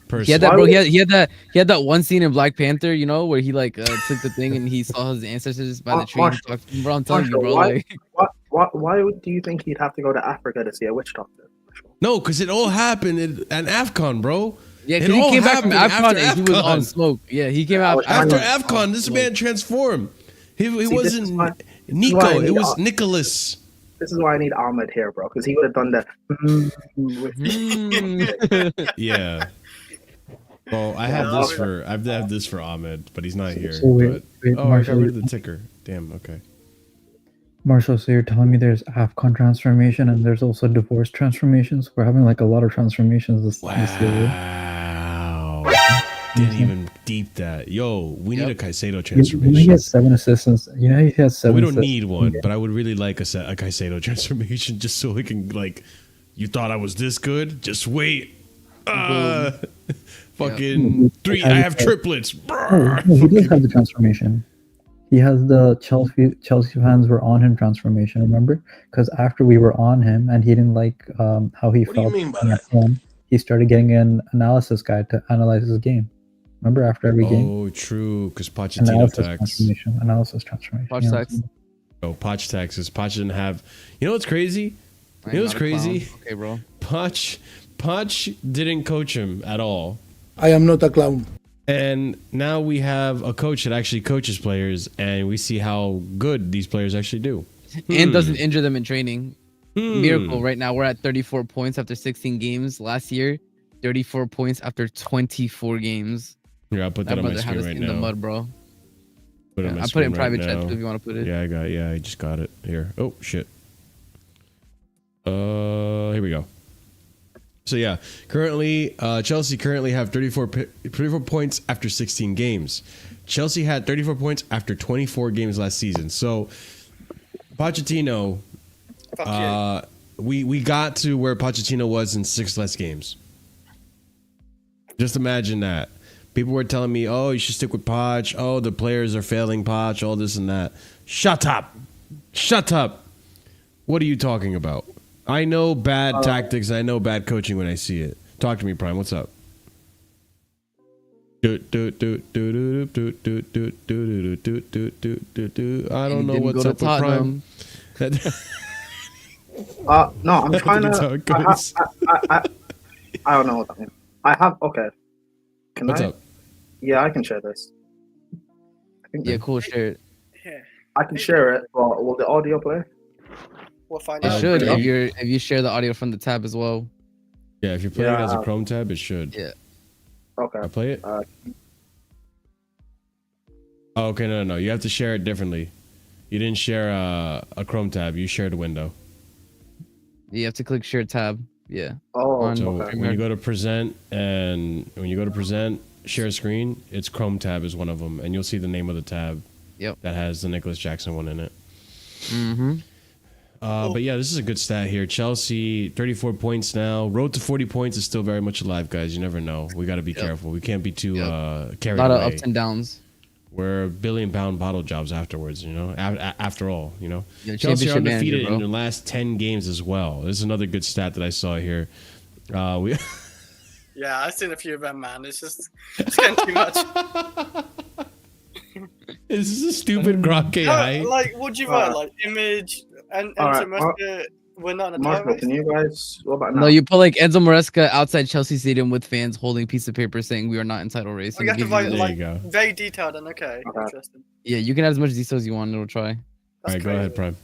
[SPEAKER 1] person.
[SPEAKER 6] He had that, bro. He had that one scene in Black Panther, you know, where he like took the thing and he saw his ancestors by the tree. Bro, I'm telling you, bro.
[SPEAKER 11] Why do you think he'd have to go to Africa to see a witch doctor?
[SPEAKER 1] No, because it all happened at AFCON, bro.
[SPEAKER 6] Yeah, because he came back from AFCON and he was on smoke. Yeah, he came out
[SPEAKER 1] after AFCON. This man transformed. He wasn't Nico. It was Nicholas.
[SPEAKER 11] This is why I need Ahmed here, bro, because he would have done that.
[SPEAKER 1] Yeah. Well, I have this for Ahmed, but he's not here.
[SPEAKER 7] So wait,
[SPEAKER 1] I got rid of the ticker. Damn. Okay.
[SPEAKER 7] Marshall, so you're telling me there's AFCON transformation and there's also divorce transformations? We're having like a lot of transformations this year.
[SPEAKER 1] Wow. Didn't even deep that. Yo, we need a Caicedo transformation.
[SPEAKER 7] He has 7 assists. You know he has 7
[SPEAKER 1] We don't
[SPEAKER 7] assists.
[SPEAKER 1] need one, but I would really like a Caicedo transformation just so he can, like, you thought I was this good? Just wait. Fucking 3. I have triplets.
[SPEAKER 7] No, he does have the transformation. He has the Chelsea fans were on him transformation, remember? Because after we were on him and he didn't like how he felt, he started getting an analysis guy to analyze his game. Remember after every game?
[SPEAKER 1] Oh, true. Because Pochettino tax.
[SPEAKER 7] Analysis transformation.
[SPEAKER 6] Poch tax.
[SPEAKER 1] Oh, Poch taxes. Poch didn't have. You know what's crazy? You know what's crazy?
[SPEAKER 6] Okay, bro.
[SPEAKER 1] Poch didn't coach him at all.
[SPEAKER 8] I am not a clown.
[SPEAKER 1] And now we have a coach that actually coaches players, and we see how good these players actually do.
[SPEAKER 6] And doesn't injure them in training. Miracle. Right now, we're at 34 points after 16 games. Last year, 34 points after 24 games.
[SPEAKER 1] Yeah, I'll put that on my screen right now.
[SPEAKER 6] In the mud, bro.
[SPEAKER 1] I
[SPEAKER 6] put it in private chat if you want to put it.
[SPEAKER 1] Yeah, I just got it here. Oh shit. Here we go. So yeah, currently Chelsea have 34 points after 16 games. Chelsea had 34 points after 24 games last season. So Pochettino, we got to where Pochettino was in 6 less games. Just imagine that. People were telling me, "Oh, you should stick with Poch. Oh, the players are failing Poch. All this and that." Shut up. What are you talking about? I know bad tactics. I know bad coaching when I see it. Talk to me, Prime. What's up? I don't know what's up with Prime.
[SPEAKER 11] No, I'm trying to. I don't know what that means. I have. Okay.
[SPEAKER 1] What's up?
[SPEAKER 11] Yeah, I can share this.
[SPEAKER 6] Yeah, cool. Share it.
[SPEAKER 11] I can share it, but will the audio play?
[SPEAKER 4] We'll find
[SPEAKER 6] it
[SPEAKER 4] out.
[SPEAKER 6] Should if you share the audio from the tab as well.
[SPEAKER 1] Yeah, if you're playing as a Chrome tab, it should.
[SPEAKER 6] Yeah.
[SPEAKER 11] Okay.
[SPEAKER 1] I play it. Oh, okay, no. You have to share it differently. You didn't share a Chrome tab. You shared a window.
[SPEAKER 6] You have to click share tab. Yeah.
[SPEAKER 11] Oh.
[SPEAKER 1] So when you go to present share screen, it's Chrome tab is one of them, and you'll see the name of the tab.
[SPEAKER 6] Yep.
[SPEAKER 1] That has the Nicholas Jackson one in it.
[SPEAKER 6] Mm-hmm.
[SPEAKER 1] But yeah, this is a good stat here. Chelsea, 34 points now. Road to 40 points is still very much alive, guys. You never know. We got to be careful. We can't be too carried away.
[SPEAKER 6] A lot of ups and downs.
[SPEAKER 1] We're billion-pound bottle jobs afterwards, you know. After all, you know.
[SPEAKER 6] Yeah,
[SPEAKER 1] Chelsea are undefeated in the last 10 games as well. This is another good stat that I saw here.
[SPEAKER 4] Yeah, I've seen a few of them, man. It's getting too much.
[SPEAKER 1] This is a stupid Gronk AI.
[SPEAKER 4] Like, what do you want? Like, image and Maresca, we're not in a title race?
[SPEAKER 11] Can you guys? What about now?
[SPEAKER 6] No, you put like Enzo Maresca outside Chelsea Stadium with fans holding a piece of paper saying we are not in title race.
[SPEAKER 4] We have to write like very detailed and okay. Interesting.
[SPEAKER 6] Yeah, you can have as much detail as you want. It'll try.
[SPEAKER 1] All right, go ahead, Prime.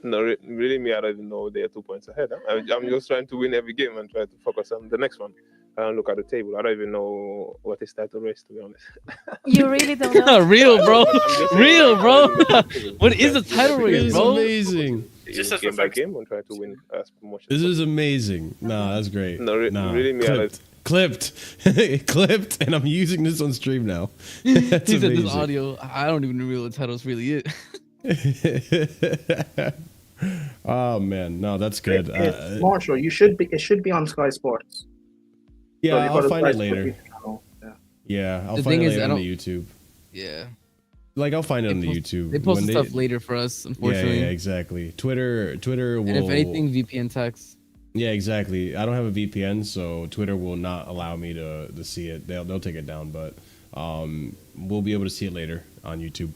[SPEAKER 3] No, really, me, I don't even know they're 2 points ahead. I'm just trying to win every game and try to focus on the next one. And look at the table. I don't even know what is title race, to be honest.
[SPEAKER 13] You really don't know?
[SPEAKER 6] Real, bro. What is a title race, bro?
[SPEAKER 1] Amazing.
[SPEAKER 3] Just game by game and try to win as promotion.
[SPEAKER 1] This is amazing. Nah, that's great.
[SPEAKER 3] No, really, me,
[SPEAKER 1] clipped, and I'm using this on stream now. That's
[SPEAKER 6] amazing. This audio. I don't even know what the title's really it.
[SPEAKER 1] Oh man, no, that's good.
[SPEAKER 11] Marshall, you should be. It should be on Sky Sports.
[SPEAKER 1] Yeah,
[SPEAKER 11] So
[SPEAKER 1] I'll find
[SPEAKER 11] Sky
[SPEAKER 1] it
[SPEAKER 11] Sports
[SPEAKER 1] later.
[SPEAKER 11] YouTube channel. Yeah.
[SPEAKER 1] Yeah, I'll
[SPEAKER 6] The
[SPEAKER 1] find
[SPEAKER 6] thing
[SPEAKER 1] it
[SPEAKER 6] is,
[SPEAKER 1] later
[SPEAKER 6] I
[SPEAKER 1] on
[SPEAKER 6] don't-
[SPEAKER 1] the YouTube.
[SPEAKER 6] Yeah.
[SPEAKER 1] Like I'll find it
[SPEAKER 6] They
[SPEAKER 1] on the
[SPEAKER 6] post-
[SPEAKER 1] YouTube.
[SPEAKER 6] They post
[SPEAKER 1] when
[SPEAKER 6] the stuff later for us, unfortunately.
[SPEAKER 1] Yeah, exactly. Twitter will.
[SPEAKER 6] And if anything, VPN text.
[SPEAKER 1] Yeah, exactly. I don't have a VPN, so Twitter will not allow me to see it. They'll take it down, but we'll be able to see it later on YouTube.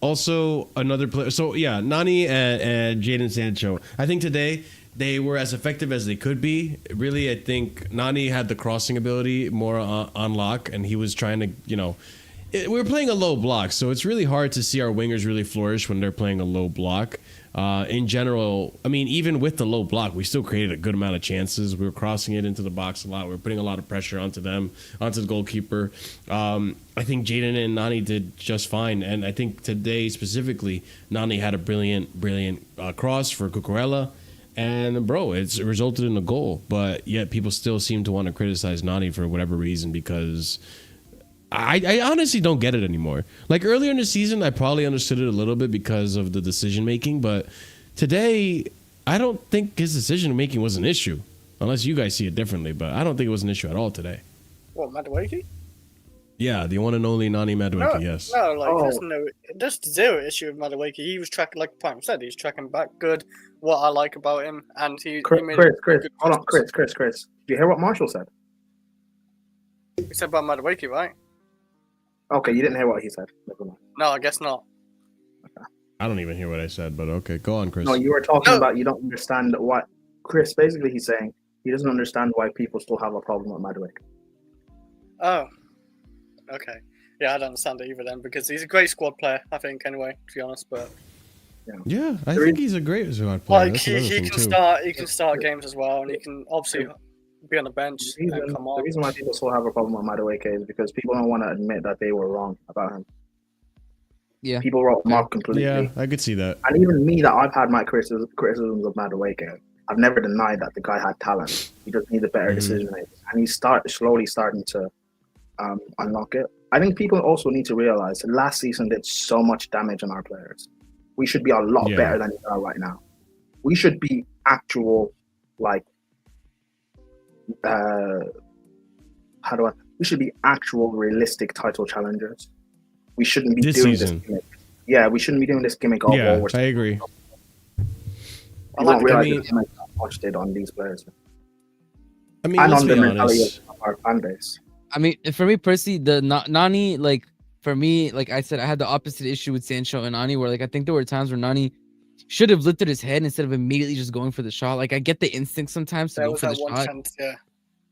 [SPEAKER 1] Also, another player. So yeah, Nani and Jadon Sancho. I think today they were as effective as they could be. Really, I think Nani had the crossing ability more on lock, and he was trying to, we're playing a low block, so it's really hard to see our wingers really flourish when they're playing a low block. In general, I mean, even with the low block, we still created a good amount of chances. We were crossing it into the box a lot. We were putting a lot of pressure onto them, onto the goalkeeper. I think Jadon and Nani did just fine. And I think today specifically, Nani had a brilliant cross for CUCURELLA. And, bro, it resulted in a goal. But yet people still seem to want to criticize Nani for whatever reason because... I honestly don't get it anymore. Like earlier in the season, I probably understood it a little bit because of the decision making, but today, I don't think his decision making was an issue, unless you guys see it differently. But I don't think it was an issue at all today.
[SPEAKER 4] What, Madueke?
[SPEAKER 1] Yeah, the one and only Nani Madueke. Yes.
[SPEAKER 4] No, there's zero issue with Madueke. He was tracking, like Prime said, he's tracking back good. What I like about him, and he made
[SPEAKER 11] Chris, hold on, Chris. Did you hear what Marshall said?
[SPEAKER 4] He said about Madueke, right?
[SPEAKER 11] Okay, you didn't hear what he said. Never mind.
[SPEAKER 4] No, I guess not.
[SPEAKER 1] I don't even hear what I said, but okay, go on, Chris.
[SPEAKER 11] No, you were talking about you don't understand what Chris. Basically, he's saying he doesn't understand why people still have a problem with Madueke.
[SPEAKER 4] Oh, okay. Yeah, I don't understand it either then because he's a great squad player. I think anyway, to be honest, but.
[SPEAKER 1] Yeah, I think he's a great squad player.
[SPEAKER 4] Like he can start games as well, and he can obviously be on the bench and come on.
[SPEAKER 11] The reason why people still have a problem with Madueke is because people don't want to admit that they were wrong about him.
[SPEAKER 6] Yeah.
[SPEAKER 11] People wrote him off completely.
[SPEAKER 1] Yeah, I could see that.
[SPEAKER 11] And even me, that I've had my criticisms of Madueke, I've never denied that the guy had talent. He just needed better decision making, and he's slowly starting to unlock it. I think people also need to realize that last season did so much damage on our players. We should be a lot better than we are right now. We should be actual, like, we should be actual realistic title challengers. We shouldn't be doing this gimmick. Yeah, we shouldn't be doing this gimmick.
[SPEAKER 1] I agree.
[SPEAKER 11] I don't realize how much did on these players.
[SPEAKER 1] I mean,
[SPEAKER 11] and
[SPEAKER 1] let's
[SPEAKER 11] on
[SPEAKER 1] be
[SPEAKER 11] the mentality
[SPEAKER 1] honest.
[SPEAKER 11] of our fan base.
[SPEAKER 6] I mean, for me personally, the Nani, like, for me, like I said, I had the opposite issue with Sancho and Nani, where like I think there were times where Nani should have lifted his head instead of immediately just going for the shot. Like I get the instinct sometimes to go for the shot.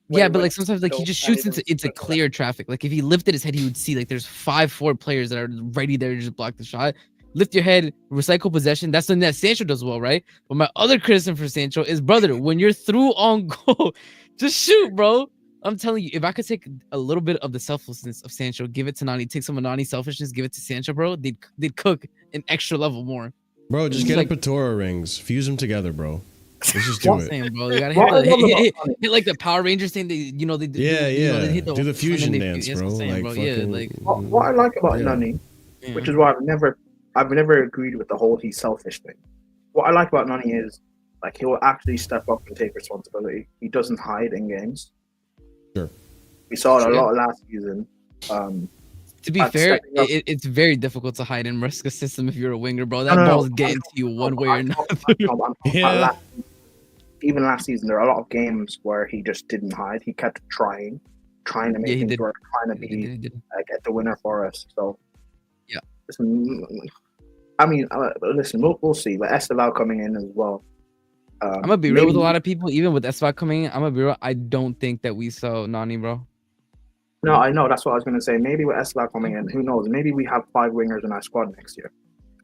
[SPEAKER 6] Yeah, but like sometimes like he just shoots into clear traffic. Like if he lifted his head, he would see like there's 5-4 players that are ready there to just block the shot. Lift your head, recycle possession. That's something that Sancho does well, right? But my other criticism for Sancho is, brother, when you're through on goal, just shoot, bro. I'm telling you, if I could take a little bit of the selflessness of Sancho, give it to Nani, take some of Nani's selfishness, give it to Sancho, bro, they'd cook an extra level more.
[SPEAKER 1] Bro, just get
[SPEAKER 6] like,
[SPEAKER 1] a Patora rings, fuse them together, bro. Let's just do it.
[SPEAKER 6] Saying, bro, you gotta hit like the Power Rangers thing. They hit
[SPEAKER 1] do the fusion dance, bro.
[SPEAKER 11] What I like about Nani, which is why I've never agreed with the whole he's selfish thing. What I like about Nani is like he will actually step up and take responsibility. He doesn't hide in games.
[SPEAKER 1] Sure.
[SPEAKER 11] We saw it a lot last season.
[SPEAKER 6] To be fair, it's very difficult to hide in Maresca's system if you're a winger, bro. That ball's getting to you one way or another.
[SPEAKER 11] Even last season, there are a lot of games where he just didn't hide. He kept trying to make things work, trying to get the winner for us. So,
[SPEAKER 6] yeah.
[SPEAKER 11] Listen, I mean, listen, we'll see. But Esteval coming in as well.
[SPEAKER 6] I'm gonna be real with a lot of people. Even with Esteval coming in, I'm gonna be real. I don't think that we saw Nani, bro.
[SPEAKER 11] No, I know. That's what I was gonna say. Maybe with Esteval coming in, who knows? Maybe we have 5 wingers in our squad next year,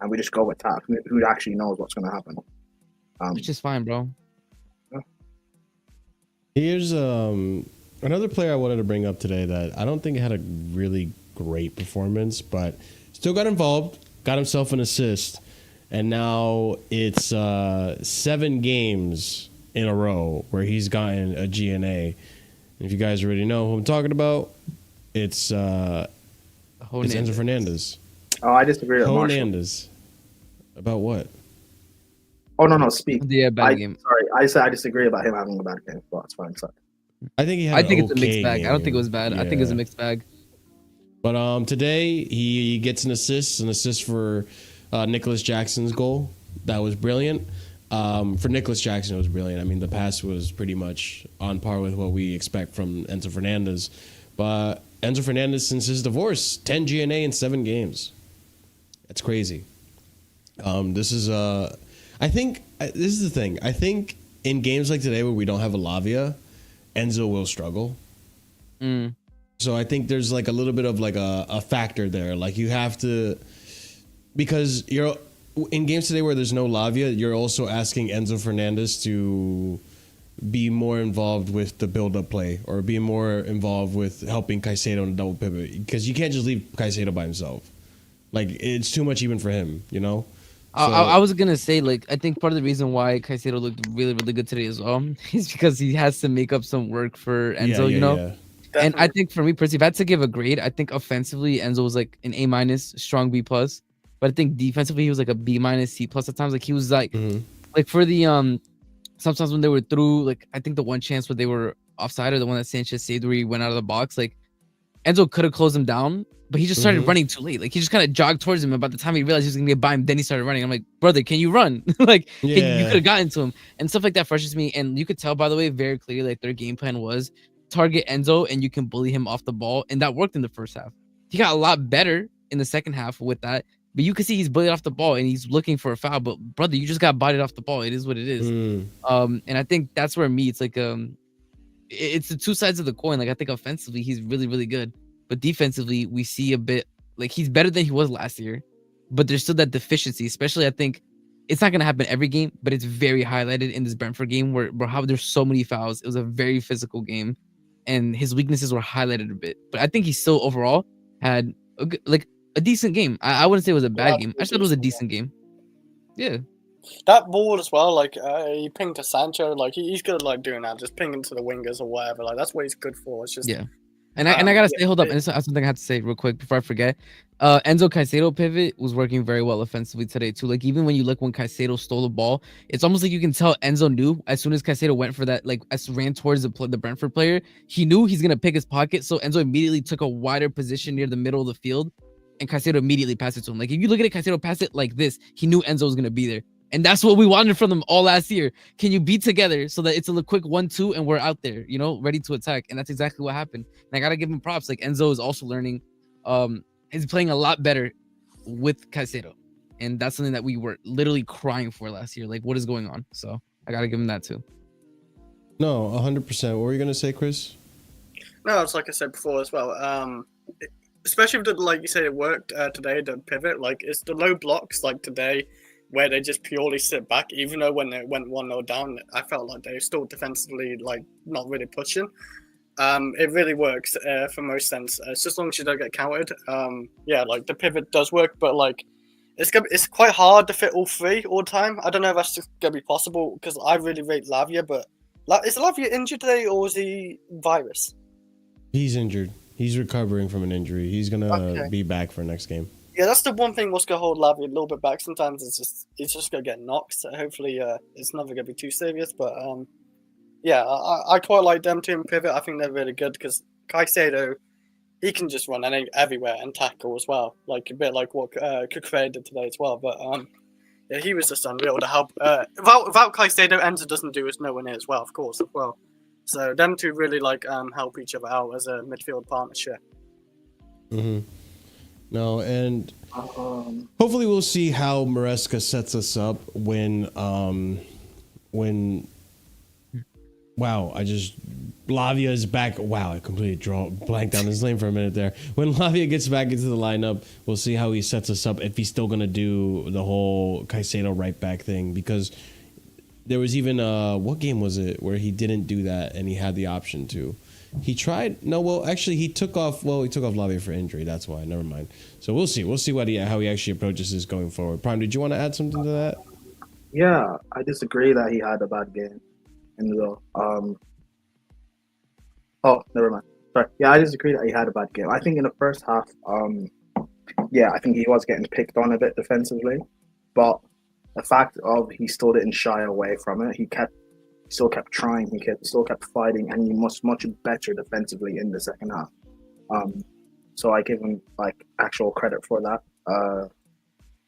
[SPEAKER 11] and we just go with that. Who actually knows what's gonna happen?
[SPEAKER 6] Which is fine, bro.
[SPEAKER 1] Here's another player I wanted to bring up today that I don't think had a really great performance, but still got involved, got himself an assist, and now it's 7 games in a row where he's gotten a GNA. If you guys already know who I'm talking about, it's Enzo Fernandez.
[SPEAKER 11] Oh, I disagree with Marshall.
[SPEAKER 1] Fernandez. About what?
[SPEAKER 11] Oh no, speak.
[SPEAKER 6] Yeah, bad game.
[SPEAKER 11] Sorry, I said I disagree about him having a bad game, but it's fine. Sorry.
[SPEAKER 1] I think he had.
[SPEAKER 6] I think it's a
[SPEAKER 1] okay
[SPEAKER 6] mixed bag.
[SPEAKER 1] Game.
[SPEAKER 6] I don't think it was bad. I think it's a mixed bag.
[SPEAKER 1] But today he gets an assist for Nicholas Jackson's goal. That was brilliant. For Nicholas Jackson, it was brilliant. I mean, the pass was pretty much on par with what we expect from Enzo Fernandez. But Enzo Fernandez, since his divorce, 10 GNA in 7 games. That's crazy. This is I think this is the thing. I think in games like today where we don't have a Lavia, Enzo will struggle. So I think there's like a little bit of like a factor there. Like you have to, because you're in games today where there's no Lavia, you're also asking Enzo Fernandez to be more involved with the build-up play or be more involved with helping Caicedo in a double pivot, because you can't just leave Caicedo by himself. Like it's too much even for him, you know. So,
[SPEAKER 6] I was gonna say, like, I think part of the reason why Caicedo looked really, really good today as well is because he has to make up some work for Enzo, you know. Yeah. And I think for me personally, if I had to give a grade, I think offensively Enzo was like an A-, strong B+. But I think defensively he was like a B-, C+ at times. Like he was like, like for the sometimes when they were through, like I think the one chance where they were offside or the one that Sanchez saved where he went out of the box, like Enzo could have closed him down, but he just started running too late. Like he just kind of jogged towards him, and by the time he realized he was gonna get by him, then he started running. I'm like, brother, can you run? Like you could have gotten to him, and stuff like that frustrates me. And you could tell, by the way, very clearly, like their game plan was target Enzo and you can bully him off the ball, and that worked in the first half. He got a lot better in the second half with that, but you can see he's bullied off the ball and he's looking for a foul. But brother, you just got bodied off the ball. It is what it is. And I think that's where it's like it's the two sides of the coin. Like I think offensively he's really, really good, but defensively we see a bit like he's better than he was last year, but there's still that deficiency. Especially I think it's not gonna happen every game, but it's very highlighted in this Brentford game where how there's so many fouls. It was a very physical game, and his weaknesses were highlighted a bit. But I think he still overall had a decent game. I wouldn't say it was a bad game. I just thought it was a decent game. Yeah.
[SPEAKER 4] That ball as well, like he pinged to Sancho, like he's good at like doing that, just pinging to the wingers or whatever. Like that's what he's good for. It's just
[SPEAKER 6] And I gotta say, hold up, and this is something I have to say real quick before I forget. Enzo Caicedo pivot was working very well offensively today too. Like even when you look when Caicedo stole the ball, it's almost like you can tell Enzo knew as soon as Caicedo went for that, like ran towards the Brentford player, he knew he's gonna pick his pocket. So Enzo immediately took a wider position near the middle of the field, and Caicedo immediately passed it to him. Like if you look at it, Caicedo passed it like this, he knew Enzo was gonna be there. And that's what we wanted from them all last year. Can you be together so that it's a quick 1-2 and we're out there, you know, ready to attack? And that's exactly what happened. And I gotta give him props. Like Enzo is also learning. He's playing a lot better with Caicedo, and that's something that we were literally crying for last year. Like, what is going on? So I gotta give him that too.
[SPEAKER 1] No, 100%. What were you gonna say, Chris?
[SPEAKER 4] No, it's like I said before as well. Especially if like you said, it worked today. The pivot, like it's the low blocks, like today, where they just purely sit back, even though when they went 1-0 down, I felt like they were still defensively, like, not really pushing. It really works for most sense. It's just as long as you don't get counted. Yeah, like, the pivot does work, but, like, it's quite hard to fit all three all the time. I don't know if that's just going to be possible, because I really rate Lavia, but is Lavia injured today, or is he virus?
[SPEAKER 1] He's injured. He's recovering from an injury. He's going to be back for next game.
[SPEAKER 4] Yeah, that's the one thing what's going to hold Lavia a little bit back. Sometimes it's just going to get knocked. So hopefully it's never going to be too serious. But yeah, I quite like them to pivot. I think they're really good because Caicedo, he can just run everywhere and tackle as well. Like a bit like what CUCURELLA did today as well. But yeah, he was just unreal to help. Without Caicedo, Enzo doesn't do us nowhere near as well, of course, as well. So them two really like help each other out as a midfield partnership.
[SPEAKER 1] No, and hopefully we'll see how Maresca sets us up when Lavia is back. Wow, I completely blanked on his name for a minute there. When Lavia gets back into the lineup, we'll see how he sets us up, if he's still going to do the whole Caicedo right back thing, because there was even what game was it where he didn't do that and he had the option to. He tried. No, well, actually, he took off Lavia for injury. That's why. Never mind. So we'll see. We'll see how he actually approaches this going forward. Prime, did you want to add something to that?
[SPEAKER 11] Yeah, I disagree that he had a bad game in the. Oh, never mind. Sorry. Yeah, I disagree that he had a bad game. I think in the first half, yeah, I think he was getting picked on a bit defensively, but the fact of he still didn't shy away from it. He still kept trying. He still kept fighting, and he was much better defensively in the second half. So I give him like actual credit for that.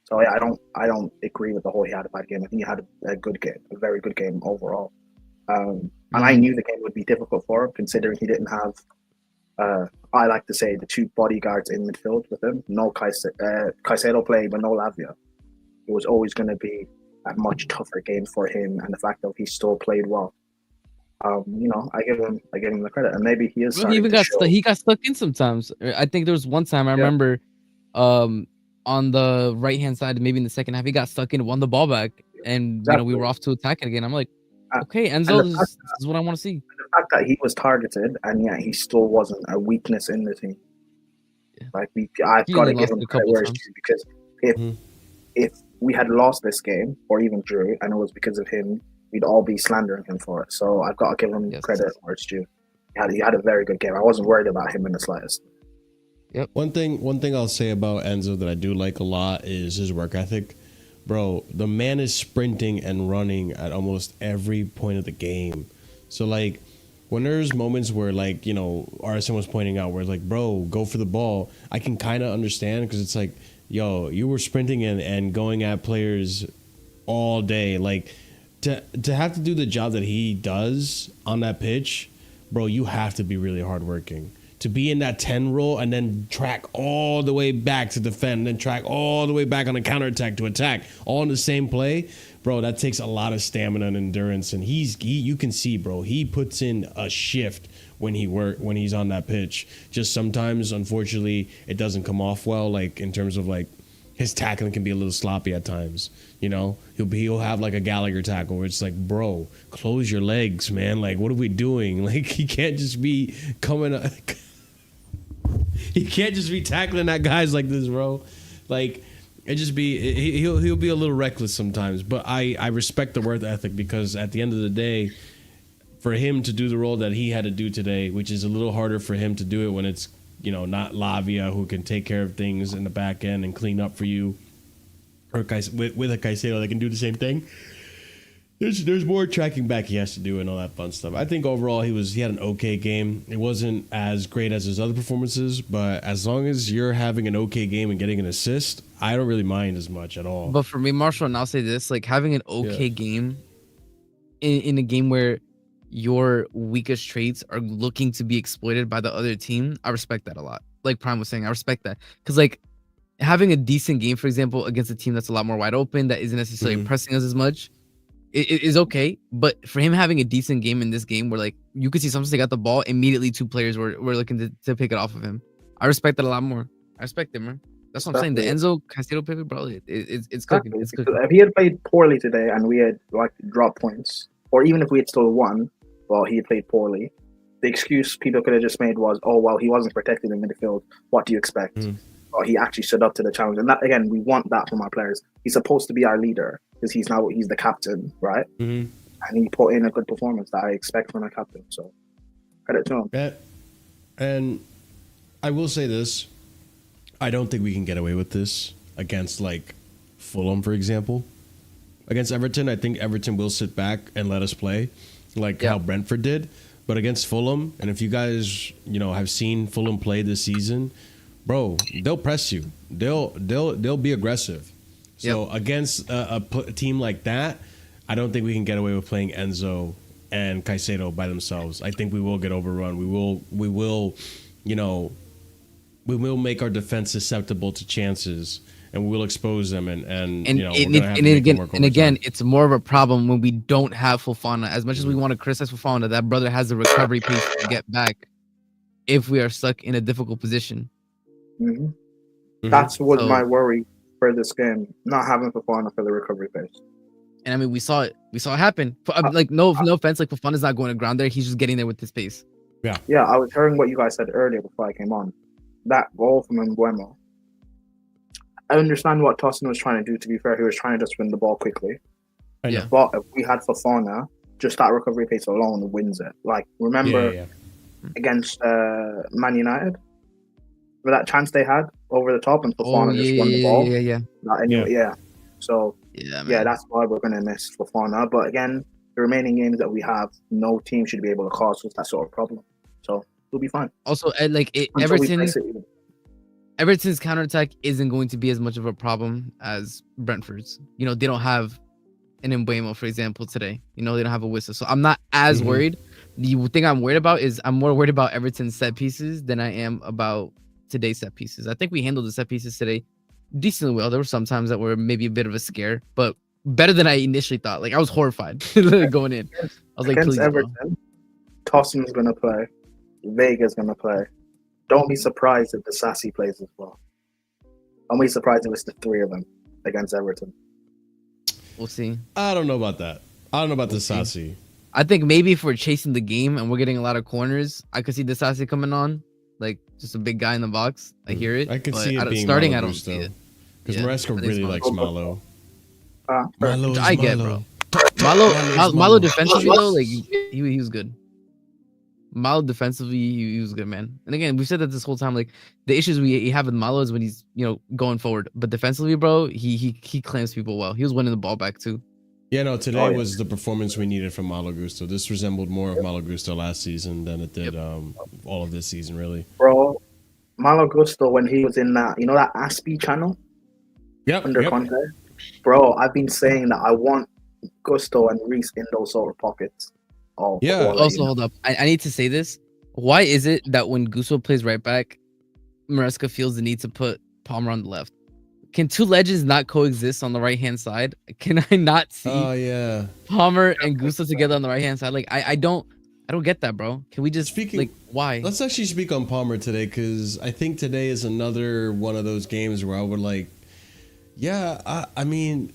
[SPEAKER 11] So yeah, I don't agree with the whole he had a bad game. I think he had a good game, a very good game overall. And I knew the game would be difficult for him, considering he didn't have. I like to say the two bodyguards in midfield with him. No Caicedo playing, but no Lavia. It was always going to be a much tougher game for him, and the fact that he still played well. I give him the credit, and maybe he is.
[SPEAKER 6] He even got stuck in sometimes. I think there was one time I remember, on the right hand side, maybe in the second half, he got stuck in, won the ball back, and we were off to attack it again. I'm like, okay, Enzo, this is what I want to see.
[SPEAKER 11] The fact that he was targeted, and yet he still wasn't a weakness in the team. Yeah. Like I've got to give him credit where it's due, because if we had lost this game or even drew, and it was because of him, we'd all be slandering him for it. So I've got to give him credit where it's due. He had a very good game. I wasn't worried about him in the slightest.
[SPEAKER 1] Yep. One thing I'll say about Enzo that I do like a lot is his work ethic. Bro, the man is sprinting and running at almost every point of the game. So like when there's moments where like, RSM was pointing out where it's like, bro, go for the ball, I can kind of understand, because it's like, yo, you were sprinting and going at players all day. Like to have to do the job that he does on that pitch, bro, you have to be really hardworking. To be in that 10 role and then track all the way back to defend, then track all the way back on a counterattack to attack, all in the same play, bro, that takes a lot of stamina and endurance. And you can see, bro, he puts in a shift when he's on that pitch. Just sometimes, unfortunately, it doesn't come off well. Like in terms of like his tackling can be a little sloppy at times. He'll have like a Gallagher tackle where it's like, bro, close your legs, man. Like, what are we doing? Like, he can't just be coming. He can't just be tackling at guys like this, bro. Like, he'll be a little reckless sometimes. But I respect the work ethic, because at the end of the day, for him to do the role that he had to do today, which is a little harder for him to do it when it's not Lavia who can take care of things in the back end and clean up for you, or with a Caicedo that can do the same thing. There's more tracking back he has to do and all that fun stuff. I think overall he had an okay game. It wasn't as great as his other performances, but as long as you're having an okay game and getting an assist, I don't really mind as much at all.
[SPEAKER 6] But for me, Marshall, and I'll say this, like having an okay game in a game where your weakest traits are looking to be exploited by the other team, I respect that a lot. Like Prime was saying, I respect that. Because like having a decent game, for example, against a team that's a lot more wide open, that isn't necessarily pressing us as much, it is okay. But for him having a decent game in this game where like you could see sometimes they got the ball, immediately two players were looking to pick it off of him. I respect that a lot more. I respect him, man. That's what I'm saying. The Enzo Caicedo pivot, bro, it's cooking. It's cooking.
[SPEAKER 11] If he had played poorly today and we had like dropped points, or even if we had still won, well, he had played poorly, the excuse people could have just made was, oh, well, he wasn't protected in midfield. What do you expect? Well, he actually stood up to the challenge. And that, again, we want that from our players. He's supposed to be our leader because he's the captain, right? And he put in a good performance that I expect from a captain. So credit to him.
[SPEAKER 1] Yeah. And I will say this. I don't think we can get away with this against like Fulham, for example. Against Everton, I think Everton will sit back and let us play like how Brentford did. But against Fulham, and if you guys, have seen Fulham play this season, bro, they'll press you. They'll be aggressive. So against a team like that, I don't think we can get away with playing Enzo and Caicedo by themselves. I think we will get overrun. We will make our defense susceptible to chances, and we will expose them. And
[SPEAKER 6] again, it's more of a problem when we don't have Fofana. As much as we want to criticize Fofana, that brother has the recovery pace to get back if we are stuck in a difficult position.
[SPEAKER 11] That's what my worry for this game, not having Fofana for the recovery pace.
[SPEAKER 6] And I mean, we saw it happen. Like no offense, like Fofana's not going to ground there. He's just getting there with his pace.
[SPEAKER 11] Yeah. I was hearing what you guys said earlier before I came on. That goal from Mbuemo. I understand what Tosin was trying to do. To be fair, he was trying to just win the ball quickly. But if we had Fofana, just that recovery pace alone wins it. Like remember against Man United, with that chance they had over the top and Fofana just won the ball. So yeah, that's why we're going to miss Fofana. But again, the remaining games that we have, no team should be able to cause us that sort of problem. So we'll be fine.
[SPEAKER 6] Also, Everton's counterattack isn't going to be as much of a problem as Brentford's. You know, they don't have an Mbeumo, for example, today. You know, they don't have a Wissa. So I'm not as worried. The thing I'm worried about is I'm more worried about Everton's set pieces than I am about today's set pieces. I think we handled the set pieces today decently well. There were some times that were maybe a bit of a scare, but better than I initially thought. Like, I was horrified going in. I was like,
[SPEAKER 11] against
[SPEAKER 6] please,
[SPEAKER 11] Everton, Tosin's going to play. Vega's going to play. Don't be surprised if the Sassy plays as well. I'll be surprised if it's the three of them against Everton.
[SPEAKER 6] We'll see.
[SPEAKER 1] I don't know about that. I don't know about the Sassy.
[SPEAKER 6] I think maybe if we're chasing the game and we're getting a lot of corners, I could see the Sassy coming on. Like, just a big guy in the box. I hear it.
[SPEAKER 1] I could see it being
[SPEAKER 6] starting.
[SPEAKER 1] Malo
[SPEAKER 6] I don't see it.
[SPEAKER 1] Because Maresca really likes Malo.
[SPEAKER 6] I get, bro. Malo defensively though, like he was good. Malo defensively, he was good, man. And again, we've said that this whole time. Like, the issues we have with Malo is when he's, you know, going forward. But defensively, bro, he claims people well. He was winning the ball back too.
[SPEAKER 1] Yeah, no, today was the performance we needed from Malo Gusto. This resembled more of Malo Gusto last season than it did all of this season, really.
[SPEAKER 11] Bro, Malo Gusto, when he was in that, you know, that Aspie channel? Under Conte? Bro, I've been saying that I want Gusto and Reece in those sort of pockets.
[SPEAKER 6] Also, hold up. I need to say this. Why is it that when Gusto plays right back, Maresca feels the need to put Palmer on the left? Can two legends not coexist on the right hand side? Can I not see Palmer and Gusto together on the right hand side? Like, I don't get that, bro. Can we just why?
[SPEAKER 1] Let's actually speak on Palmer today, because I think today is another one of those games where I would I mean,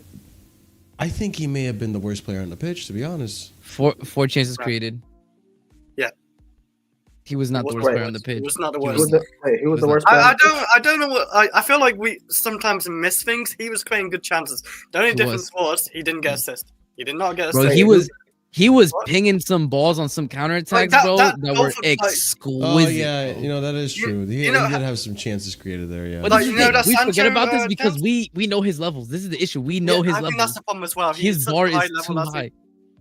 [SPEAKER 1] I think he may have been the worst player on the pitch, to be honest.
[SPEAKER 6] Four chances created.
[SPEAKER 4] Yeah.
[SPEAKER 6] He was not the worst player on the pitch.
[SPEAKER 4] He was not the worst.
[SPEAKER 11] He was the worst player.
[SPEAKER 4] I don't know what I feel like we sometimes miss things. He was creating good chances. The only difference was he didn't get assist. He did not get assist.
[SPEAKER 6] Bro, he was pinging some balls on some counterattacks, bro, that were exquisite.
[SPEAKER 1] Oh yeah, you know, that is true. He did have some chances created there, yeah.
[SPEAKER 6] But we forget about this because we know his levels. This is the issue. We know his levels. I think
[SPEAKER 4] that's the problem as well.
[SPEAKER 6] His bar is too high.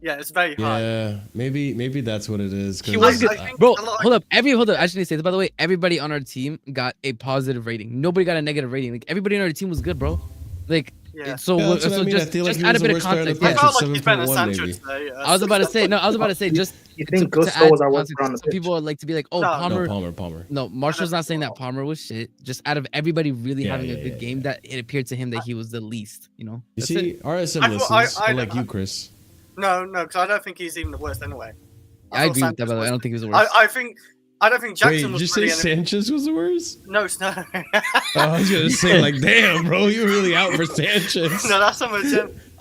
[SPEAKER 4] Yeah, it's very high.
[SPEAKER 1] Yeah, maybe that's what it is.
[SPEAKER 6] He was good. Bro, hold up. I actually say this, by the way, everybody on our team got a positive rating. Nobody got a negative rating. Like, everybody on our team was good, bro. Like, so just add a bit of context.
[SPEAKER 4] I felt like he's better than Sancho today.
[SPEAKER 6] I was about to say, just
[SPEAKER 11] you think Gusto was our worst player on the pitch?
[SPEAKER 6] People like to be like, oh, Palmer.
[SPEAKER 1] Palmer.
[SPEAKER 6] No, Marshall's not saying that Palmer was shit. Just out of everybody really having a good game, that it appeared to him that he was the least. You know.
[SPEAKER 1] You see, RSM listens. Like you, Chris.
[SPEAKER 4] No, because I don't think he's even the worst anyway.
[SPEAKER 6] I agree with that, by the way. I don't think he was the worst.
[SPEAKER 4] I don't think Jackson was.
[SPEAKER 1] Did you say Sanchez was the worst?
[SPEAKER 4] No, it's not.
[SPEAKER 1] I was gonna say, like, damn, bro, you're really out for Sanchez.
[SPEAKER 4] No, that's not much.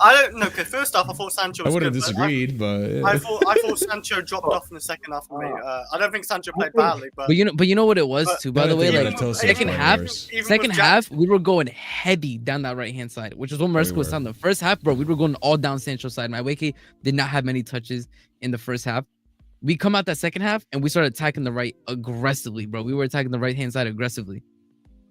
[SPEAKER 4] I don't know. Because first off, I thought Sancho was
[SPEAKER 1] I would have
[SPEAKER 4] good,
[SPEAKER 1] disagreed, but
[SPEAKER 4] I thought Sancho dropped off in the second half for me. I don't think Sancho played badly, but
[SPEAKER 6] you know what it was too. By the way, like second half, we were going heavy down that right hand side, which is what Maresca was on. The first half, bro, we were going all down Sancho's side. Maresca did not have many touches in the first half. We come out that second half and we started attacking the right aggressively, bro. We were attacking the right hand side aggressively.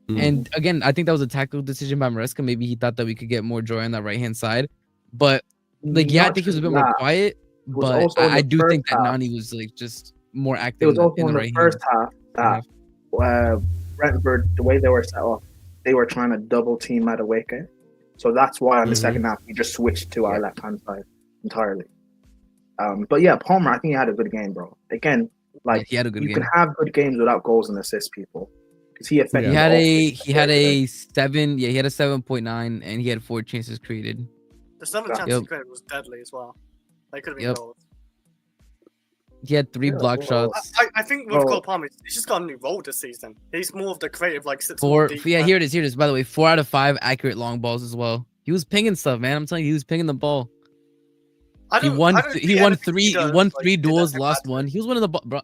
[SPEAKER 6] And again, I think that was a tactical decision by Maresca. Maybe he thought that we could get more joy on that right hand side. But like, I think he was a bit more quiet. But I do think that Nani was like just more active.
[SPEAKER 11] It was also in the right first half that Brentford, the way they were set up, they were trying to double team Madueke. So that's why in the second half we just switched to our left hand side entirely. But yeah, Palmer, I think he had a good game, bro. Again, like,
[SPEAKER 6] he had a good game.
[SPEAKER 11] You can have good games without goals and assists, people. Because he affected.
[SPEAKER 6] He had a 7. Yeah, he had a 7.9, and he had 4 chances created.
[SPEAKER 4] The 7 chances created was deadly as well. They could have been goals.
[SPEAKER 6] He had 3 block shots.
[SPEAKER 4] I think with Cole Palmer, he's just got a new role this season. He's more of the creative, like, sits
[SPEAKER 6] 4. Yeah, here it is. By the way, 4 out of 5 accurate long balls as well. He was pinging stuff, man. I'm telling you, he was pinging the ball. He won 3 duels, lost 1. He was one of the bro.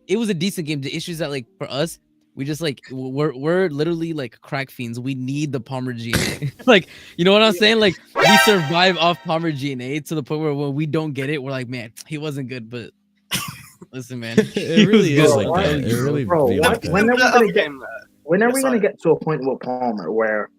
[SPEAKER 6] It was a decent game. The issue is that, like, for us, we just like we're literally like crack fiends. We need the Palmer GNA. Like, you know what I'm saying? Like, we survive off Palmer GNA to the point where when we don't get it, we're like, man, he wasn't good, but listen, man,
[SPEAKER 1] it really is like that. It really,
[SPEAKER 11] when are we gonna get to a point with Palmer where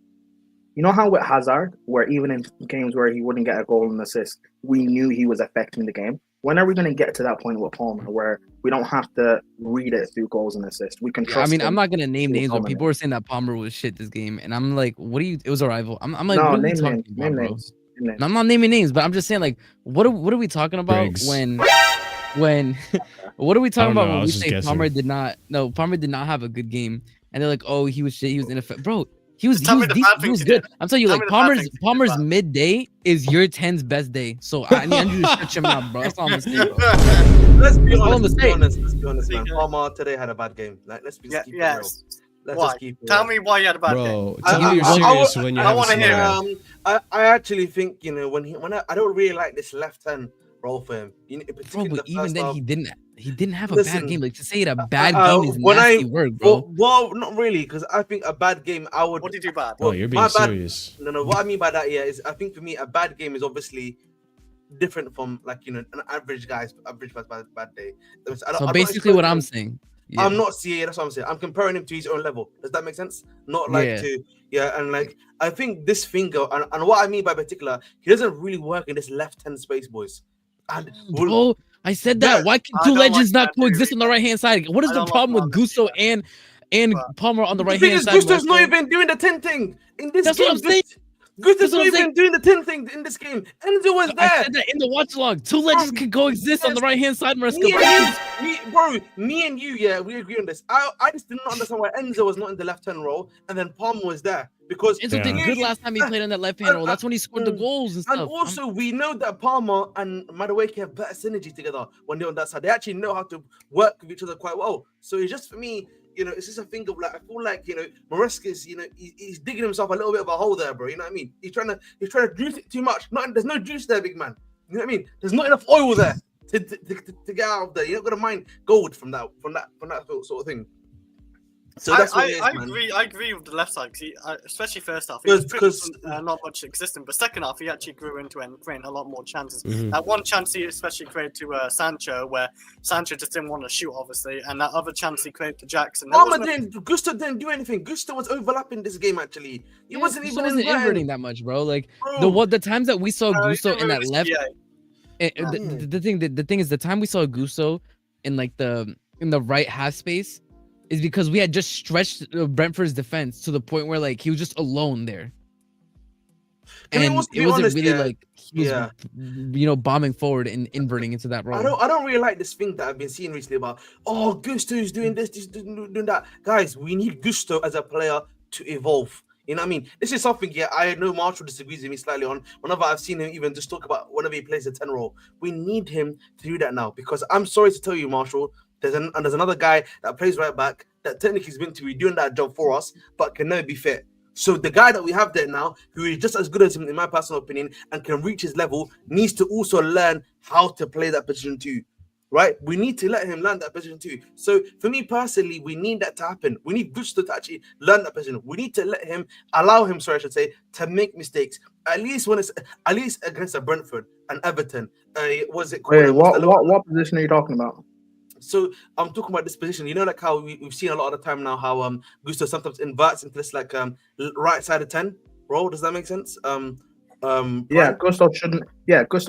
[SPEAKER 11] You know how with Hazard, where even in games where he wouldn't get a goal and assist, we knew he was affecting the game. When are we going to get to that point with Palmer where we don't have to read it through goals and assists? We can trust.
[SPEAKER 6] I mean, I'm not gonna name names, but
[SPEAKER 11] dominate.
[SPEAKER 6] people were saying that Palmer was shit this game, and I'm like, what are you? It was a rival. I'm like,
[SPEAKER 11] No,
[SPEAKER 6] what are we
[SPEAKER 11] name
[SPEAKER 6] talking
[SPEAKER 11] names.
[SPEAKER 6] about,
[SPEAKER 11] Name
[SPEAKER 6] bro?
[SPEAKER 11] names. Name names.
[SPEAKER 6] No, I'm not naming names, but I'm just saying, like, what are we talking about
[SPEAKER 1] Briggs.
[SPEAKER 6] when what are we talking
[SPEAKER 1] know,
[SPEAKER 6] about
[SPEAKER 1] I
[SPEAKER 6] when we
[SPEAKER 1] was just
[SPEAKER 6] say
[SPEAKER 1] guessing.
[SPEAKER 6] Palmer did not have a good game, and they're like, oh, he was shit, he was ineffective, bro. He was
[SPEAKER 4] Tell me the
[SPEAKER 6] decent,
[SPEAKER 4] bad
[SPEAKER 6] he
[SPEAKER 4] things
[SPEAKER 6] was
[SPEAKER 4] he
[SPEAKER 6] good.
[SPEAKER 4] did.
[SPEAKER 6] I'm telling you,
[SPEAKER 4] Tell
[SPEAKER 6] like
[SPEAKER 4] me the bad things he did,
[SPEAKER 6] Palmer's
[SPEAKER 4] bro.
[SPEAKER 6] midday is your 10's best day. So I need you to shut him out, bro. That's all I'm saying, bro.
[SPEAKER 2] Let's be
[SPEAKER 6] That's all I'm
[SPEAKER 2] honest.
[SPEAKER 6] gonna
[SPEAKER 2] Let's
[SPEAKER 6] say.
[SPEAKER 2] be honest, man. Palmer today had a bad game. Like, let's be keep it real.
[SPEAKER 4] Yes.
[SPEAKER 2] Let's
[SPEAKER 4] Why?
[SPEAKER 2] just keep it
[SPEAKER 4] Tell
[SPEAKER 2] real.
[SPEAKER 4] me why you had a bad game.
[SPEAKER 1] Bro, tell me you're serious when you
[SPEAKER 4] I
[SPEAKER 1] have a
[SPEAKER 4] wanna hear
[SPEAKER 1] smile.
[SPEAKER 4] it.
[SPEAKER 2] I actually think, you know, I don't really like this left hand role for him. You know,
[SPEAKER 6] Bro,
[SPEAKER 2] particularly
[SPEAKER 6] but
[SPEAKER 2] the
[SPEAKER 6] even
[SPEAKER 2] first
[SPEAKER 6] then
[SPEAKER 2] half.
[SPEAKER 6] he didn't have a
[SPEAKER 2] Listen,
[SPEAKER 6] bad game. Like, to say it a bad game is
[SPEAKER 2] when
[SPEAKER 6] nasty word, bro.
[SPEAKER 2] Well, not really, because I think a bad game, I would.
[SPEAKER 4] What did you do bad?
[SPEAKER 1] Oh, you're being serious.
[SPEAKER 2] No. What I mean by that, is I think for me, a bad game is obviously different from, like, you know, an average guy's bad day.
[SPEAKER 6] So basically, what I'm saying,
[SPEAKER 2] I'm not seeing. That's what I'm saying. I'm comparing him to his own level. Does that make sense? Not like and like I think this finger and what I mean by particular, he doesn't really work in this left hand space, boys. And
[SPEAKER 6] bro, I said that. Why can two legends not coexist on the right hand side? What is the problem with Gusto and Palmer on the right hand side?
[SPEAKER 2] Gusto's not even doing the 10 thing in this
[SPEAKER 6] That's
[SPEAKER 2] game.
[SPEAKER 6] what I'm saying.
[SPEAKER 2] Gusto's not even doing the 10 thing in this game. Enzo was there.
[SPEAKER 6] I said that in the watch log. Two legends can coexist on the right hand side, Maresca.
[SPEAKER 2] Me and you, yeah, we agree on this. I just did not understand why Enzo was not in the left hand role and then Palmer was there, because
[SPEAKER 6] Enzo did good last time he played on that left hand role. That's when he scored the goals and stuff.
[SPEAKER 2] And also, we know that Palmer and Madueke have better synergy together when they're on that side. They actually know how to work with each other quite well. So it's just, for me, you know, it's just a thing of, like, I feel like, you know, Maresca's, you know, he's digging himself a little bit of a hole there, bro. You know what I mean? He's trying to juice it too much. There's no juice there, big man. You know what I mean? There's not enough oil there to get out of there. You're not gonna mine gold from that sort of thing. So that's what it is, man.
[SPEAKER 4] I agree with the left side, especially first half. He was not much existing, but second half he actually grew into and created a lot more chances. That one chance he especially created to Sancho, where Sancho just didn't want to shoot, obviously, and that other chance he created to Jackson.
[SPEAKER 2] Gusto didn't do anything. Gusto was overlapping this game, actually. He wasn't even
[SPEAKER 6] inverting that much, bro. Like, the times that we saw Gusto in that left. The thing is, the time we saw Gusto in, like, in the right half space is because we had just stretched Brentford's defense to the point where, like, he was just alone there, and it wasn't really like he was, you know, bombing forward and inverting into that role.
[SPEAKER 2] I don't really like this thing that I've been seeing recently about, oh, Gusto's doing this, doing that. Guys, we need Gusto as a player to evolve. You know what I mean? This is something, I know Marshall disagrees with me slightly on. Whenever I've seen him even just talk about whenever he plays the 10 role, we need him to do that now, because I'm sorry to tell you, Marshall, there's another guy that plays right back that technically is meant to be doing that job for us, but can never be fit. So the guy that we have there now, who is just as good as him, in my personal opinion, and can reach his level, needs to also learn how to play that position too. Right? We need to let him learn that position too. So for me personally, we need that to happen. We need Gusto to actually learn that position. We need to allow him, to make mistakes. At least against a Brentford and Everton. Was it called?
[SPEAKER 11] Wait, what position are you talking about?
[SPEAKER 2] So I'm talking about this position. You know, like how we've seen a lot of the time now, how Gusto sometimes inverts into this, like, right side of 10 role. Does that make sense?
[SPEAKER 11] Gusto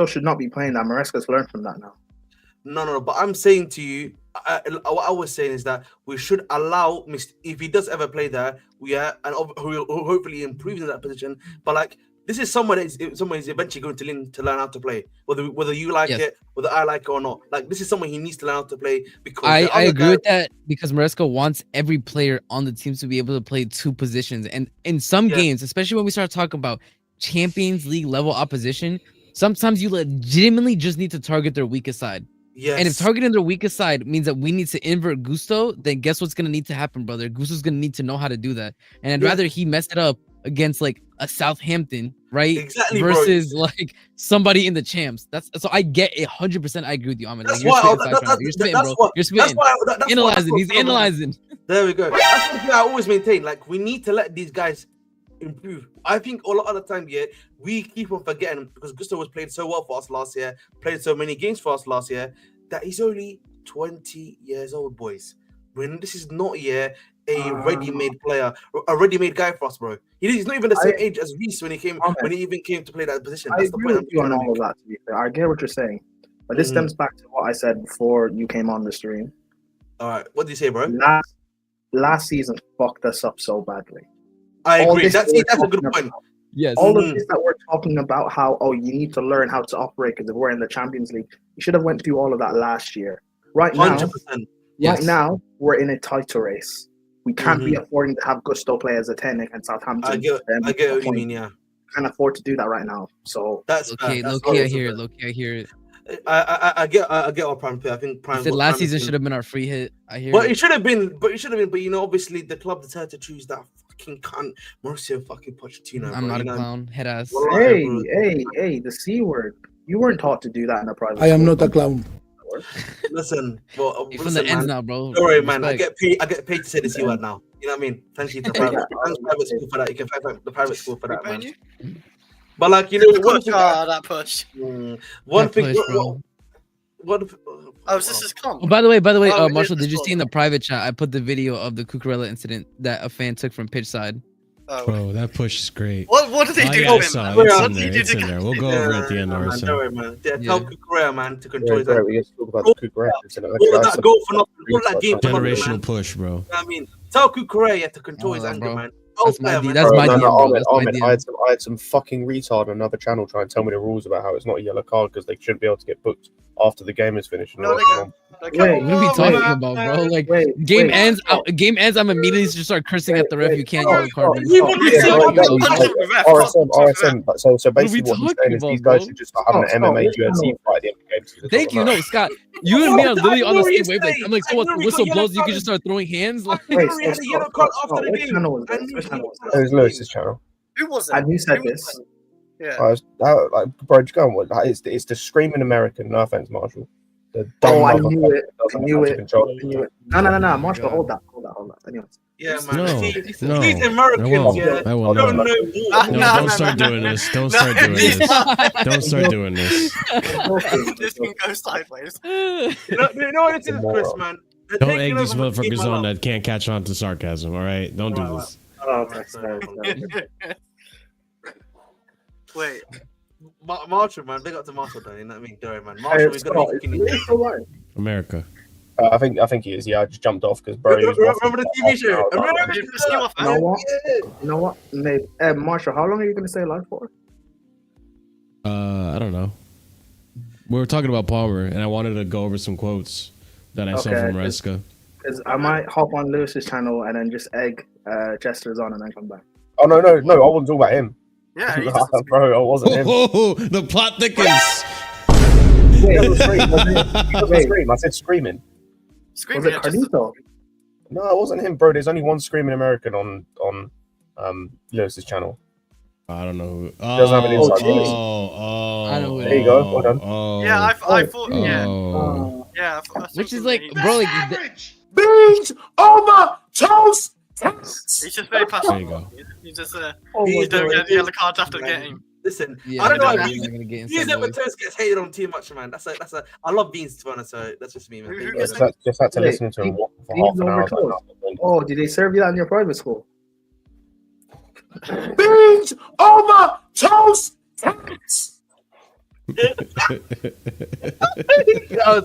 [SPEAKER 11] should not be playing that. Maresca's learned from that now.
[SPEAKER 2] No. But I'm saying to you, what I was saying is that we should allow, if he does ever play there, and hopefully improves in that position. But, like, this is someone is eventually going to learn how to play, whether you like it, whether I like it or not. Like, this is someone he needs to learn how to play, because
[SPEAKER 6] I agree with that, because Maresca wants every player on the team to be able to play two positions, and in some games, especially when we start talking about Champions League level opposition, sometimes you legitimately just need to target their weakest side.
[SPEAKER 2] Yes.
[SPEAKER 6] And if targeting their weakest side means that we need to invert Gusto, then guess what's going to need to happen, brother? Gusto's going to need to know how to do that. And I'd rather he messed it up against, like, a Southampton, right?
[SPEAKER 2] Exactly,
[SPEAKER 6] versus like somebody in the champs. So I get 100%. I agree with you, Ahmed. Like, you're spitting, bro. You're spitting. Analyzing. He's analyzing.
[SPEAKER 2] There we go. That's something I always maintain. Like, we need to let these guys improve. I think a lot of the time, we keep on forgetting, because Gusto was played so well for us last year, played so many games for us last year, that he's only 20 years old, boys. when this is not a ready-made player, a ready-made guy for us, bro. He's not even the same age as Reece when he even came to play that position. That's the
[SPEAKER 11] agree
[SPEAKER 2] point
[SPEAKER 11] with you on all of that. To be fair, I get what you're saying, but this stems back to what I said before you came on the stream.
[SPEAKER 2] All right, what did you say, bro?
[SPEAKER 11] Last season fucked us up so badly.
[SPEAKER 2] I agree. That's a good point.
[SPEAKER 6] Yes.
[SPEAKER 11] All of this that we're talking about, how you need to learn how to operate because if we're in the Champions League, you should have went through all of that last year. Right now,
[SPEAKER 2] 100%.
[SPEAKER 11] Right now we're in a title race. We can't be affording to have Gusto play as a 10 against Southampton.
[SPEAKER 2] I get what you mean. Yeah,
[SPEAKER 11] can't afford to do that right now. So
[SPEAKER 2] that's
[SPEAKER 6] okay. Low-key, I hear it.
[SPEAKER 2] I get what Prime play. I think Prime.
[SPEAKER 6] Said last season should have been our free hit. I hear.
[SPEAKER 2] But it should have been. But you know, obviously the club decided to choose that fucking cunt, Maresca fucking Pochettino.
[SPEAKER 6] I'm not a clown. Head ass.
[SPEAKER 11] Hey, the C word. You weren't taught to do that in a private.
[SPEAKER 12] I am not a clown.
[SPEAKER 2] Listen, well,
[SPEAKER 6] from the ends now, bro.
[SPEAKER 2] Don't worry, man. I get paid to say the C word now. You know what I mean? Thank you to private school for that. You can thank the private school for that, man. But like, you know,
[SPEAKER 4] that push.
[SPEAKER 2] One thing.
[SPEAKER 4] This is calm.
[SPEAKER 6] Oh, by the way, Marshall, did you see in the private chat? I put the video of the Cucurella incident that a fan took from pitch side.
[SPEAKER 1] Bro, that push is great.
[SPEAKER 4] What did they do to him?
[SPEAKER 1] It's in there. We'll go over at the end,
[SPEAKER 2] Don't worry, man. Tell Cucurella, man, to control his.
[SPEAKER 3] We get to talk about the Cucurella.
[SPEAKER 2] That goal for nothing. All that game.
[SPEAKER 1] Generational push, bro.
[SPEAKER 2] You know what I mean, tell Cucurella to control his anger, man.
[SPEAKER 6] That's my DM.
[SPEAKER 3] I had some fucking retard on another channel trying to tell me the rules about how it's not a yellow card because they shouldn't be able to get booked after the game is finished.
[SPEAKER 6] What are we talking about, bro? Like game ends. I'm immediately just start cursing at the ref. You can't yellow card me.
[SPEAKER 3] RSM. So basically, what he's saying is these guys should just start having an MMA UFC fight at the end of the game.
[SPEAKER 6] Thank you. No, Scott. You and me are literally on the same wavelength. I'm like, so what? The whistle blows, you can just start throwing hands. Like,
[SPEAKER 3] it was Lewis's channel.
[SPEAKER 4] Who was it?
[SPEAKER 11] And who said this?
[SPEAKER 4] Yeah.
[SPEAKER 3] Bro, just go on. It's the screaming American. No offense, Marshall.
[SPEAKER 11] I knew it. No. Marshall, hold that. Anyways.
[SPEAKER 2] Yeah, man.
[SPEAKER 1] No.
[SPEAKER 2] These Americans,
[SPEAKER 1] I won't. Don't start doing this. Don't start doing this.
[SPEAKER 4] This can go sideways.
[SPEAKER 2] You know what it is, Chris, man?
[SPEAKER 1] Don't egg these motherfuckers on that can't catch on to sarcasm, all right? Don't do this.
[SPEAKER 2] Wait. Marshall, man. Big up to Marshall, though. You know what I mean? Don't worry, man. Marshall, we're going to
[SPEAKER 3] America. I think he is. Yeah, I just jumped off because bro.
[SPEAKER 2] Remember the TV show?
[SPEAKER 11] You know what? Marshall, how long are you going to stay alive for?
[SPEAKER 1] I don't know. We were talking about Palmer, and I wanted to go over some quotes that I saw from Maresca.
[SPEAKER 11] Because I might hop on Lewis's channel and then just egg Chester's on and then come back.
[SPEAKER 3] Oh no! I wasn't talking about him.
[SPEAKER 4] Yeah,
[SPEAKER 3] bro, I wasn't him.
[SPEAKER 1] The plot thickens.
[SPEAKER 3] I said screaming.
[SPEAKER 11] Was it Carlito?
[SPEAKER 3] No, it wasn't him, bro. There's only one screaming American on Lewis's channel.
[SPEAKER 1] I don't know who.
[SPEAKER 3] Doesn't have an inside voice.
[SPEAKER 6] I know.
[SPEAKER 3] There you go. Well done.
[SPEAKER 4] Yeah, I thought. Yeah.
[SPEAKER 6] Which is like, bro, like
[SPEAKER 12] beans over toast.
[SPEAKER 4] He's just very passive.
[SPEAKER 1] There you go.
[SPEAKER 4] He's just he don't get the yellow cards after the game.
[SPEAKER 2] Listen,
[SPEAKER 6] yeah,
[SPEAKER 2] I don't know if Beans ever gets hated on too much, man. That's a. I love Beans, to be honest. So that's just me, man.
[SPEAKER 3] Just had to listen to him for half an hour.
[SPEAKER 11] Oh, did they serve you that in your private school?
[SPEAKER 12] Beans over toast.
[SPEAKER 2] That was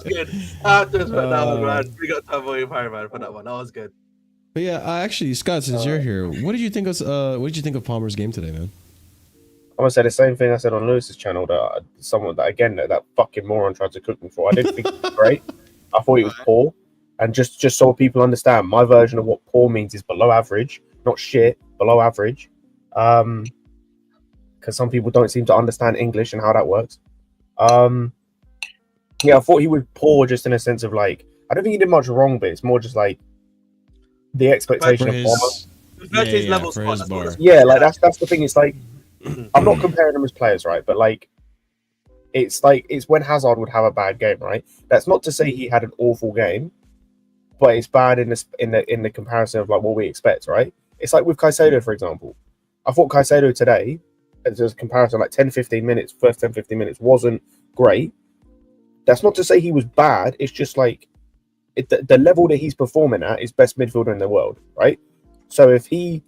[SPEAKER 2] good. That was man. We got time for your fire, man, for that one. That was good.
[SPEAKER 1] But yeah, actually, Scott, since you're here, what did you think of Palmer's game today, man?
[SPEAKER 3] I'm gonna say the same thing I said on Lewis's channel that that fucking moron tried to cook me for. I didn't think it was great. I thought it was poor, and just so people understand, my version of what poor means is below average, not shit, below average. Because some people don't seem to understand English and how that works. Yeah, I thought he was poor just in a sense of like, I don't think he did much wrong, but it's more just like the expectation of Palmer. Yeah, like that's the thing. It's like, I'm not comparing them as players, right? But like it's when Hazard would have a bad game, right? That's not to say he had an awful game, but it's bad in the comparison of like what we expect, right? It's like with Caicedo, for example. I thought Caicedo today, as a comparison, like 10-15 minutes, first 10-15 minutes wasn't great. That's not to say he was bad. It's just like the level that he's performing at is best midfielder in the world, right? So if he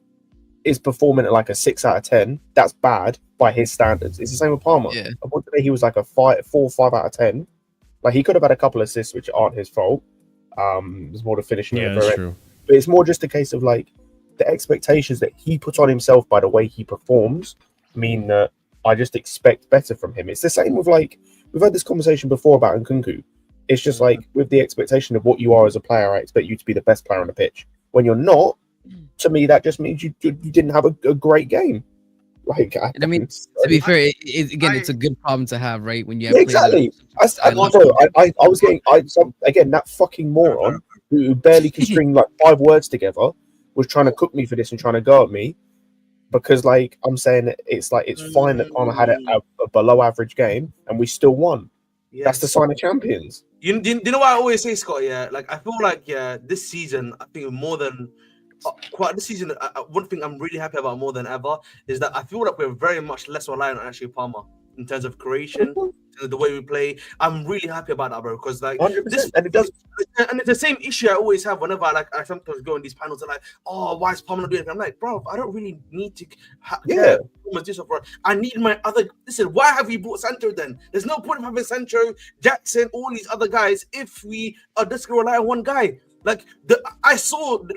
[SPEAKER 3] is performing at like a 6 out of 10, that's bad by his standards. It's the same with Palmer.
[SPEAKER 6] Yeah.
[SPEAKER 3] I want to say he was like a 4 or 5 out of 10. Like he could have had a couple of assists which aren't his fault. It's more the finishing.
[SPEAKER 1] Yeah, that's true.
[SPEAKER 3] But it's more just a case of like the expectations that he puts on himself by the way he performs mean that I just expect better from him. It's the same with like, we've had this conversation before about Nkunku. It's just like with the expectation of what you are as a player, I expect you to be the best player on the pitch. When you're not, to me, that just means you didn't have a great game. Like,
[SPEAKER 6] I mean, to be fair, it's a good problem to have, right? When you have
[SPEAKER 3] yeah, exactly. I was getting again, that fucking moron who barely can string like 5 words together was trying to cook me for this and trying to go at me because, like, I'm saying it's like it's fine that Palmer had a below average game and we still won. Yes. That's the sign of champions.
[SPEAKER 2] You know what I always say, Scott? Yeah, like I feel like this season, I think more than this season, one thing I'm really happy about more than ever is that I feel like we're very much less reliant on actually Palmer in terms of creation, the way we play. I'm really happy about that, bro, because like this, and it's the same issue I always have whenever I sometimes go in these panels and like, oh, why is Palmer not doing it? I'm like, bro, I don't really need to. I need my other. Listen, why have we bought Sancho then? There's no point of having Sancho, Jackson, all these other guys if we are just gonna rely on one guy. Like Tosin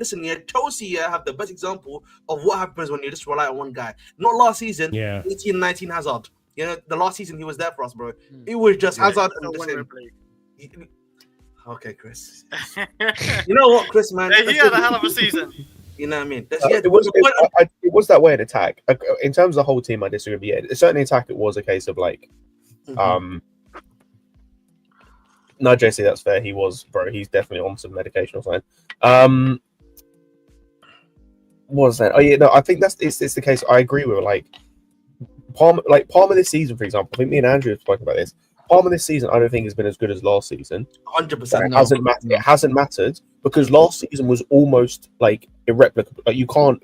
[SPEAKER 2] have the best example of what happens when you just rely on one guy. Not last season, 18-19 Hazard. You know, the last season he was there for us, bro. It was just Hazard and the same. Okay, Chris. You know what, Chris, man?
[SPEAKER 4] He had a hell of a season.
[SPEAKER 2] You know what I mean?
[SPEAKER 3] It was that way in attack. In terms of the whole team, I disagree. Yeah, certainly attack. It was a case of like, no, JC, that's fair. He was, bro. He's definitely on some medication or something. What was that? Oh yeah, no, I think it's the case. I agree with like Palmer this season, for example. I think me and Andrew have spoken about this. Palmer this season, I don't think has been as good as last season.
[SPEAKER 2] 100%.
[SPEAKER 3] It hasn't mattered because last season was almost like irreplicable. Like you can't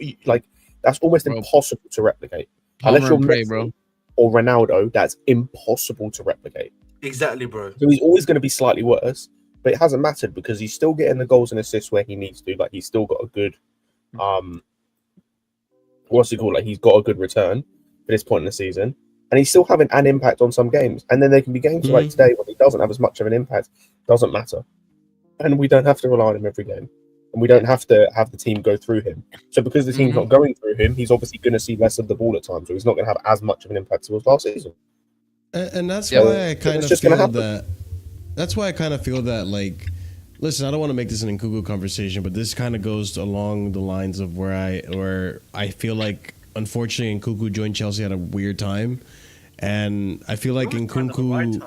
[SPEAKER 3] that's almost impossible to replicate. Unless you're Messi or Ronaldo, that's impossible to replicate.
[SPEAKER 2] Exactly, bro.
[SPEAKER 3] So he's always going to be slightly worse, but it hasn't mattered because he's still getting the goals and assists where he needs to. Like he's still got a good, what's it called? Like he's got a good return at this point in the season, and he's still having an impact on some games. And then there can be games like today when he doesn't have as much of an impact. Doesn't matter, and we don't have to rely on him every game, and we don't have to have the team go through him. So because the team's not going through him, he's obviously going to see less of the ball at times, so he's not going to have as much of an impact as he was last season.
[SPEAKER 1] And that's why I kind of feel that. That's why I kind of feel that, like, listen, I don't want to make this an Nkunku conversation, but this kind of goes along the lines of where I feel like, unfortunately, Nkunku joined Chelsea at a weird time, and I feel like Nkunku,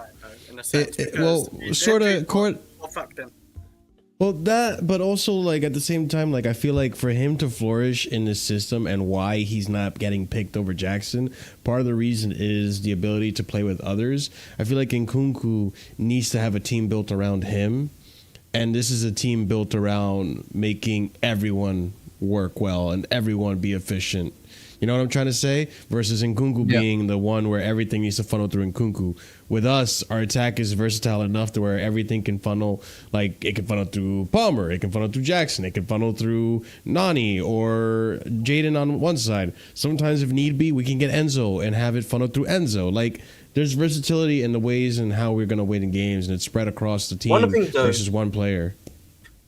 [SPEAKER 1] sort of
[SPEAKER 4] fucked him.
[SPEAKER 1] Well, that, but also, like, at the same time, like, I feel like for him to flourish in this system and why he's not getting picked over Jackson, part of the reason is the ability to play with others. I feel like Nkunku needs to have a team built around him, and this is a team built around making everyone work well and everyone be efficient. You know what I'm trying to say? Versus Nkunku being the one where everything needs to funnel through Nkunku. With us, our attack is versatile enough to where everything can funnel. Like, it can funnel through Palmer, it can funnel through Jackson, it can funnel through Nani or Jaden on one side. Sometimes, if need be, we can get Enzo and have it funnel through Enzo. Like, there's versatility in the ways and how we're going to win in games, and it's spread across the team versus one player.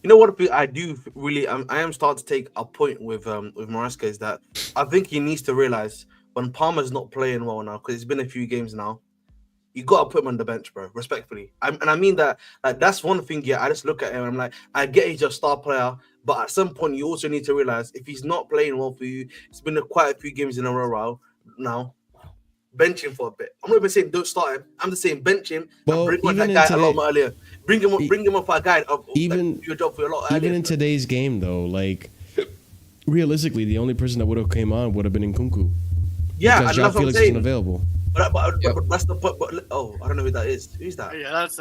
[SPEAKER 2] You know what I do really? I am starting to take a point with Maresca is that I think he needs to realize when Palmer's not playing well now, because it's been a few games now, you got to put him on the bench, bro, respectfully. And I mean that, like, that's one thing, I just look at him and I'm like, I get he's a star player, but at some point you also need to realize if he's not playing well for you, it's been quite a few games in a row now, bench him for a bit. I'm not even saying don't start him. I'm just saying bench him and bring on that guy a lot more earlier. Bring him up for a guy do your job for a lot earlier.
[SPEAKER 1] Even in today's game, though, like, realistically, the only person that would have came on would have been Nkunku.
[SPEAKER 2] Yeah,
[SPEAKER 1] because
[SPEAKER 2] and that's what I'm saying.
[SPEAKER 1] Available.
[SPEAKER 2] But that's the point. I don't know who that is. Who's that?
[SPEAKER 4] Yeah, that's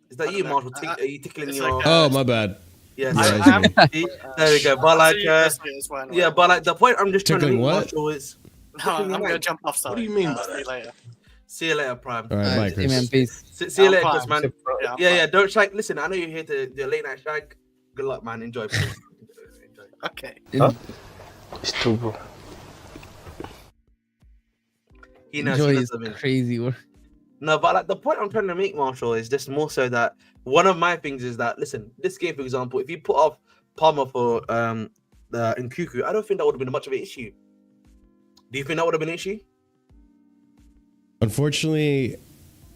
[SPEAKER 2] Is that you, Marshall? Are you tickling your?
[SPEAKER 1] Like, oh, my bad.
[SPEAKER 2] Yeah, there we go. But like, but like the point I'm just trying to make, Marshall, is.
[SPEAKER 4] No, I'm gonna jump off. Sorry.
[SPEAKER 2] What do you mean?
[SPEAKER 4] See you later.
[SPEAKER 2] See you later, Prime.
[SPEAKER 1] All right, bye, Chris.
[SPEAKER 6] Man, peace.
[SPEAKER 2] See you later,
[SPEAKER 4] Prime.
[SPEAKER 2] Chris, man. Yeah. Don't shag. Listen, I know you're here to do a late night shag. Good luck, man. Enjoy. Enjoy.
[SPEAKER 4] Okay.
[SPEAKER 3] Huh?
[SPEAKER 9] It's true, bro.
[SPEAKER 2] He knows.
[SPEAKER 6] Enjoy
[SPEAKER 2] He knows
[SPEAKER 6] is
[SPEAKER 2] something.
[SPEAKER 6] crazy work.
[SPEAKER 2] No, but like the point I'm trying to make, Marshall, is just more so that one of my things is that listen, this game, for example, if you put off Palmer for the Nkunku, I don't think that would have been much of an issue. Do you think that would have been an issue?
[SPEAKER 1] Unfortunately,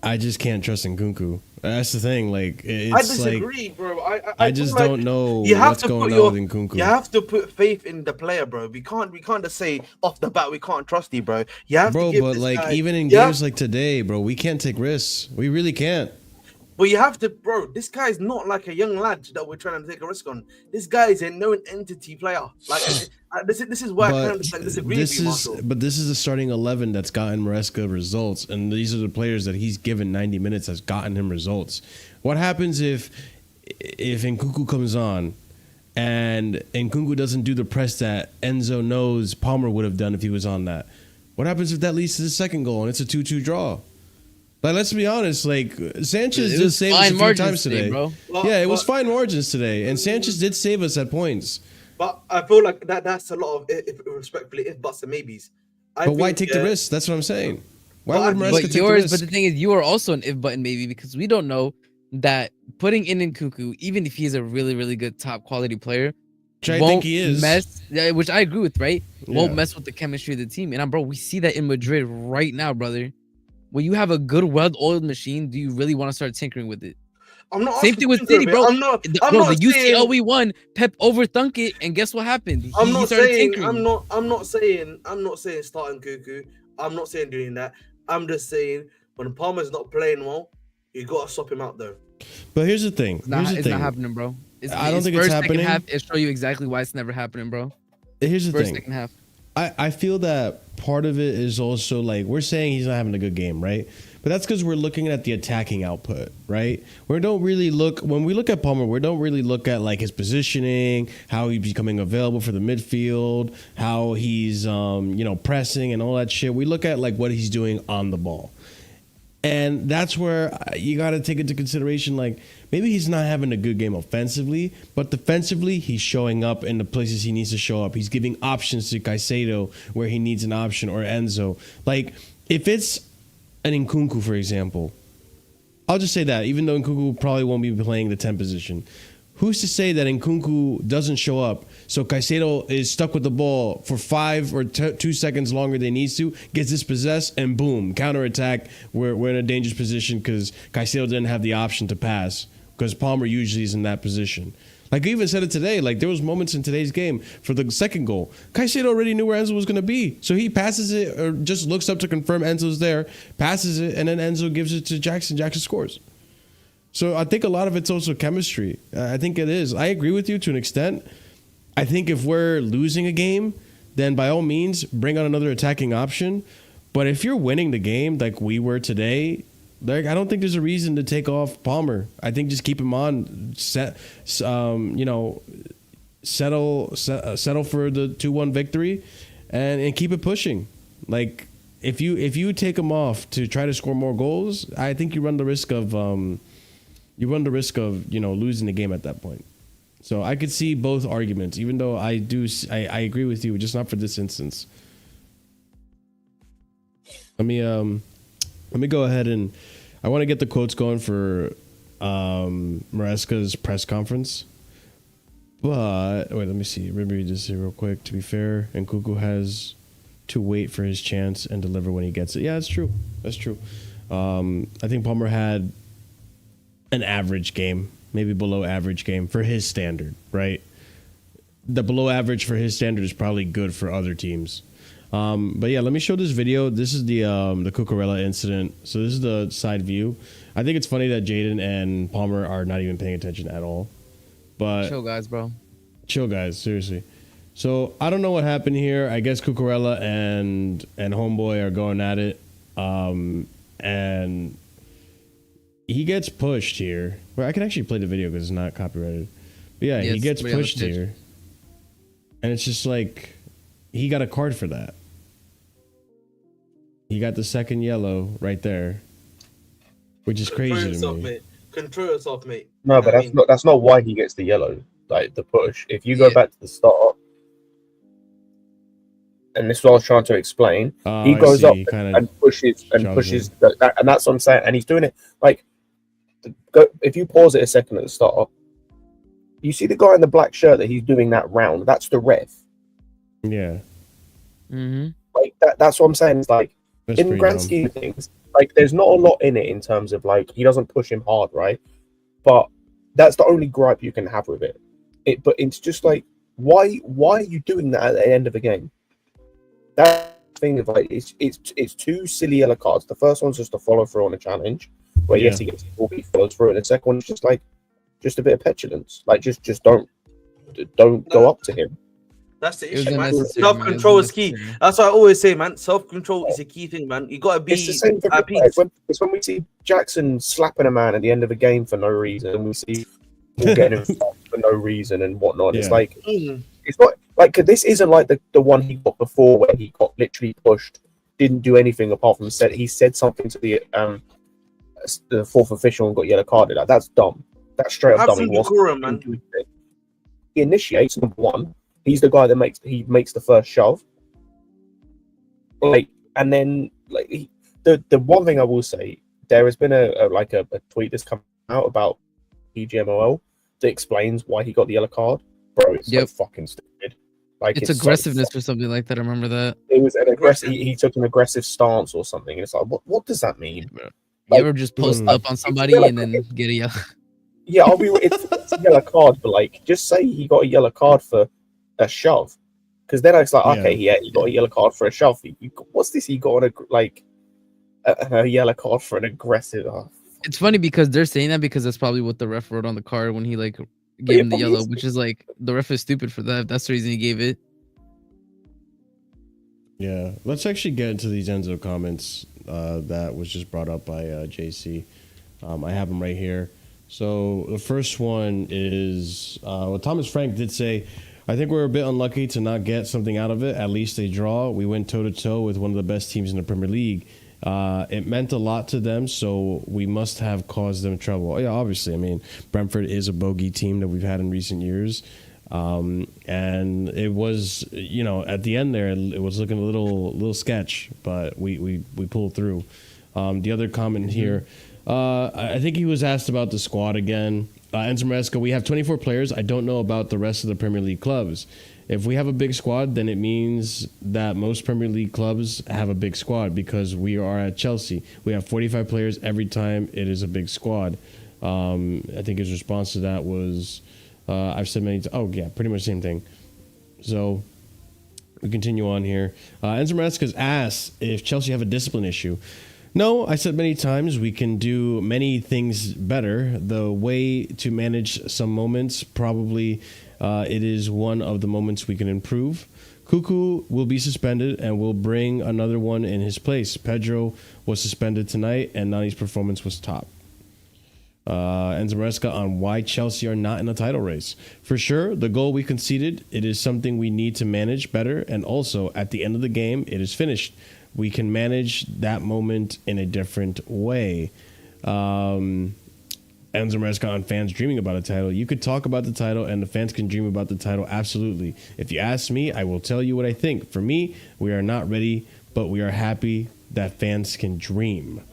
[SPEAKER 1] I just can't trust Nkunku. That's the thing. Like, it's
[SPEAKER 2] I disagree, bro.
[SPEAKER 1] I just
[SPEAKER 2] feel
[SPEAKER 1] don't know
[SPEAKER 2] you have
[SPEAKER 1] what's
[SPEAKER 2] to
[SPEAKER 1] going
[SPEAKER 2] put
[SPEAKER 1] on with Nkunku.
[SPEAKER 2] You have to put faith in the player, bro. We can't just say off the bat we can't trust you, bro. You have to give
[SPEAKER 1] but
[SPEAKER 2] this
[SPEAKER 1] like
[SPEAKER 2] guy,
[SPEAKER 1] even in games like today, bro, we can't take risks. We really can't.
[SPEAKER 2] But you have to, bro. This guy's not like a young lad that we're trying to take a risk on. This guy is a known entity player. Like this is why I kind of like disagree with you, Marshall.
[SPEAKER 1] But this is the starting 11 that's gotten Maresca results, and these are the players that he's given 90 minutes that's gotten him results. What happens if Nkunku comes on and Nkunku doesn't do the press that Enzo knows Palmer would have done if he was on that? What happens if that leads to the second goal and it's a 2-2 draw? Like, let's be honest, like, Sanchez did save us a few times today.
[SPEAKER 6] Bro.
[SPEAKER 1] Yeah, it was fine margins today, and Sanchez did save us at points.
[SPEAKER 2] But I feel like that's a lot of, respectfully, if buts and maybes.
[SPEAKER 1] But why take the risk? That's what I'm saying. Why would Maresca take the risk?
[SPEAKER 6] But the thing is, you are also an if button maybe, because we don't know that putting in Nkunku, even if he's a really, really good top quality player,
[SPEAKER 1] which I think he is,
[SPEAKER 6] which I agree with, right?
[SPEAKER 1] Yeah.
[SPEAKER 6] Won't mess with the chemistry of the team. And bro, we see that in Madrid right now, brother. When you have a good, well-oiled machine, do you really want to start tinkering with it?
[SPEAKER 2] I'm not.
[SPEAKER 6] Same thing with City, bro.
[SPEAKER 2] I'm not
[SPEAKER 6] the
[SPEAKER 2] saying,
[SPEAKER 6] UCL we won, Pep overthunk it, and guess what happened?
[SPEAKER 2] I'm not saying starting Nkunku. I'm not saying doing that. I'm just saying when Palmer's not playing well, you gotta swap him out though.
[SPEAKER 1] But here's the thing.
[SPEAKER 6] It's not happening, bro.
[SPEAKER 1] I don't think it's happening.
[SPEAKER 6] It'll show you exactly why it's never happening, bro.
[SPEAKER 1] Here's the thing.
[SPEAKER 6] Second half.
[SPEAKER 1] I feel that part of it is also like we're saying he's not having a good game, right? But that's because we're looking at the attacking output, right? We don't really look when we look at Palmer. We don't really look at like his positioning, how he's becoming available for the midfield, how he's pressing and all that shit. We look at like what he's doing on the ball. And that's where you got to take into consideration, like, maybe he's not having a good game offensively, but defensively, he's showing up in the places he needs to show up. He's giving options to Caicedo where he needs an option, or Enzo. Like, if it's an Nkunku, for example, I'll just say that, even though Nkunku probably won't be playing the 10 position, who's to say that Nkunku doesn't show up, so Caicedo is stuck with the ball for 5 or 2 seconds longer than he needs to, gets dispossessed, and boom, counterattack. We're in a dangerous position because Caicedo didn't have the option to pass because Palmer usually is in that position. Like, I even said it today, like, there was moments in today's game for the second goal. Caicedo already knew where Enzo was going to be, so he passes it or just looks up to confirm Enzo's there, passes it, and then Enzo gives it to Jackson. Jackson scores. So I think a lot of it's also chemistry. I think it is. I agree with you to an extent. I think if we're losing a game, then by all means, bring on another attacking option. But if you're winning the game like we were today, like, I don't think there's a reason to take off Palmer. I think just keep him on, settle for the 2-1 victory, and keep it pushing. Like, if you take him off to try to score more goals, I think you run the risk of losing the game at that point. So I could see both arguments, even though I agree with you, just not for this instance. Let me go ahead and I want to get the quotes going for Maresca's press conference. But wait, let me see. Let me read this here real quick. To be fair, Nkunku has to wait for his chance and deliver when he gets it. Yeah, that's true. That's true. I think Palmer had an average game, maybe below average game for his standard, right? The below average for his standard is probably good for other teams. But yeah, let me show this video. This is the CUCURELLA incident. So this is the side view. I think it's funny that Jaden and Palmer are not even paying attention at all. But
[SPEAKER 6] chill, guys, bro.
[SPEAKER 1] Chill, guys. Seriously. So I don't know what happened here. I guess CUCURELLA and Homeboy are going at it. And he gets pushed here. Well, I can actually play the video because it's not copyrighted. But yeah, he gets pushed here. And it's just like, he got a card for that. He got the second yellow right there, which is crazy to me.
[SPEAKER 2] Control yourself, mate.
[SPEAKER 3] No, but that's not why he gets the yellow. Like the push. If you go back to the start, and this is what I was trying to explain, he goes up and pushes and and that's what I'm saying. And he's doing it like, if you pause it a second at the start, you see the guy in the black shirt that he's doing that round. That's the ref.
[SPEAKER 1] Yeah.
[SPEAKER 6] Mm-hmm.
[SPEAKER 3] Like that's what I'm saying. It's like, in the grand scheme of things, like there's not a lot in it in terms of like he doesn't push him hard, right? But that's the only gripe you can have with it. But it's just like, why are you doing that at the end of the game? That thing of like it's two silly yellow cards. The first one's just a follow through on a challenge, where yes he gets the he follows through, and the second one's just like a bit of petulance. Like just don't go up to him.
[SPEAKER 2] That's the issue, man. Self-control is key. That's what I always say, man. Self-control is a key thing, man. You gotta be.
[SPEAKER 3] It's the same for it's when we see Jackson slapping a man at the end of a game for no reason, and we see people getting him for no reason and whatnot. It's like it's not like, this isn't like the one he got before where he got literally pushed, didn't do anything apart from he said something to the fourth official and got yellow carded. Like, that's dumb. That's straight up dumb. He initiates, number one. He's the guy that makes the first shove. Like, and then like the one thing I will say, there has been a tweet that's come out about PGMOL that explains why he got the yellow card. Bro, it's so fucking stupid. Like,
[SPEAKER 6] it's aggressiveness or something like that. I remember that.
[SPEAKER 3] It was an aggressive. He took an aggressive stance or something. And it's like, what does that mean?
[SPEAKER 6] You ever just post up on somebody and then get a yellow?
[SPEAKER 3] Yeah, it's a yellow card, but like, just say he got a yellow card for a shove, because then it's like, okay, he got a yellow card for a shove. What's this? He got a yellow card for an aggressive.
[SPEAKER 6] It's funny because they're saying that because that's probably what the ref wrote on the card when he like gave him the yellow, which is like, the ref is stupid for that. That's the reason he gave it.
[SPEAKER 1] Yeah, let's actually get into these Enzo comments that was just brought up by JC. I have them right here. So the first one is what Thomas Frank did say. I think we're a bit unlucky to not get something out of it, at least a draw. We went toe-to-toe with one of the best teams in the Premier League. It meant a lot to them, so we must have caused them trouble. Yeah, obviously. I mean, Brentford is a bogey team that we've had in recent years. And it was, at the end there, it was looking a little sketch, but we pulled through. The other comment here, I think he was asked about the squad again. Enzo Maresca, we have 24 players. I don't know about the rest of the Premier League clubs. If we have a big squad, then it means that most Premier League clubs have a big squad, because we are at Chelsea. We have 45 players every time it is a big squad. I think his response to that was, I've said many times, pretty much the same thing. So we continue on here. Enzo Maresca's asked if Chelsea have a discipline issue. No, I said many times we can do many things better. The way to manage some moments, probably it is one of the moments we can improve. Cuckoo will be suspended and we'll bring another one in his place. Pedro was suspended tonight and Nani's performance was top. Enzo Maresca on why Chelsea are not in the title race. For sure, the goal we conceded, it is something we need to manage better, and also at the end of the game, it is finished. We can manage that moment in a different way. Enzo Maresca on fans dreaming about a title. You could talk about the title and the fans can dream about the title. Absolutely. If you ask me, I will tell you what I think. For me, we are not ready, but we are happy that fans can dream.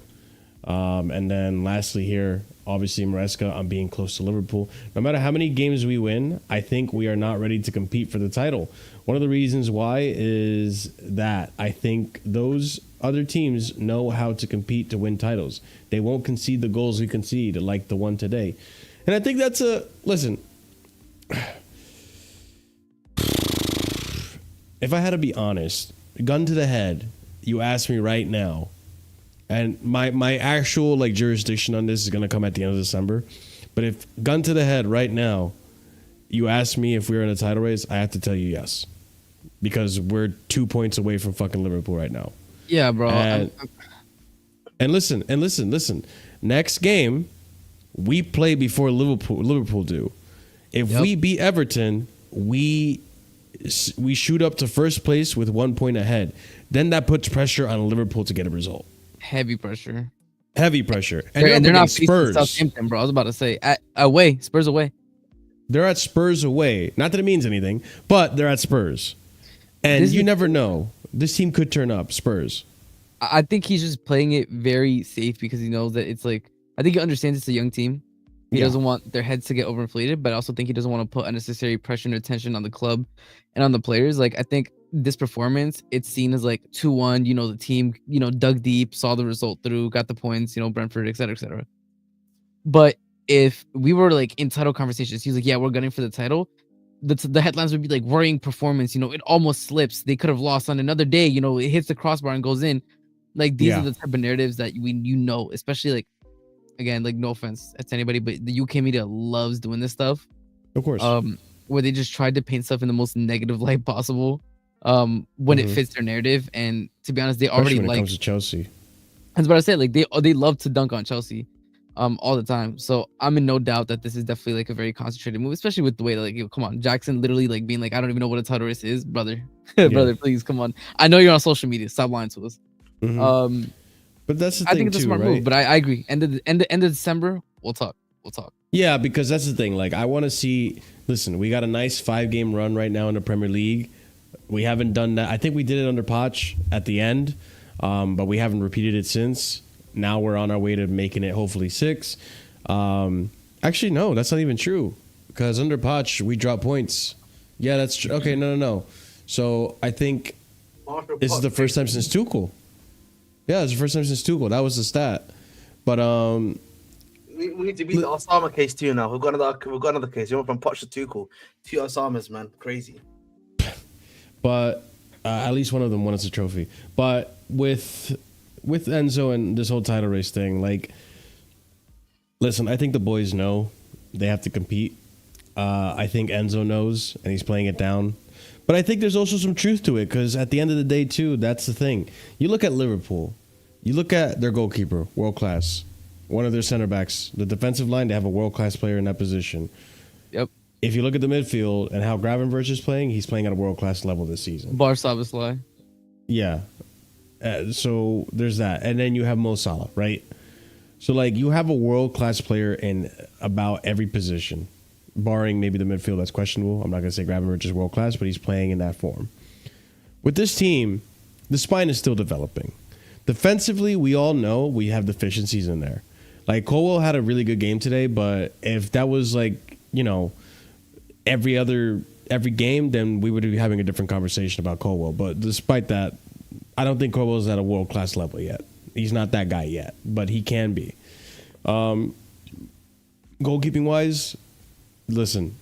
[SPEAKER 1] And then lastly here, obviously Maresca on being close to Liverpool. No matter how many games we win, I think we are not ready to compete for the title. One of the reasons why is that I think those other teams know how to compete to win titles. They won't concede the goals we concede, like the one today. And I think that's listen, if I had to be honest, gun to the head, you ask me right now, and my actual jurisdiction on this is going to come at the end of December. But if gun to the head right now, you ask me if we're in a title race, I have to tell you yes. Because we're 2 points away from fucking Liverpool right now.
[SPEAKER 6] Yeah, bro.
[SPEAKER 1] And listen. Next game, we play before Liverpool do. If we beat Everton, we we shoot up to first place with 1 point ahead. Then that puts pressure on Liverpool to get a result.
[SPEAKER 6] Heavy pressure.
[SPEAKER 1] Heavy pressure.
[SPEAKER 6] And they're not Spurs. Southampton, bro. I was about to say away. Spurs away.
[SPEAKER 1] They're at Spurs away. Not that it means anything, but they're at Spurs. And you never know. This team could turn up. Spurs.
[SPEAKER 6] I think he's just playing it very safe because he knows that it's like, I think he understands it's a young team. He doesn't want their heads to get overinflated, but I also think he doesn't want to put unnecessary pressure and attention on the club and on the players. Like, I think this performance, it's seen as like 2-1, you know, the team, you know, dug deep, saw the result through, got the points, you know, Brentford, etc., etc. But if we were like in title conversations, he's like, yeah, we're gunning for the title. The headlines would be like worrying performance, you know, it almost slips. They could have lost on another day, you know, it hits the crossbar and goes in. Like, these are the type of narratives that you know, especially like, again, like, no offense to anybody, but the UK media loves doing this stuff.
[SPEAKER 1] Of course.
[SPEAKER 6] Where they just tried to paint stuff in the most negative light possible. When it fits their narrative, and to be honest, they
[SPEAKER 1] Especially
[SPEAKER 6] already
[SPEAKER 1] when
[SPEAKER 6] like.
[SPEAKER 1] it comes to Chelsea.
[SPEAKER 6] I was about to say, like, they love to dunk on Chelsea, all the time. So I'm in no doubt that this is definitely like a very concentrated move, especially with the way that, like, come on, Jackson literally like being like, I don't even know what a title race is, brother. Brother, please come on. I know you're on social media. Stop lying to us.
[SPEAKER 1] But that's the thing,
[SPEAKER 6] I think it's a smart move, but I agree. End of December, we'll talk.
[SPEAKER 1] Yeah, because that's the thing. Like, I want to see. Listen, we got a nice 5-game run right now in the Premier League. We haven't done that. I think we did it under Poch at the end, but we haven't repeated it since. Now we're on our way to making it hopefully 6. Actually, no, that's not even true. Because under Poch, we drop points. Yeah, that's true. Okay, no. So I think this is the first time since Tuchel. Yeah, it's the first time since Tuchel. That was the stat. But
[SPEAKER 2] we need to beat the Osama case too now. We've got another case. We went from Poch to Tuchel. 2 Osamas, man. Crazy.
[SPEAKER 1] But at least one of them won us a trophy. But with Enzo and this whole title race thing, like, listen, I think the boys know they have to compete. I think Enzo knows, and he's playing it down. But I think there's also some truth to it, because at the end of the day, too, that's the thing. You look at Liverpool. You look at their goalkeeper, world class. One of their center backs, the defensive line, they have a world class player in that position.
[SPEAKER 6] Yep.
[SPEAKER 1] If you look at the midfield and how Gravenberch is playing, he's playing at a world class level this season.
[SPEAKER 6] Barsavislai.
[SPEAKER 1] Yeah. So there's that. And then you have Mo Salah, right? So, like, you have a world class player in about every position, barring maybe the midfield that's questionable. I'm not going to say Gravenberch is world class, but he's playing in that form. With this team, the spine is still developing. Defensively, we all know we have deficiencies in there. Like, Colwell had a really good game today, but if that was, like, you know, every game, then we would be having a different conversation about Colwell. But despite that, I don't think Colwell is at a world class level yet. He's not that guy yet, but he can be. Goalkeeping wise, listen,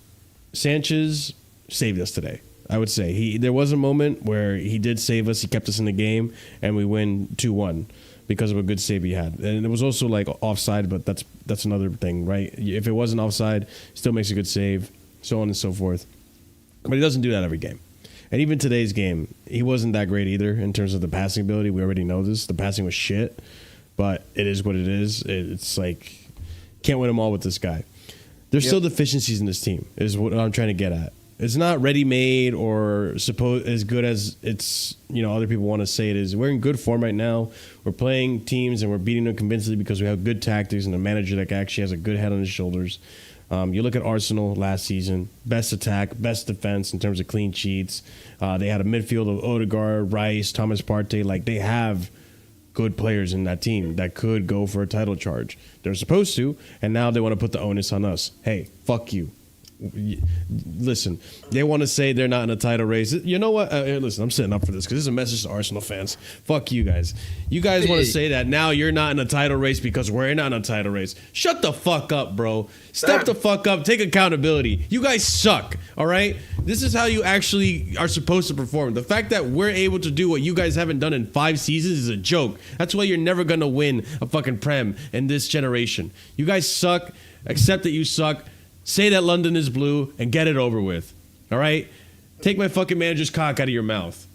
[SPEAKER 1] Sanchez saved us today. I would say there was a moment where he did save us. He kept us in the game, and we win 2-1 because of a good save he had. And it was also like offside, but that's another thing, right? If it wasn't offside, still makes a good save, so on and so forth. But he doesn't do that every game. And even today's game, he wasn't that great either in terms of the passing ability. We already know this. The passing was shit, but it is what it is. It's like, can't win them all with this guy. There's still deficiencies in this team, is what I'm trying to get at. It's not ready-made or as good as it's, you know, other people want to say it is. We're in good form right now. We're playing teams and we're beating them convincingly because we have good tactics and a manager that actually has a good head on his shoulders. You look at Arsenal last season, best attack, best defense in terms of clean sheets. They had a midfield of Odegaard, Rice, Thomas Partey. Like, they have good players in that team that could go for a title charge. They're supposed to, and now they want to put the onus on us. Hey, fuck you. Listen, they want to say they're not in a title race. You know what? Listen, I'm sitting up for this because this is a message to Arsenal fans. Fuck you guys. You guys want to say that now you're not in a title race because we're not in a title race. Shut the fuck up, bro. Step the fuck up. Take accountability. You guys suck, all right? This is how you actually are supposed to perform. The fact that we're able to do what you guys haven't done in 5 seasons is a joke. That's why you're never going to win a fucking Prem in this generation. You guys suck. Accept that you suck. Say that London is blue and get it over with. All right? Take my fucking manager's cock out of your mouth.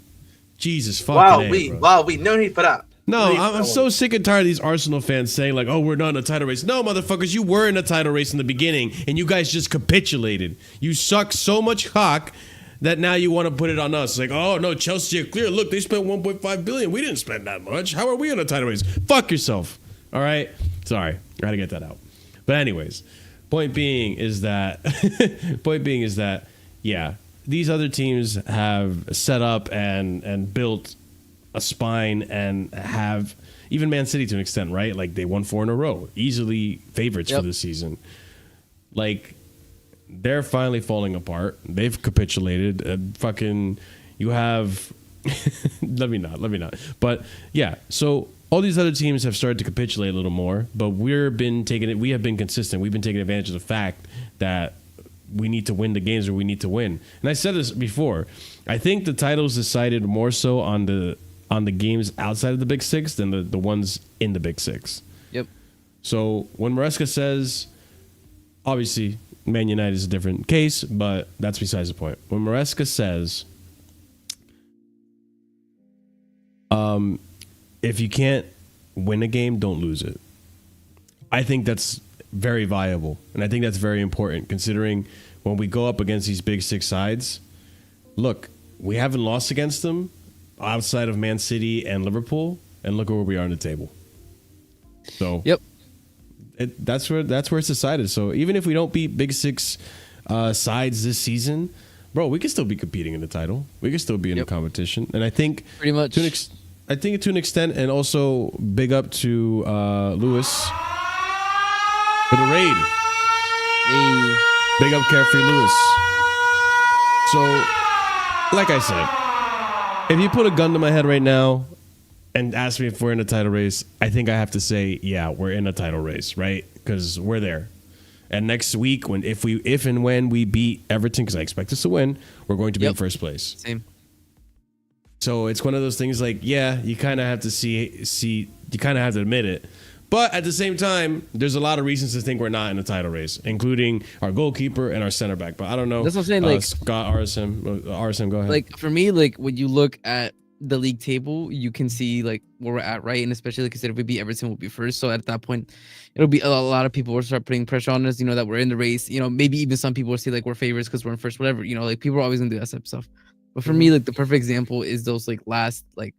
[SPEAKER 1] Jesus fucking
[SPEAKER 2] we no need for that.
[SPEAKER 1] No, I'm so sick and tired of these Arsenal fans saying, like, oh, we're not in a title race. No, motherfuckers, you were in a title race in the beginning, and you guys just capitulated. You suck so much cock that now you want to put it on us. Like, oh no, Chelsea are clear. Look, they spent 1.5 billion. We didn't spend that much. How are we in a title race? Fuck yourself. All right. Sorry, I gotta get that out. But anyways, point being is that yeah, these other teams have set up and built a spine and have even Man City to an extent, right? Like they won 4 in a row, easily favorites for this season. Like they're finally falling apart. They've capitulated. Fucking, you have. let me not. But yeah, so all these other teams have started to capitulate a little more, but we have been consistent. We've been taking advantage of the fact that we need to win the games where we need to win. And I said this before. I think the title's decided more so on the games outside of the Big Six than the ones in the Big Six.
[SPEAKER 6] Yep.
[SPEAKER 1] So when Maresca says, obviously, Man United is a different case, but that's besides the point. When Maresca says, if you can't win a game, don't lose it. I think that's very viable, and I think that's very important considering when we go up against these Big Six sides. Look, we haven't lost against them outside of Man City and Liverpool, and look where we are on the table. So
[SPEAKER 6] yep.
[SPEAKER 1] That's where it's decided. So even if we don't beat Big Six sides this season, bro, we can still be competing in the title. We can still be in the competition. And I think
[SPEAKER 6] pretty much
[SPEAKER 1] to an extent, and also big up to Lewis for the raid.
[SPEAKER 6] Hey.
[SPEAKER 1] Big up Carefree Lewis. So, like I said, if you put a gun to my head right now and ask me if we're in a title race, I think I have to say, yeah, we're in a title race, right? Because we're there. And next week, if and when we beat Everton, because I expect us to win, we're going to be in first place.
[SPEAKER 6] Same.
[SPEAKER 1] So it's one of those things like, yeah, you kind of have to see, you kind of have to admit it. But at the same time, there's a lot of reasons to think we're not in a title race, including our goalkeeper and our center back. But I don't know.
[SPEAKER 6] That's what I'm saying. Like
[SPEAKER 1] Scott RSM, go ahead.
[SPEAKER 6] Like for me, like when you look at the league table, you can see like where we're at, right? And especially like I said, if we beat Everton, we'll be first. So at that point, it'll be a lot of people will start putting pressure on us. You know that we're in the race. You know, maybe even some people will say like we're favorites because we're in first, whatever. You know, like people are always gonna do that type of stuff. But for me, like the perfect example is those like last like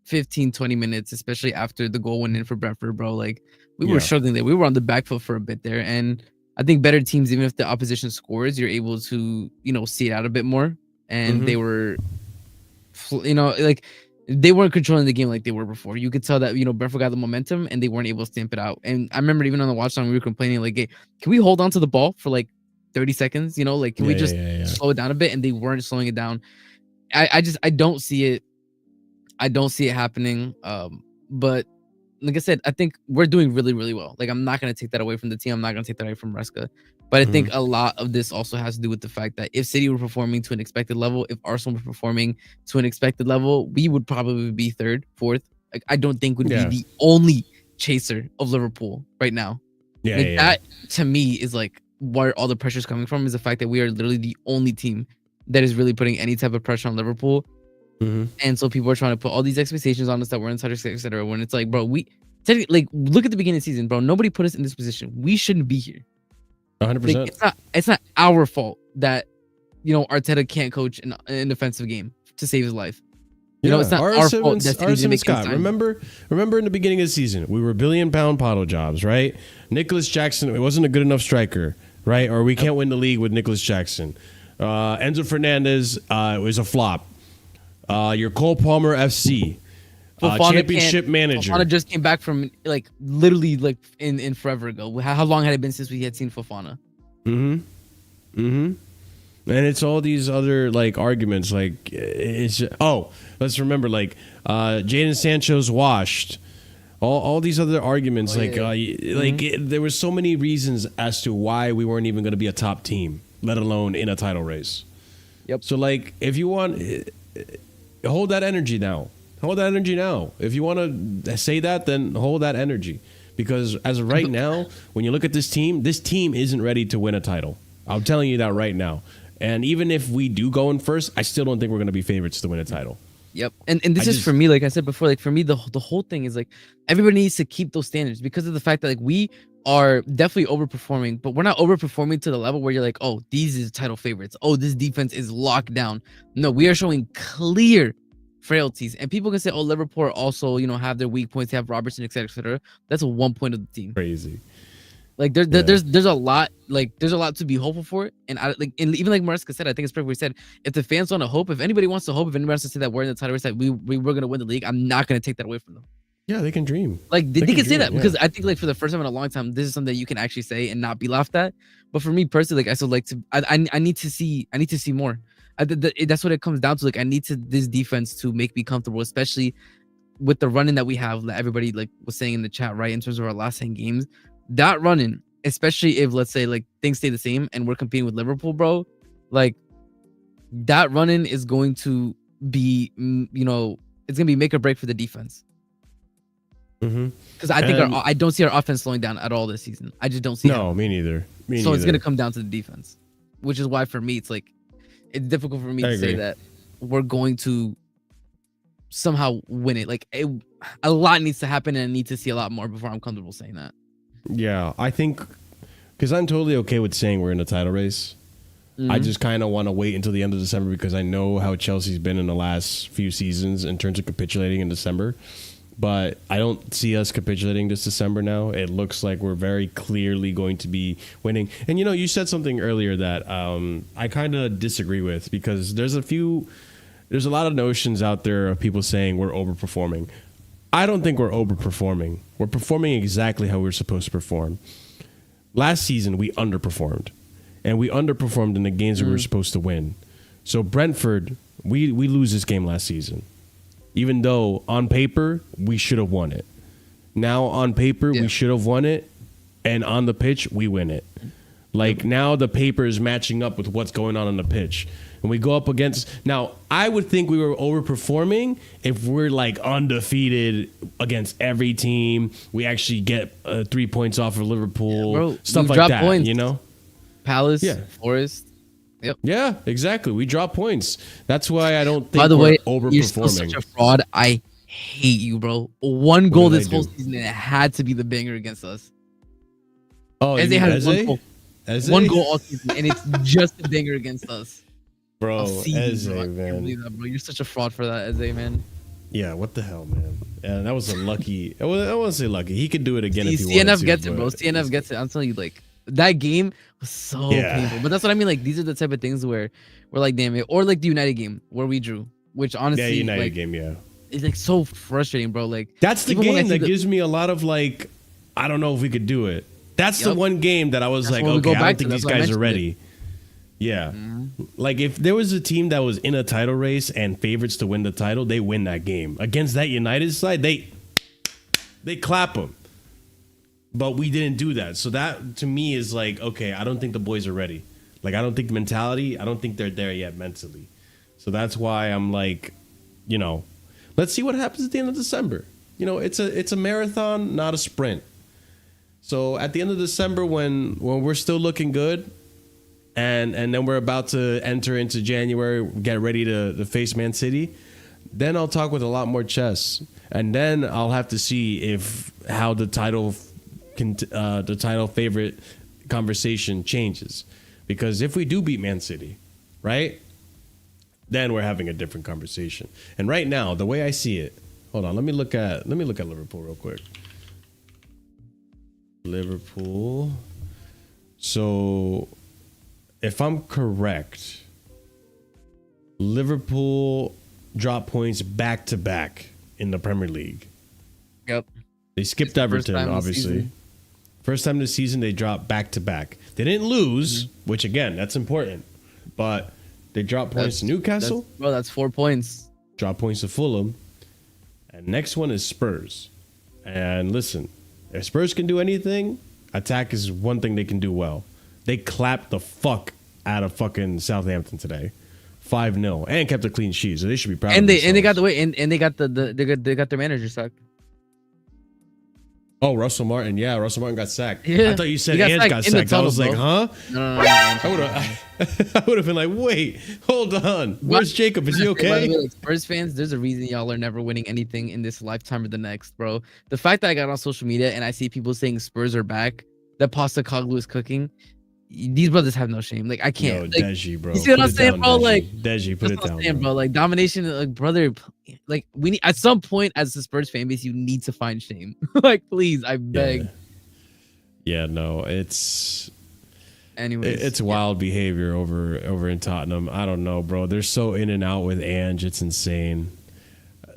[SPEAKER 6] 15-20 minutes, especially after the goal went in for Brentford, bro. Like we were struggling there. We were on the back foot for a bit there. And I think better teams, even if the opposition scores, you're able to, you know, see it out a bit more. And they were, you know, like they weren't controlling the game like they were before. You could tell that, you know, Brentford got the momentum and they weren't able to stamp it out. And I remember even on the watch time, we were complaining like, hey, can we hold on to the ball for like 30 seconds? You know, like, can we just slow it down a bit? And they weren't slowing it down. I don't see it. I don't see it happening. But like I said, I think we're doing really, really well. Like, I'm not going to take that away from the team. I'm not going to take that away from Maresca. But I think a lot of this also has to do with the fact that if City were performing to an expected level, if Arsenal were performing to an expected level, we would probably be third, fourth. Like, I don't think would be the only chaser of Liverpool right now. That, to me, is like where all the pressure is coming from, is the fact that we are literally the only team that is really putting any type of pressure on Liverpool. And so people are trying to put all these expectations on us that we're in title, etc. When it's like, bro, we like look at the beginning of the season, bro. Nobody put us in this position. We shouldn't be here.
[SPEAKER 1] 100%.
[SPEAKER 6] Like, it's not our fault that, you know, Arteta can't coach an defensive game to save his life. You know, it's not our fault that City didn't make
[SPEAKER 1] Scott, remember in the beginning of the season, we were £1 billion bottle jobs, right? Nicholas Jackson, it wasn't a good enough striker, right? Or we can't win the league with Nicholas Jackson. Enzo Fernandez was a flop. Your Cole Palmer FC, championship manager.
[SPEAKER 6] Fofana just came back from like literally like in forever ago. How long had it been since we had seen Fofana?
[SPEAKER 1] And it's all these other like arguments. Like it's let's remember like Jadon Sancho's washed. All these other arguments. There were so many reasons as to why we weren't even going to be a top team, let alone in a title race. So like if you want. Hold that energy now. If you want to say that, then hold that energy. Because as of right now, when you look at this team isn't ready to win a title. I'm telling you that right now. And even if we do go in first, I still don't think we're going to be favorites to win a title.
[SPEAKER 6] Yep. And this is for me, like I said before, like for me, the whole thing is like everybody needs to keep those standards because of the fact that like we are definitely overperforming, but we're not overperforming to the level where you're like, oh, these is title favorites. Oh, this defense is locked down. No, we are showing clear frailties. And people can say, oh, Liverpool also, you know, have their weak points, they have Robertson, etc., etc. That's a 1 point of the team.
[SPEAKER 1] Crazy.
[SPEAKER 6] Like there's a lot, like there's a lot to be hopeful for, and even like Maresca said, I think it's perfect. We said if the fans want to hope, if anybody wants to hope, if anybody wants to say that we're in the title race, that we're gonna win the league, I'm not gonna take that away from them.
[SPEAKER 1] Yeah, they can dream.
[SPEAKER 6] Like they can say that because I think like for the first time in a long time, this is something that you can actually say and not be laughed at. But for me personally, like I still like to, I need to see more. That's what it comes down to. Like I need this defense to make me comfortable, especially with the running that we have. That everybody like was saying in the chat, right? In terms of our last 10 games. That running, especially if let's say like things stay the same and we're competing with Liverpool, bro, like that running is going to be, you know, it's gonna be make or break for the defense. Because I think I don't see our offense slowing down at all this season. I just don't see.
[SPEAKER 1] No, me neither.
[SPEAKER 6] So it's gonna come down to the defense, which is why for me it's like it's difficult for me to say that we're going to somehow win it. Like a lot needs to happen, and I need to see a lot more before I'm comfortable saying that.
[SPEAKER 1] Yeah, I think because I'm totally okay with saying we're in a title race. I just kind of want to wait until the end of December because I know how Chelsea's been in the last few seasons in terms of capitulating in December. But I don't see us capitulating this December now. It looks like we're very clearly going to be winning. And, you know, you said something earlier that I kind of disagree with because there's a lot of notions out there of people saying we're overperforming. I don't think we're overperforming. We're performing exactly how we're supposed to perform. Last season, we underperformed. And we underperformed in the games that we were supposed to win. So Brentford, we lose this game last season. Even though on paper, we should have won it. Now on paper, we should have won it. And on the pitch, we win it. Like now the paper is matching up with what's going on the pitch. And we go up against... Now, I would think we were overperforming if we're like undefeated against every team. We actually get 3 points off of Liverpool.
[SPEAKER 6] Bro,
[SPEAKER 1] stuff like that,
[SPEAKER 6] points.
[SPEAKER 1] You know?
[SPEAKER 6] Palace, Forest. Yep.
[SPEAKER 1] Yeah, exactly. We drop points. That's why I don't think
[SPEAKER 6] By the way,
[SPEAKER 1] overperforming.
[SPEAKER 6] you're still such a fraud. I hate you, bro. One goal this whole season, and it had to be the banger against us.
[SPEAKER 1] Oh,
[SPEAKER 6] Eze had one goal.
[SPEAKER 1] Eze?
[SPEAKER 6] One goal all season, and it's just a banger against us.
[SPEAKER 1] Bro, Eze,
[SPEAKER 6] bro. I
[SPEAKER 1] man.
[SPEAKER 6] can't believe that, bro. You're such a fraud for that, Eze, man.
[SPEAKER 1] Yeah, what the hell, man? Yeah, that was a lucky... I won't say lucky. He could do it again if he wanted
[SPEAKER 6] CNF
[SPEAKER 1] to.
[SPEAKER 6] gets it, bro. CNF gets it. I'm telling you, like, that game was so painful. But that's what I mean. Like, these are the type of things where we're like, damn it. Or like the United game where we drew, which honestly,
[SPEAKER 1] United
[SPEAKER 6] like,
[SPEAKER 1] game,
[SPEAKER 6] it's like so frustrating, bro. Like,
[SPEAKER 1] that's the game that gives me a lot of like, I don't know if we could do it. That's the one game that I was like, okay, I don't think these guys are ready. Yeah. Like if there was a team that was in a title race and favorites to win the title, they win that game. Against that United side, they clap them. But we didn't do that. So that to me is like, okay, I don't think the boys are ready. Like I don't think mentality, I don't think they're there yet mentally. So that's why I'm like, you know, let's see what happens at the end of December. You know, it's a marathon, not a sprint. So at the end of December when we're still looking good and then we're about to enter into January, get ready to face Man City, then I'll talk with a lot more chess. And then I'll have to see how the title favorite conversation changes. Because if we do beat Man City, right? Then we're having a different conversation. And right now, the way I see it, hold on, let me look at Liverpool real quick. Liverpool. So, if I'm correct, Liverpool dropped points back to back in the Premier League.
[SPEAKER 6] Yep.
[SPEAKER 1] They skipped Everton, obviously. First time this season, they dropped back to back. They didn't lose, which again, that's important. But they dropped points to Newcastle.
[SPEAKER 6] That's 4 points.
[SPEAKER 1] Drop points to Fulham. And next one is Spurs. And listen, if Spurs can do anything, attack is one thing they can do well. They clapped the fuck out of fucking Southampton today. 5-0 and kept a clean sheet, so they should be proud.
[SPEAKER 6] And they got the way and they got they got their manager sacked.
[SPEAKER 1] Oh, Russell Martin. Yeah, Russell Martin got sacked.
[SPEAKER 6] Yeah.
[SPEAKER 1] I thought you said
[SPEAKER 6] He got
[SPEAKER 1] Ange
[SPEAKER 6] sacked
[SPEAKER 1] got
[SPEAKER 6] in the
[SPEAKER 1] sacked. I was
[SPEAKER 6] tunnel,
[SPEAKER 1] like,
[SPEAKER 6] bro.
[SPEAKER 1] huh?
[SPEAKER 6] No.
[SPEAKER 1] I would have been like, wait, hold on. Where's Jacob? Is he
[SPEAKER 6] By the
[SPEAKER 1] okay?
[SPEAKER 6] way, like, Spurs fans, there's a reason y'all are never winning anything in this lifetime or the next, bro. The fact that I got on social media and I see people saying Spurs are back, that Pasta Coglu is cooking, these brothers have no shame. Like, I can't.
[SPEAKER 1] Yo,
[SPEAKER 6] Like,
[SPEAKER 1] Deji, bro.
[SPEAKER 6] you see what
[SPEAKER 1] Put
[SPEAKER 6] I'm
[SPEAKER 1] it
[SPEAKER 6] saying,
[SPEAKER 1] down,
[SPEAKER 6] bro?
[SPEAKER 1] Deji.
[SPEAKER 6] Like,
[SPEAKER 1] Deji, put
[SPEAKER 6] that's
[SPEAKER 1] it
[SPEAKER 6] what I'm
[SPEAKER 1] down,
[SPEAKER 6] saying, bro. Like, domination, like, brother, like, we need, at some point as the Spurs fan base, you need to find shame. Like, please, I beg.
[SPEAKER 1] Yeah, no, it's
[SPEAKER 6] Anyways,
[SPEAKER 1] it's wild behavior over in Tottenham. I don't know, bro. They're so in and out with Ange. It's insane.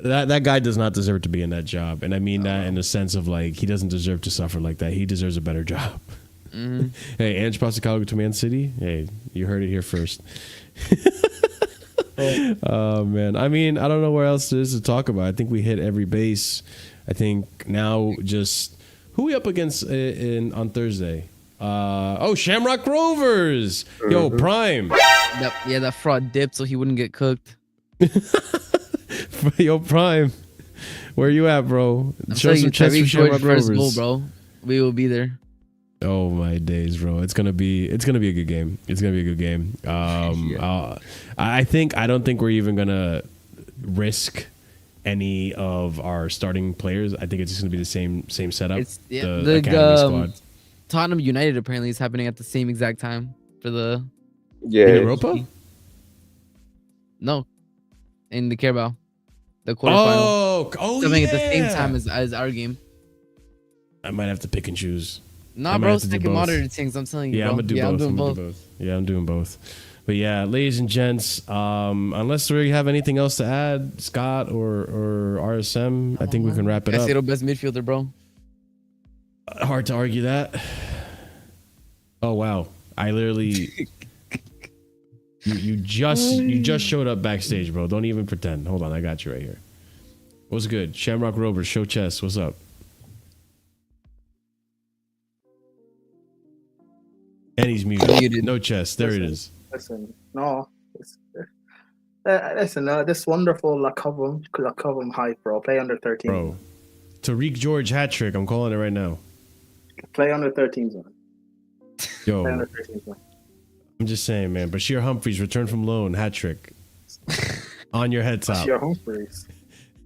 [SPEAKER 1] That guy does not deserve to be in that job, and I mean that in the sense of like he doesn't deserve to suffer like that. He deserves a better job.
[SPEAKER 6] Mm-hmm.
[SPEAKER 1] Hey, Ange Postecoglou to Man City. Hey, you heard it here first. Oh man, I mean, I don't know where else there is to talk about. I think we hit every base. I think now just who we up against on Thursday. Shamrock Rovers. Yo, Prime.
[SPEAKER 6] Yeah, that fraud dipped so he wouldn't get cooked.
[SPEAKER 1] Yo, Prime. Where you at, bro?
[SPEAKER 6] I'm
[SPEAKER 1] Show
[SPEAKER 6] telling
[SPEAKER 1] some
[SPEAKER 6] you,
[SPEAKER 1] chest for
[SPEAKER 6] Tyreek
[SPEAKER 1] Shamrock
[SPEAKER 6] George first
[SPEAKER 1] Rovers.
[SPEAKER 6] goal, bro. We will be there.
[SPEAKER 1] Oh my days, bro! It's gonna be a good game. It's gonna be a good game. I don't think we're even gonna risk any of our starting players. I think it's just gonna be the same setup. The academy squad.
[SPEAKER 6] Tottenham United apparently is happening at the same exact time for the
[SPEAKER 1] in Europa.
[SPEAKER 6] No, in the Carabao, the quarterfinal. Coming at the same
[SPEAKER 1] yeah.
[SPEAKER 6] time as our game.
[SPEAKER 1] I might have to pick and choose.
[SPEAKER 6] Nah, bro, stick and monitor things. I'm telling you,
[SPEAKER 1] Yeah,
[SPEAKER 6] bro.
[SPEAKER 1] I'm gonna do both. Yeah, I'm doing both. But yeah, ladies and gents, unless we have anything else to add, Scott or RSM, I think we can wrap it up.
[SPEAKER 6] Caicedo best midfielder, bro.
[SPEAKER 1] Hard to argue that. Oh wow, I literally. You just showed up backstage, bro. Don't even pretend. Hold on, I got you right here. What's good? Shamrock Rovers, show chest. What's up? And he's muted. No chest. There it is.
[SPEAKER 11] Listen, this wonderful Lacovum hype, bro. Play under 13.
[SPEAKER 1] Bro, Tariq George hat trick. I'm calling it right now.
[SPEAKER 11] Play under 13s, man.
[SPEAKER 1] Yo,
[SPEAKER 11] Play under 13s, man.
[SPEAKER 1] I'm just saying, man. Bashir Humphreys return from loan hat trick on your head top.
[SPEAKER 11] Bashir Humphreys.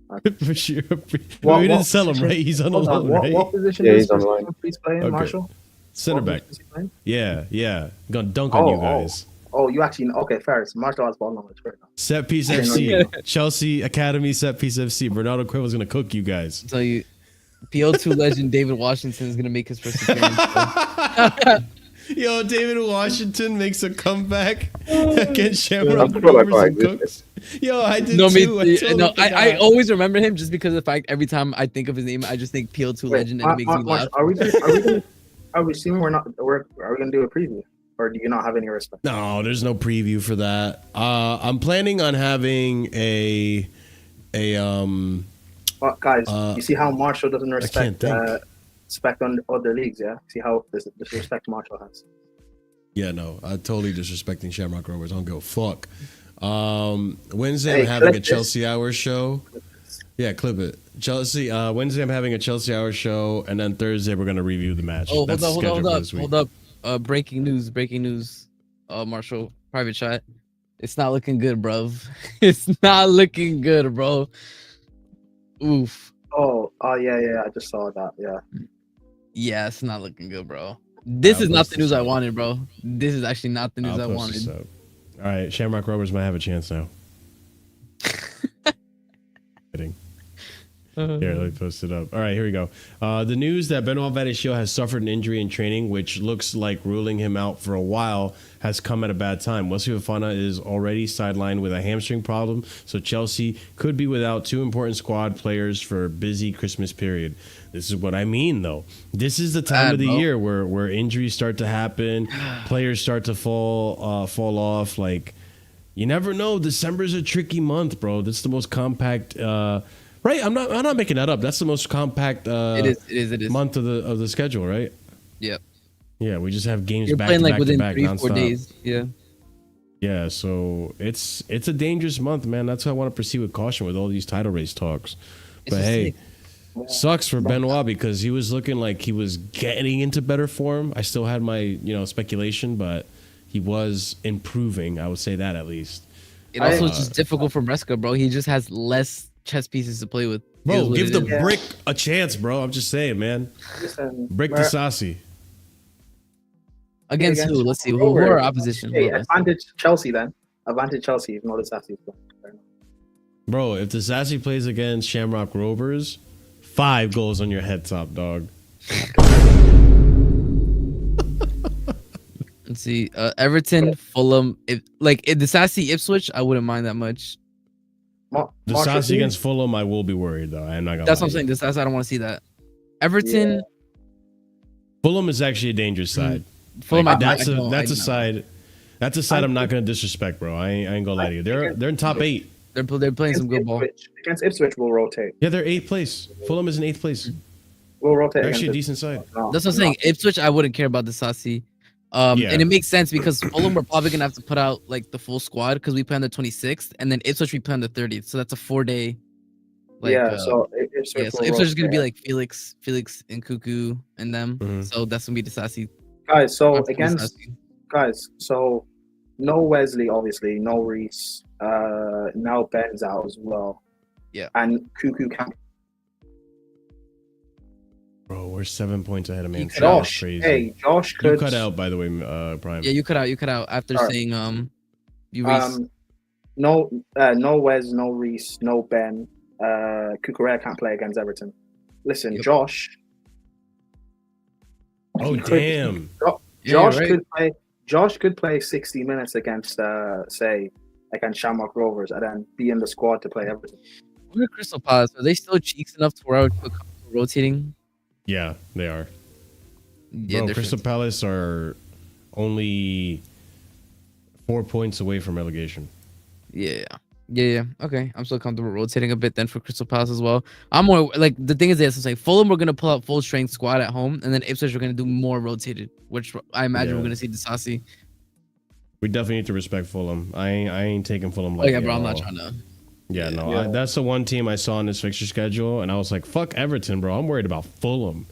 [SPEAKER 1] Bashir Humphreys. We didn't sell him, right? He's on the loan, right?
[SPEAKER 11] What position
[SPEAKER 3] Yeah,
[SPEAKER 11] is
[SPEAKER 3] he's on line.
[SPEAKER 11] Humphreys playing, Marshall?
[SPEAKER 1] Center back. Yeah. Gonna dunk on you guys.
[SPEAKER 11] Oh, you actually okay? Fair. Marshall has ball knowledge right now.
[SPEAKER 1] Set piece FC, Chelsea Academy set piece FC. Bernardo Cuevo's gonna cook you guys.
[SPEAKER 6] I'll tell you, PL2 legend David Washington is gonna make his first appearance.
[SPEAKER 1] Yo, David Washington makes a comeback against Shamrock Rovers and cooks. Yo, I did too.
[SPEAKER 6] I always remember him just because of the fact every time I think of his name, I just think PL2 legend and it makes me laugh.
[SPEAKER 11] Are we assuming are we gonna do a preview, or do you not have any respect?
[SPEAKER 1] No, there's no preview for that. I'm planning on having a
[SPEAKER 11] Well, guys, you see how Marshall doesn't respect on other leagues, yeah? See how disrespect Marshall has.
[SPEAKER 1] Yeah, no, I'm totally disrespecting Shamrock Rovers. I don't give a fuck. Wednesday I'm having a Chelsea Hour show. Yeah, clip it. Chelsea. Wednesday I'm having a Chelsea Hour show, and then Thursday we're gonna review the match.
[SPEAKER 6] Oh,
[SPEAKER 1] That's
[SPEAKER 6] hold up. Breaking news. Marshall, private chat. It's not looking good, bruv. It's not looking good, bro. Oof.
[SPEAKER 11] Oh, yeah. I just saw that. Yeah.
[SPEAKER 6] Yeah, it's not looking good, bro. This is not the news I wanted, bro. This is actually not the news I wanted.
[SPEAKER 1] All right, Shamrock Rovers might have a chance now. Kidding. Here, let me post it up. All right, here we go. The news that Benoit Badiashile has suffered an injury in training, which looks like ruling him out for a while, has come at a bad time. Wesley Fofana is already sidelined with a hamstring problem, so Chelsea could be without two important squad players for a busy Christmas period. This is what I mean, though. This is the time of the year where injuries start to happen, players start to fall off. Like, you never know. December's a tricky month, bro. That's the most compact. Right, I'm not making that up. That's the most compact
[SPEAKER 6] it is.
[SPEAKER 1] month of the schedule, right?
[SPEAKER 6] Yep.
[SPEAKER 1] Yeah, we just have games
[SPEAKER 6] You're
[SPEAKER 1] back
[SPEAKER 6] playing
[SPEAKER 1] to
[SPEAKER 6] like
[SPEAKER 1] back
[SPEAKER 6] within
[SPEAKER 1] to back
[SPEAKER 6] 3-4 days. Yeah.
[SPEAKER 1] Yeah, so it's a dangerous month, man. That's why I want to proceed with caution with all these title race talks. But hey, Sucks for Benoit because he was looking like he was getting into better form. I still had my speculation, but he was improving. I would say that at least.
[SPEAKER 6] It also is just difficult for Maresca, bro. He just has less chess pieces to play with.
[SPEAKER 1] Bro, give the brick a chance, bro. I'm just saying, man.
[SPEAKER 11] Listen,
[SPEAKER 1] Brick to Sassy.
[SPEAKER 6] Against who? Let's see. Who are opposition?
[SPEAKER 11] Hey, advantage Chelsea then. Advantage Chelsea if not the Sassy.
[SPEAKER 1] Bro, if the Sassy plays against Shamrock Rovers, 5 goals on your head top, dog.
[SPEAKER 6] Let's see. Everton, Fulham. If the Sassy Ipswich, I wouldn't mind that much.
[SPEAKER 1] The Sassy against Fulham, I will be worried though. I'm not gonna.
[SPEAKER 6] That's what I'm saying. The Sassy, I don't want to see that. Everton.
[SPEAKER 1] Yeah. Fulham is actually a dangerous side.
[SPEAKER 6] Fulham,
[SPEAKER 1] that's a side. That's a side I'm not gonna disrespect, bro. I ain't gonna lie to you. They're in top 8.
[SPEAKER 6] They're playing some good ball.
[SPEAKER 11] Against Ipswich, we'll rotate.
[SPEAKER 1] Yeah, they're 8th place. Fulham is in 8th place.
[SPEAKER 11] We'll rotate.
[SPEAKER 1] They're actually a decent side.
[SPEAKER 6] That's what I'm saying. Ipswich, I wouldn't care about the Sassy. And it makes sense because Fulham we're probably gonna have to put out like the full squad because we play on the 26th, and then Ipswich we play on the 30th. So that's a 4-day.
[SPEAKER 11] So
[SPEAKER 6] Ipswich is gonna be like Felix, Nkunku, and them. So that's gonna be the Sassy.
[SPEAKER 11] Guys, so no Wesley, obviously, no Reese. Now Ben's out as well.
[SPEAKER 6] Yeah,
[SPEAKER 11] and Cuckoo can't.
[SPEAKER 1] Bro, we're 7 points ahead of Man City.
[SPEAKER 11] Josh,
[SPEAKER 1] crazy.
[SPEAKER 11] hey, Josh could...
[SPEAKER 1] You cut out, by the way, Prime.
[SPEAKER 6] Yeah, you cut out after saying you Reese.
[SPEAKER 11] No Wes, no Reese, no Ben. Cucurella can't play against Everton. Listen, Josh.
[SPEAKER 1] Oh damn!
[SPEAKER 11] Josh could play 60 minutes against against Shamrock Rovers and then be in the squad to play Everton.
[SPEAKER 6] What are Crystal Palace? Are they still cheeks enough to where I would feel comfortable rotating?
[SPEAKER 1] Yeah, they are.
[SPEAKER 6] Yeah,
[SPEAKER 1] bro, Crystal Palace are only 4 points away from relegation.
[SPEAKER 6] Yeah. Okay, I'm still comfortable rotating a bit then for Crystal Palace as well. I'm more like the thing is this: it's like Fulham we're gonna pull out full strength squad at home, and then Ipswich we're gonna do more rotated, which I imagine we're gonna see the Sassy.
[SPEAKER 1] We definitely need to respect Fulham. I ain't taking Fulham like.
[SPEAKER 6] Oh yeah, bro, I'm not trying to.
[SPEAKER 1] Yeah, no, that's the one team I saw in this fixture schedule, and I was like, "Fuck Everton, bro. I'm worried about Fulham.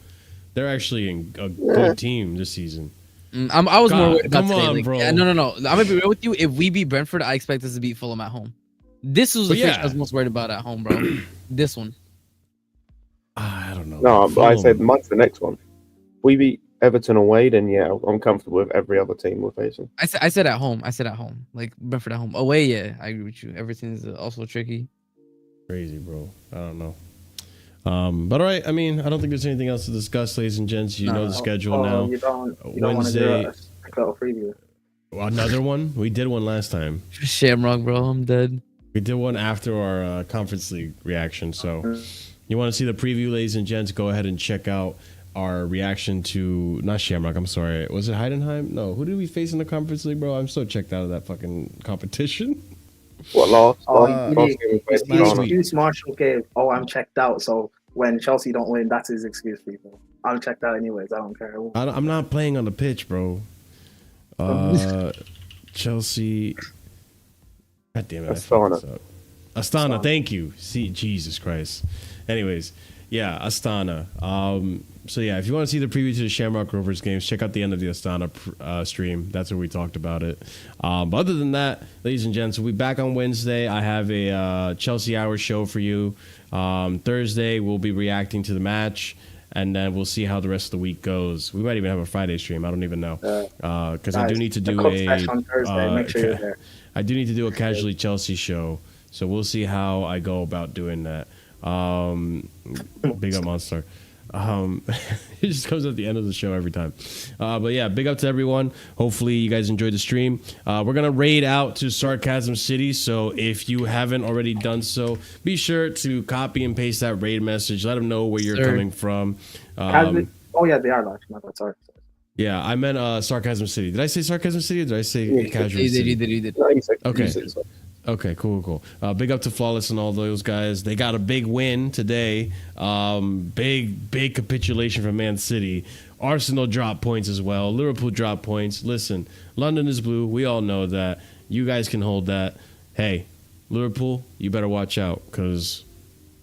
[SPEAKER 1] They're actually a good team this season."
[SPEAKER 6] I was more worried about
[SPEAKER 1] come on,
[SPEAKER 6] like,
[SPEAKER 1] bro.
[SPEAKER 6] Yeah, no. I'm gonna be real with you. If we beat Brentford, I expect us to beat Fulham at home. This was the fixture I was most worried about at home, bro. This one.
[SPEAKER 1] I don't know.
[SPEAKER 3] No, but I said mine's the next one. We beat Everton away, then yeah, I'm comfortable with every other team we're facing.
[SPEAKER 6] I said at home. Like Brentford at home. Away, yeah, I agree with you. Everything is also tricky.
[SPEAKER 1] Crazy, bro. I don't know. But all right. I mean, I don't think there's anything else to discuss, ladies and gents. You know the schedule now.
[SPEAKER 11] You don't
[SPEAKER 1] Wednesday.
[SPEAKER 11] Want to do a little preview.
[SPEAKER 1] Another one? We did one last time.
[SPEAKER 6] Shamrock, bro. I'm dead.
[SPEAKER 1] We did one after our Conference League reaction. So you want to see the preview, ladies and gents, go ahead and check out our reaction to, not Shamrock, I'm sorry. Was it Heidenheim? No. Who did we face in the Conference League, bro? I'm so checked out of that fucking competition.
[SPEAKER 3] What, last?
[SPEAKER 11] Excuse Marshall gave, I'm checked out. So when Chelsea don't win, that's his excuse, people. I'm checked out anyways. I don't care.
[SPEAKER 1] I'm not playing on the pitch, bro. Chelsea. God damn it. Astana, thank you. See, Jesus Christ. Anyways, yeah, Astana. So yeah, if you want to see the preview to the Shamrock Rovers games, check out the end of the Astana stream. That's where we talked about it. But other than that, ladies and gents, we'll be back on Wednesday. I have a Chelsea Hour show for you. Thursday, we'll be reacting to the match, and then we'll see how the rest of the week goes. We might even have a Friday stream. I don't even know, because I do need to do
[SPEAKER 11] on Thursday. Make sure you're there.
[SPEAKER 1] I do need to do a Casually Chelsea show, so we'll see how I go about doing that. Big up Monster. It just comes at the end of the show every time. But yeah, big up to everyone. Hopefully you guys enjoyed the stream. We're gonna raid out to Sarcasm City, so if you haven't already done so, be sure to copy and paste that raid message. Let them know where you're coming from.
[SPEAKER 11] Oh yeah, they are live. My bad, sorry.
[SPEAKER 1] Yeah, I meant Sarcasm City. Did I say Sarcasm City or did I say Casually City?
[SPEAKER 6] You did.
[SPEAKER 1] Okay. Okay, cool. Big up to Flawless and all those guys. They got a big win today. Big capitulation from Man City. Arsenal dropped points as well. Liverpool dropped points. Listen, London is blue. We all know that. You guys can hold that. Hey, Liverpool, you better watch out because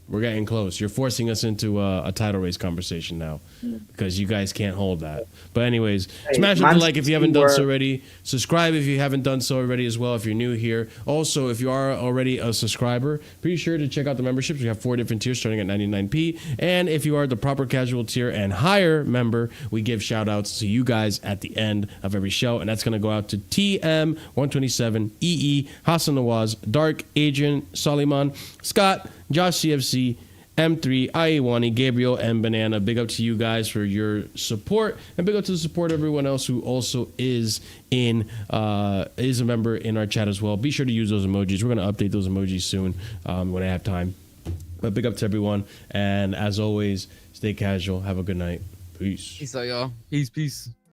[SPEAKER 1] We're getting close. You're forcing us into a title race conversation now because you guys can't hold that. But anyways, smash up the like if you haven't done so already. Subscribe if you haven't done so already as well if you're new here. Also, if you are already a subscriber, be sure to check out the memberships. We have 4 different tiers starting at 99p. And if you are the proper casual tier and higher member, we give shout outs to you guys at the end of every show. And that's going to go out to TM127, EE, Hassan Nawaz, Dark, Adrian, Soliman, Scott, Josh CFC, M3, Iwani, Gabriel, and Banana. Big up to you guys for your support, and big up to the support of everyone else who also is a member in our chat as well. Be sure to use those emojis. We're going to update those emojis soon when I have time. But big up to everyone, and as always, stay casual. Have a good night. Peace.
[SPEAKER 6] Peace out, y'all. Peace.